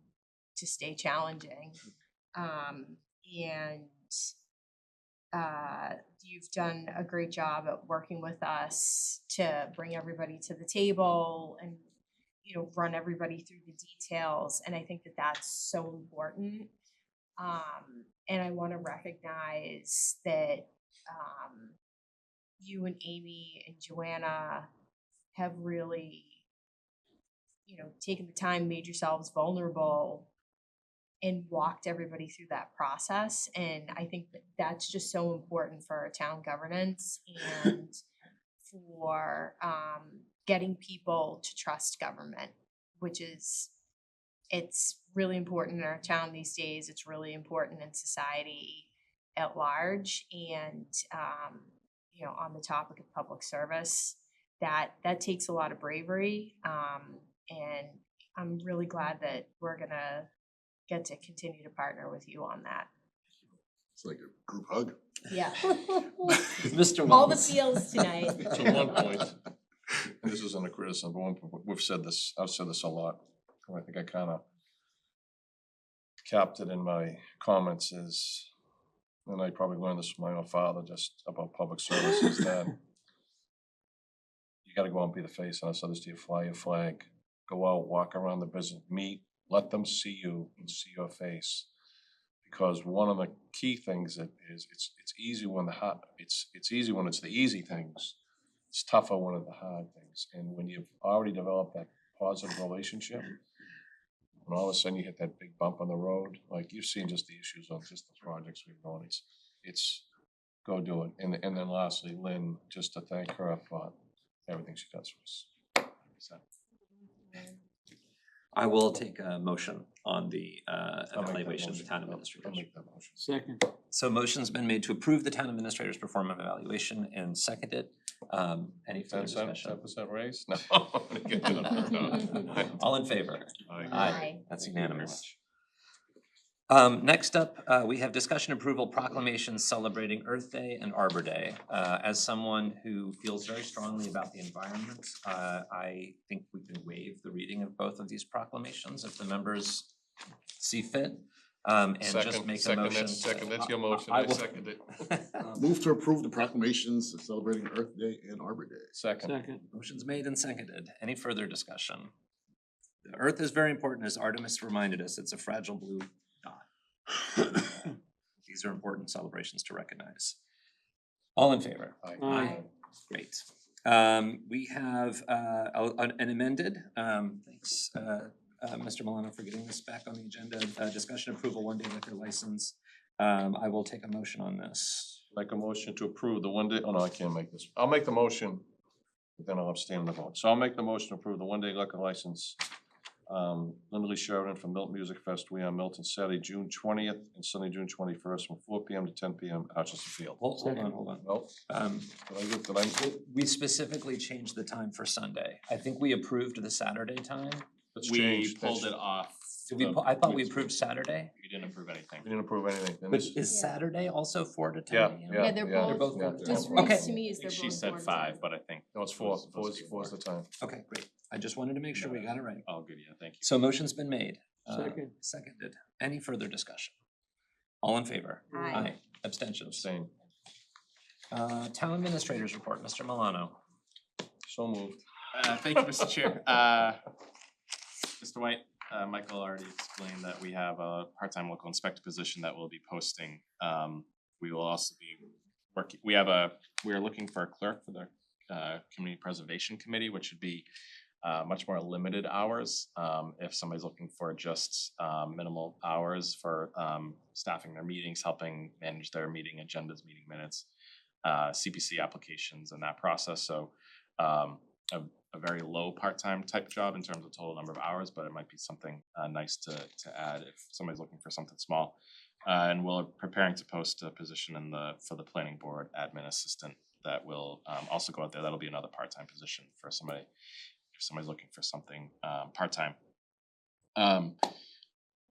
to stay challenging. And you've done a great job at working with us to bring everybody to the table and run everybody through the details, and I think that that's so important. And I want to recognize that you and Amy and Joanna have really taken the time, made yourselves vulnerable, and walked everybody through that process. And I think that that's just so important for our town governance and for getting people to trust government, which it's really important in our town these days. It's really important in society. at large and, you know, on the topic of public service, that takes a lot of bravery. And I'm really glad that we're gonna get to continue to partner with you on that. It's like a group hug. Yeah. Mr. All the Wellens. feels tonight. So one point, and this isn't a criticism, but one point, we've said this, I've said this a lot, and I think I kinda capped it in my comments is, and I probably learned this from my own father, just about public services, that you gotta go out and be the face, and I said this to you, fly your flag, go out, walk around the business, meet, let them see you and see your face. Because one of the key things that is, it's easy when it's easy when it's the easy things. It's tougher when it's the hard things. And when you've already developed that positive relationship, and all of a sudden you hit that big bump on the road, like you've seen just the issues on just the projects we've done, it's go do it. And then lastly, Lynn, just to thank her for everything she does for us. So, I will take a motion on the I'll make that evaluation of the motion. town I'll administrators. make that motion. Second. So motion's been made to approve the town administrators' performance evaluation and seconded. Any further 10% discussion? raise? No. I'm gonna get it up. No. All in favor? Aye. Aye. That's unanimous. Next up, we have discussion approval proclamations celebrating Earth Day and Arbor Day. As someone who feels very strongly about the environment, I think we can waive the reading of both of these proclamations if the members see fit. And just make a motion. Second, that's your motion, I I will- second it. Move to approve the proclamations celebrating Earth Day and Arbor Day. Second. Second. Motion's made and seconded. Any further discussion? The Earth is very important, as Artemis reminded us. It's a fragile blue dot. These are important celebrations to recognize. All in favor? Aye. Great. We have an amended, thanks, Mr. Milano for getting this back on the agenda, discussion approval one-day liquor license. I will take a motion on this. Make a motion to approve the one day, oh no, I can't make this. I'll make the motion, but then I'll abstain on the vote. So I'll make the motion to approve the one-day liquor license. Lindley Sheridan from Milton Music Fest, we are Milton, Saturday, June 20th and Sunday, June 21st, from 4 PM to 10 PM, Hutchinson Field. Hold on. Nope. Did I We specifically changed the time for Sunday. I think we approved the Saturday time. let's We change. pulled it off. Did we, I thought we approved Saturday, We didn't approve anything. We didn't approve anything. Then but this- is Saturday also 4 to 10 Yeah, AM? yeah. Yeah, they're both, both yeah. just Okay. reads to me I as they're think both. she said 4 to 5, 10. but I think. No, it's it four. was supposed to be Four's the time. Okay, great. I just wanted to make sure we got it right. Oh, good, yeah, thank you. So motion's been made. Second. Seconded. Any further discussion? All in favor? Aye. Abstentions? Abstain. Town administrators report, Mr. Milano. So moved. Thank you, Mr. Chair. Mr. White, Michael already explained that we have a part-time local inspector position that we'll be posting. We will also be working, we are looking for a clerk for the Community Preservation Committee, which would be much more limited hours. If somebody's looking for just minimal hours for staffing their meetings, helping manage their meeting agendas, meeting minutes, CPC applications and that process. So a very low part-time type job in terms of total number of hours, but it might be something nice to add if somebody's looking for something small. And we're preparing to post a position for the planning board admin assistant that will also go out there. That'll be another part-time position for somebody, if somebody's looking for something part-time.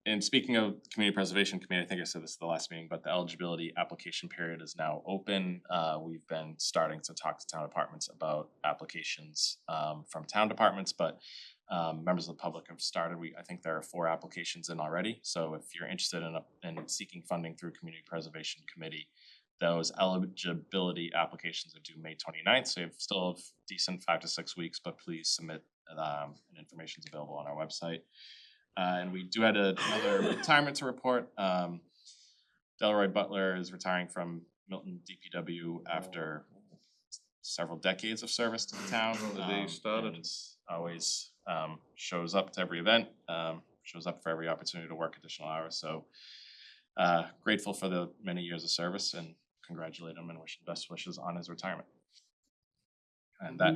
And speaking of Community Preservation Committee, I think I said this at the last meeting, but the eligibility application period is now open. We've been starting to talk to town departments about applications from town departments, but members of the public have started. I think there are 4 applications in already. So if you're interested in seeking funding through Community Preservation Committee, those eligibility applications are due May 29th. So you still have decent 5 to 6 weeks, but please submit and information is available on our website. And we do have another retirement to report. Delroy Butler is retiring from Milton DPW after several decades of service to the town. The day he started. And always shows up to every event, shows up for every opportunity to work additional hours. So grateful for the many years of service and congratulate him and wish him best wishes on his retirement. And that,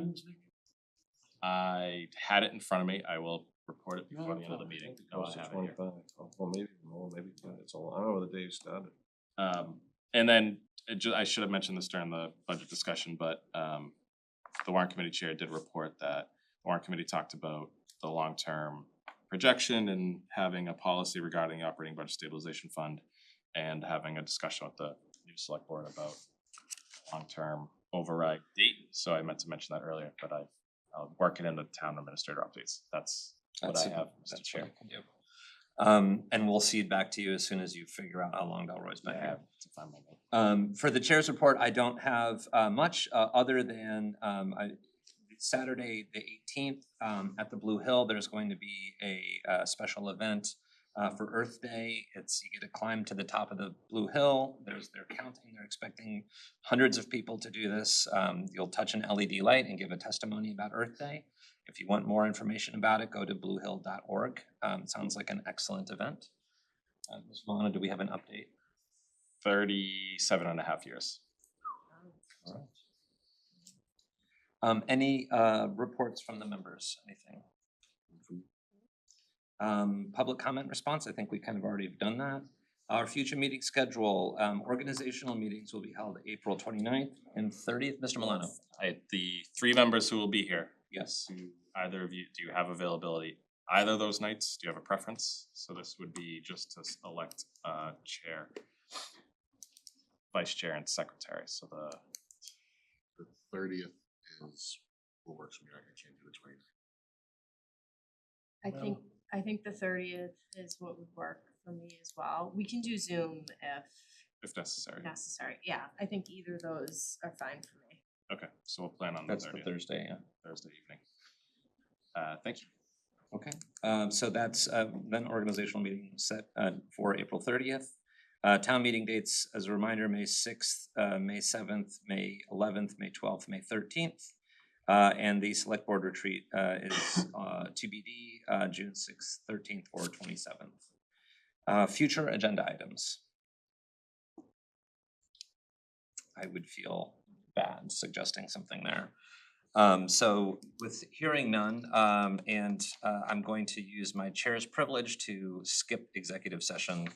I had it in front of me. I will report it before the end of the meeting. Close to 25. Oh, well, maybe more, maybe it's a lot. I don't know the day you started. And then I should have mentioned this during the budget discussion, but the warrant committee chair did report that the warrant committee talked about the long-term projection and having a policy regarding the operating budget stabilization fund and having a discussion with the new select board about long-term override date. So I meant to mention that earlier, but I'll work it into town administrator updates. That's what I have, Mr. That's Chair. what I can do. And we'll seed back to you as soon as you figure out how long Delroy's been I here. have to find my note. For the chair's report, I don't have much other than Saturday, the 18th, at the Blue Hill, there's going to be a special event for Earth Day. You get to climb to the top of the Blue Hill. They're counting, they're expecting hundreds of people to do this. You'll touch an LED light and give a testimony about Earth Day. If you want more information about it, go to bluehill.org. Sounds like an excellent event. Ms. Milano, do we have an update? 37 and a half years. Any reports from the members, anything? Public comment response, I think we kind of already have done that. Our future meeting schedule, organizational meetings will be held April 29th and 30th. Mr. Milano? The 3 members who will be here, Yes. do either of you, do you have availability either of those nights? Do you have a preference? So this would be just to elect chair, vice chair and secretary. So The 30th is what works for me. I can't do the 29th. I think the 30th is what would work for me as well. We can do Zoom if necessary. if necessary. Yeah, I think either of those are fine for me. Okay, so we'll plan on the That's the 30th, Thursday, yeah. Thursday evening. Thank you. Okay, so that's then organizational meeting set for April 30th. Town meeting dates, as a reminder, May 6th, May 7th, May 11th, May 12th, May 13th. And the select board retreat is TBD, June 6th, 13th, or 27th. Future agenda items. I would feel bad suggesting something there. So with hearing none, and I'm going to use my chair's privilege to skip executive session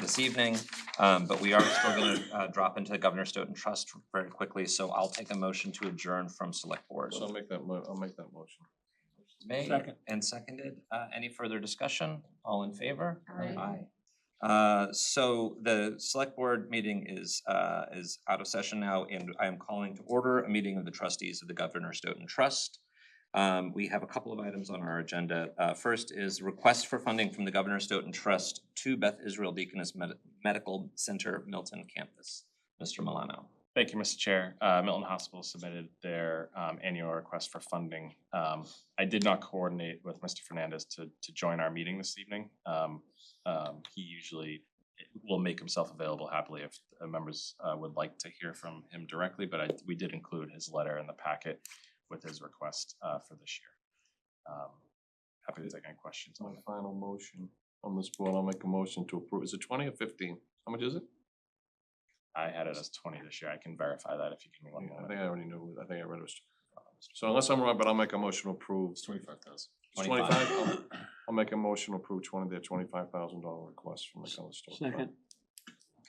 this evening. But we are still gonna drop into the Governor Stoughton Trust very quickly, so I'll take a motion to adjourn from select board. So I'll make that motion. Made Second. and seconded. Any further discussion? All in favor? Aye. So the select board meeting is out of session now, and I am calling to order a meeting of the trustees of the Governor Stoughton Trust. We have a couple of items on our agenda. First is request for funding from the Governor Stoughton Trust to Beth Israel Deaconess Medical Center Milton campus. Mr. Milano. Thank you, Mr. Chair. Milton Hospital submitted their annual request for funding. I did not coordinate with Mr. Fernandez to join our meeting this evening. He usually will make himself available happily if members would like to hear from him directly, but we did include his letter in the packet with his request for this year. Happy to take any questions My on it. final motion on this board, I'll make a motion to approve. Is it 20 or 15? How much is it? I had it as 20 this year. I can verify that if you give me one I moment. think I already knew. I think I read it was. So unless I'm wrong, but I'll make a motion to approve. It's 25,000. 25. I'll make a motion to approve their $25,000 request from the Governor Stoughton. Second.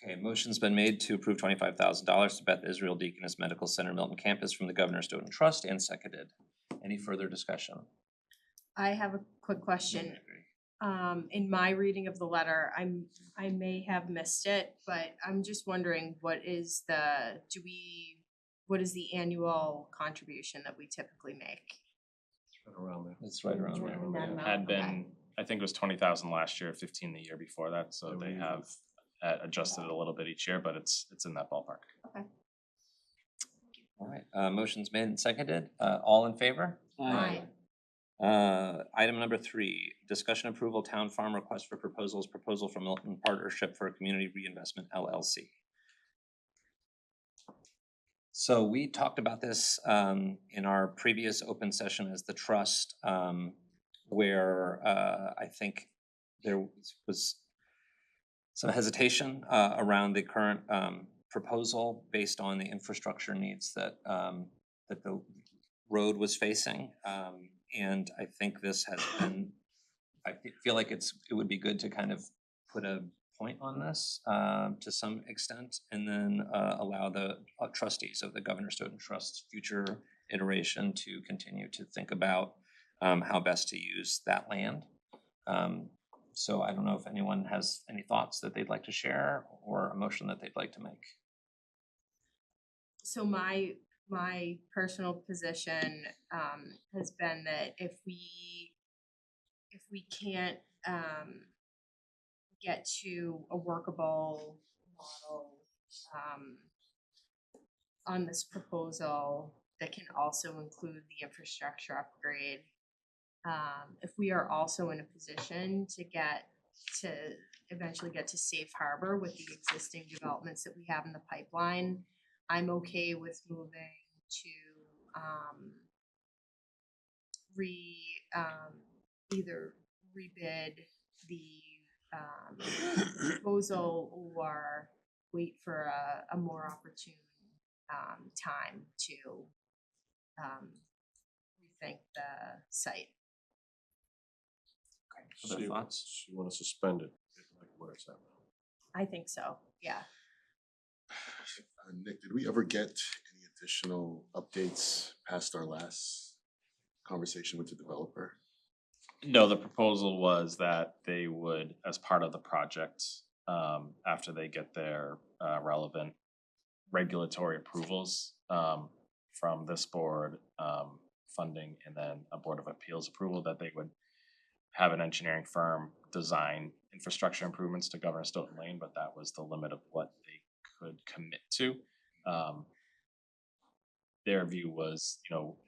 Okay, motion's been made to approve $25,000 to Beth Israel Deaconess Medical Center Milton campus from the Governor Stoughton Trust and seconded. Any further discussion? I have a quick question. In my reading of the letter, I may have missed it, but I'm just wondering, what is the annual contribution that we typically make? Around there. It's right around there. In that amount? Had Okay. been, I think it was 20,000 last year, 15 the year before that, so Yeah, they we- have adjusted it a little bit each year, but it's in that ballpark. All right, motion's made and seconded. All in favor? Aye. Item number 3, discussion approval town farm request for proposals, proposal from Milton Partnership for Community Reinvestment LLC. So we talked about this in our previous open session as the trust, where I think there was some hesitation around the current proposal based on the infrastructure needs that the road was facing. And I think this has been, I feel like it would be good to kind of put a point on this to some extent, and then allow the trustees of the Governor Stoughton Trust future iteration to continue to think about how best to use that land. So I don't know if anyone has any thoughts that they'd like to share or a motion that they'd like to make. So my personal position has been that if we can't get to a workable model on this proposal that can also include the infrastructure upgrade, if we are also in a position to eventually get to safe harbor with the existing developments that we have in the pipeline, I'm okay with moving to either rebid the proposal or wait for a more opportune time to rethink the site. Other thoughts? You wanna suspend it, like where it's at now? I think so, yeah. Nick, did we ever get any additional updates past our last conversation with the developer? No, the proposal was that they would, as part of the project, after they get their relevant regulatory approvals from this board, funding, and then a Board of Appeals approval, that they would have an engineering firm design infrastructure improvements to Governor Stoughton Lane, but that was the limit of what they could commit to. Their view was,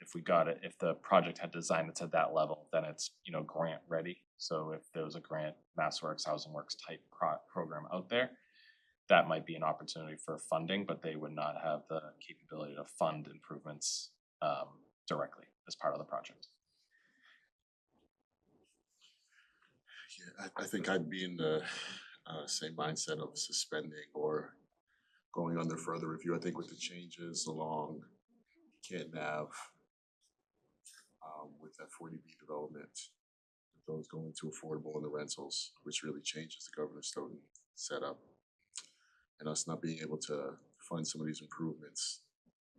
if we got it, if the project had designed it to that level, then it's, grant ready. So if there was a grant, MassWorks, Housing Works type program out there, that might be an opportunity for funding, but they would not have the capability to fund improvements directly as part of the project. Yeah, I think I'd be in the same mindset of suspending or going under further review. I think with the changes along Canton Ave, with that 40B development, with those going to affordable and the rentals, which really changes the Governor Stoughton setup, and us not being able to fund some of these improvements,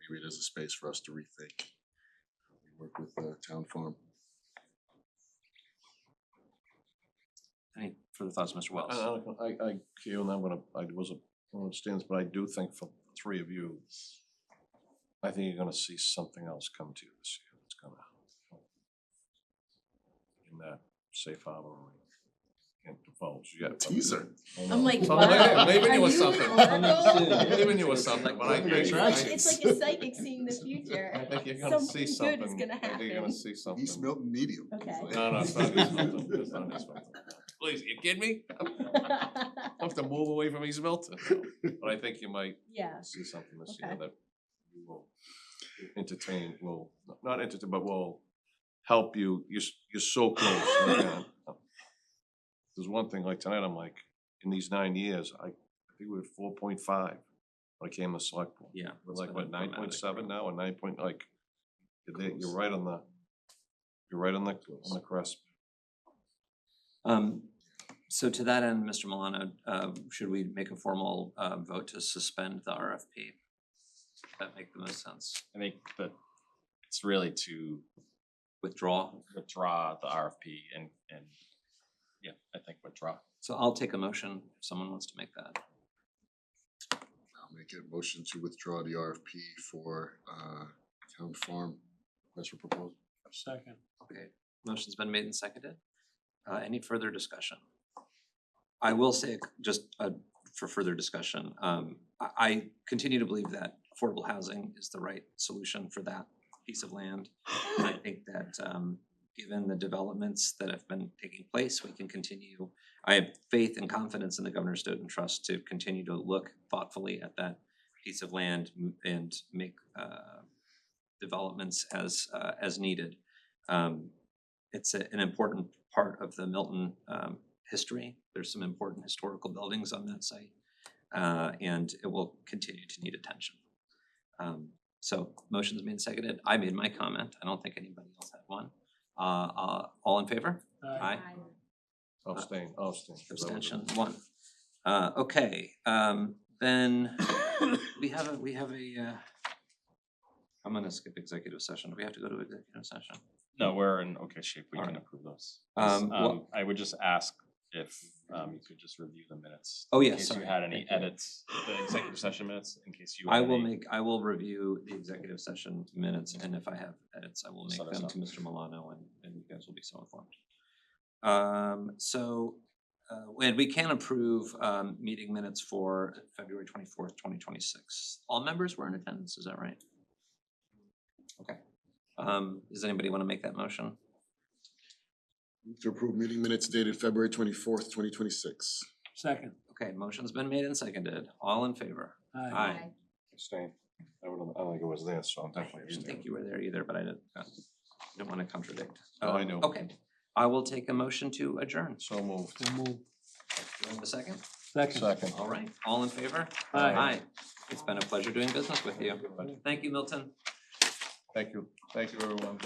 maybe there's a space for us to rethink. We work with the town farm. Any further thoughts, Mr. Wells? I feel that I wasn't on the stands, but I do think for the three of you, I think you're gonna see something else come to you this year that's gonna in that safe harbor. Can't divulge yet. Teaser. I'm like, So wow. maybe Are you was you something. Oracle? Maybe you was something, but I think It's like a psychic seeing the future. I think you're gonna see Something good something. is gonna I think you're gonna happen. see something. East Milton Medium. Okay. No, it's not East Milton. It's not East Milton. Please, you kidding me? I have to move away from East Milton. But I think you might Yeah. see something this year Okay. that you will entertain, will, not entertain, but will help you. You're so close. Like, there's one thing, like tonight, I'm like, in these 9 years, I think we're at 4.5 when I came to select board. Yeah. We're it's like, been what, a dramatic 9.7 growth. now, or 9 point, like, you're right on the crest. So to that end, Mr. Milano, should we make a formal vote to suspend the RFP? That make the most sense? I think that it's really to Withdraw? withdraw the RFP and yeah, I think withdraw. So I'll take a motion if someone wants to make that. I'll make a motion to withdraw the RFP for town farm request for proposal. Second. Okay, motion's been made and seconded. Any further discussion? I will say, just for further discussion, I continue to believe that affordable housing is the right solution for that piece of land. And I think that given the developments that have been taking place, we can continue. I have faith and confidence in the Governor Stoughton Trust to continue to look thoughtfully at that piece of land and make developments as needed. It's an important part of the Milton history. There's some important historical buildings on that site, and it will continue to need attention. So motion's made and seconded. I made my comment. I don't think anybody else had one. All in favor? Aye. Abstain. 'cause I wasn't- Abstention, one. Okay, then we have a, I'm gonna skip executive session. Do we have to go to executive session? No, we're in okay shape. We can Alright. approve those. Well- I would just ask if you could just review the minutes. Oh, yeah, In case sorry. you had any Thank you. edits, the executive session minutes, in case you I had will any. I will review the executive session minutes, and if I have edits, I will make Let us them to know. Mr. Milano, and you guys will be so informed. And we can approve, meeting minutes for February 24th, 2026. All members were in attendance, is that right? Okay. Does anybody wanna make that motion? Move to approve meeting minutes dated February 24th, 2026. Second. Okay, motion's been made and seconded. All in favor? Aye. Abstain. I don't think it was there, so I'm I definitely didn't think abstaining. you were there either, but I didn't wanna contradict. Oh, I know. Okay, I will take a motion to adjourn. So moved. So move. Do you have a second? Second. Second. All right, all in favor? Aye. It's been a pleasure doing business with you. Thank you, Milton. Thank you, everyone.